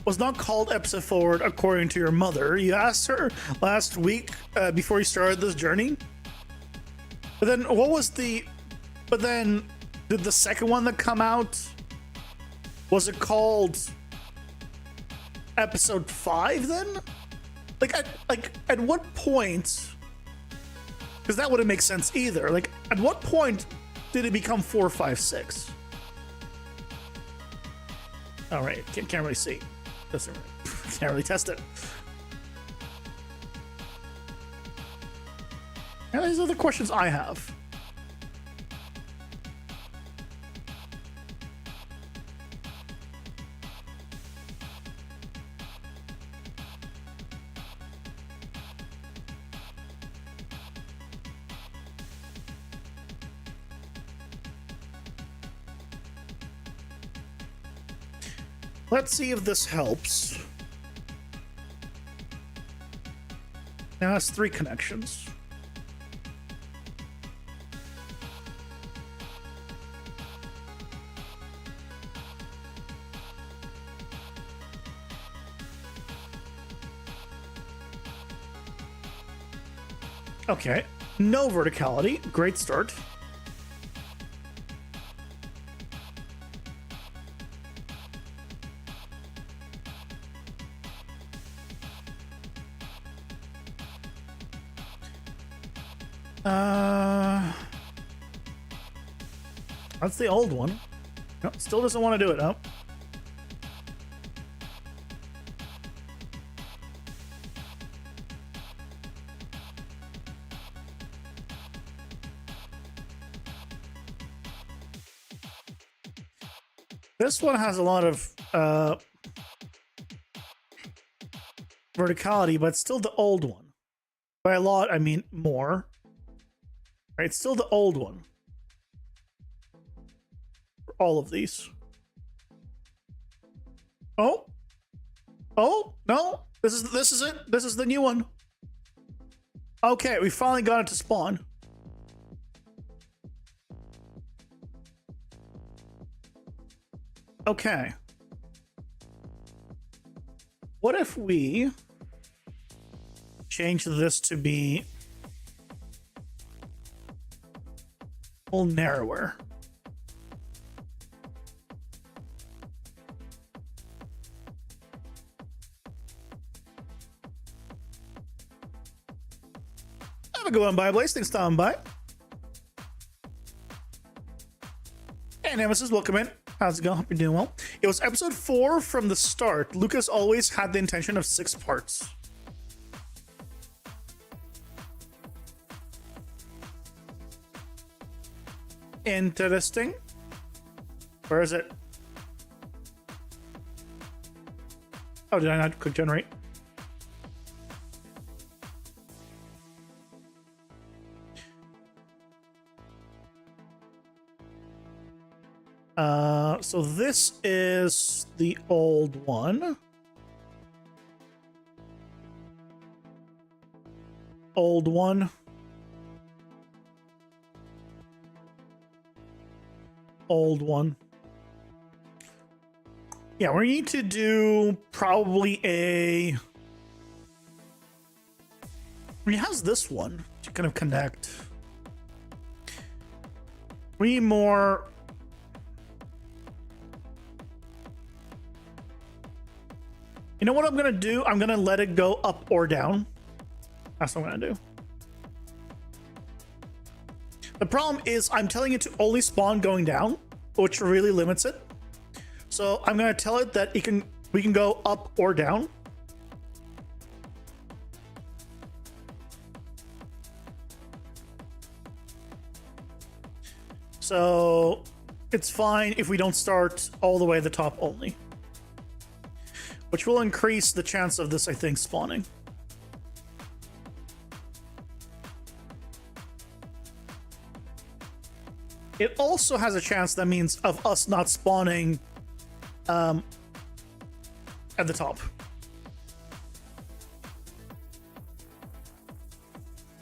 Was not called episode forward according to your mother. You asked her last week before you started this journey. But then what was the... But then did the second one that come out, was it called episode 5 then? Like at what point... Because that wouldn't make sense either. Like at what point did it become 4, 5, 6? All right, can't really see. Can't really test it. And these are the questions I have. Let's see if this helps. Now that's 3 connections. Okay, no verticality. Great start. That's the old one. No, still doesn't want to do it. Oh. This one has a lot of verticality, but it's still the old one. By a lot, I mean more. Right, it's still the old one. For all of these. Oh, no! This is it. This is the new one. Okay, we finally got it to spawn. Okay. What if we change this to be a little narrower? Have a good one, bye, Blaze. Thanks for stopping by. Hey, Nemesis, welcome in. How's it going? Hope you're doing well. It was episode 4 from the start. Lucas always had the intention of 6 parts. Interesting. Where is it? Oh, did I not quick generate? So this is the old one. Old one. Old one. Yeah, we need to do probably a... how's this one to kind of connect? We need more... You know what I'm gonna do? I'm gonna let it go up or down. That's what I'm gonna do. The problem is I'm telling it to only spawn going down, which really limits it. So I'm gonna tell it that we can go up or down. So it's fine if we don't start all the way at the top only, which will increase the chance of this, I think, spawning. It also has a chance, that means, of us not spawning at the top.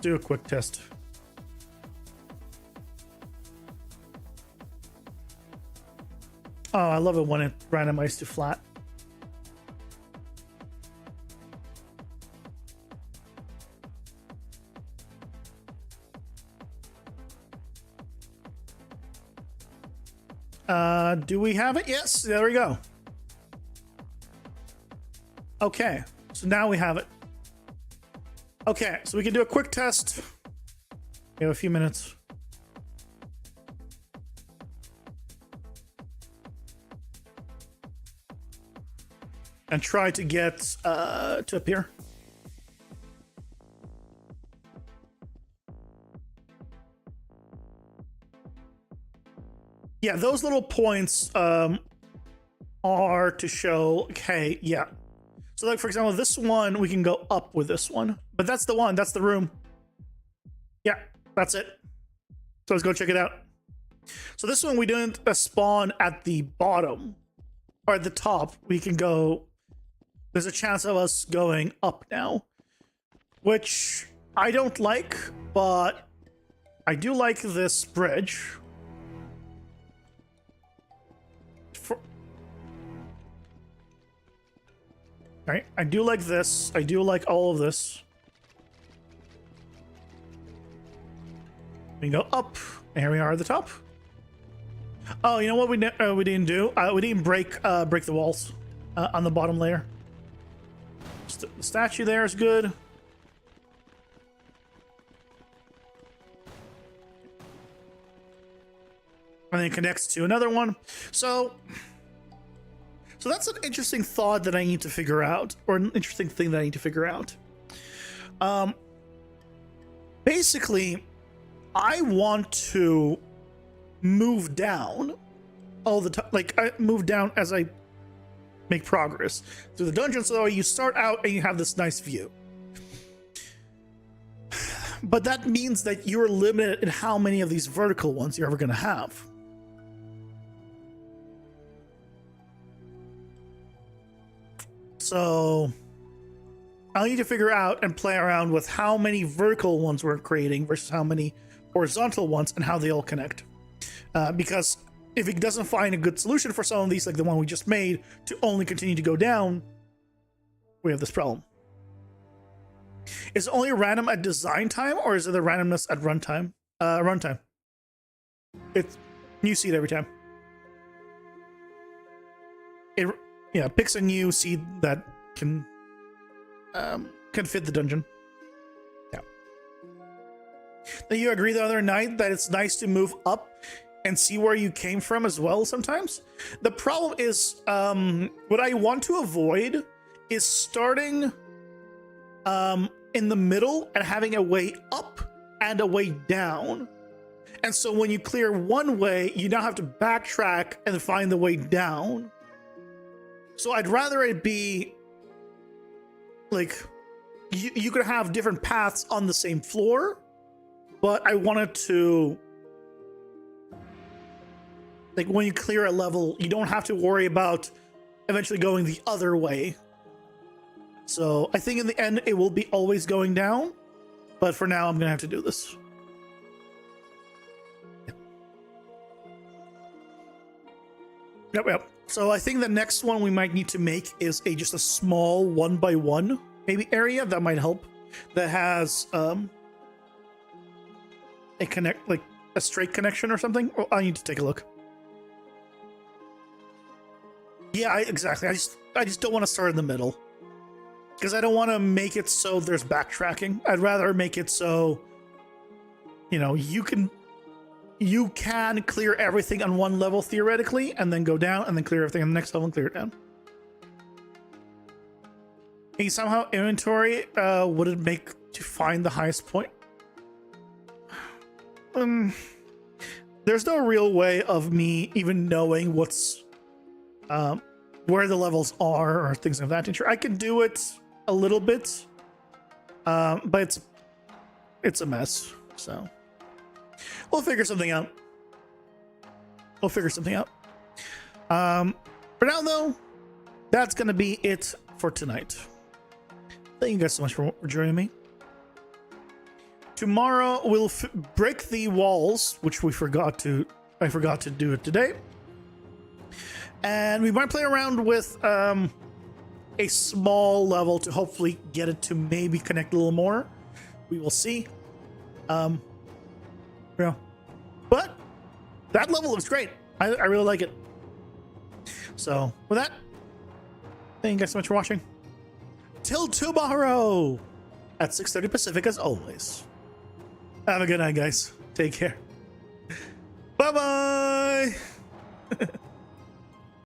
Do a quick test. Oh, I love it when it randomizes to flat. Do we have it? Yes, there we go. Okay, so now we have it. Okay, so we can do a quick test. We have a few minutes. And try to get to appear. Yeah, those little points are to show, okay, yeah. So like, for example, this one, we can go up with this one. But that's the one, that's the room. Yeah, that's it. So let's go check it out. So this one, we didn't spawn at the bottom. Or at the top, we can go... There's a chance of us going up now. Which I don't like, but I do like this bridge. Alright, I do like this. I do like all of this. We can go up. And here we are at the top. Oh, you know what we didn't do? We didn't break the walls on the bottom layer. The statue there is good. And then it connects to another one. So that's an interesting thought that I need to figure out, or an interesting thing that I need to figure out. Basically, I want to move down all the time. Like, I move down as I make progress through the dungeon, so you start out and you have this nice view. But that means that you're limited in how many of these vertical ones you're ever going to have. So I'll need to figure out and play around with how many vertical ones we're creating versus how many horizontal ones and how they all connect. Because if it doesn't find a good solution for some of these, like the one we just made, to only continue to go down, we have this problem. Is it only random at design time, or is it the randomness at runtime? Runtime. It's new seed every time. It picks a new seed that can fit the dungeon. Yeah. Now, you agree the other night that it's nice to move up and see where you came from as well sometimes. The problem is, what I want to avoid is starting in the middle and having a way up and a way down, And so when you clear one way, you now have to backtrack and find the way down. So I'd rather it be like you could have different paths on the same floor, but I wanted to, like, when you clear a level, you don't have to worry about eventually going the other way. So I think in the end, it will be always going down. But for now, I'm going to have to do this. Yep. So I think the next one we might need to make is just a small 1x1 maybe area that might help. That has a straight connection or something. Oh, I need to take a look. Yeah, exactly. I just don't want to start in the middle. Because I don't want to make it so there's backtracking. I'd rather make it so, you can clear everything on one level theoretically, and then go down, and then clear everything on the next level and clear it down. Can you somehow inventory would it make to find the highest point? There's no real way of me even knowing what's where the levels are or things of that nature. I can do it a little bit, but it's a mess. So we'll figure something out. For now, though, that's gonna be it for tonight. Thank you guys so much for joining me. Tomorrow we'll break the walls, which I forgot to do it today. And we might play around with a small level to hopefully get it to maybe connect a little more. We will see. Yeah. But that level looks great. I really like it. So with that, thank you guys so much for watching. Till tomorrow at 6:30 Pacific, as always. Have a good night, guys. Take care. Bye-bye.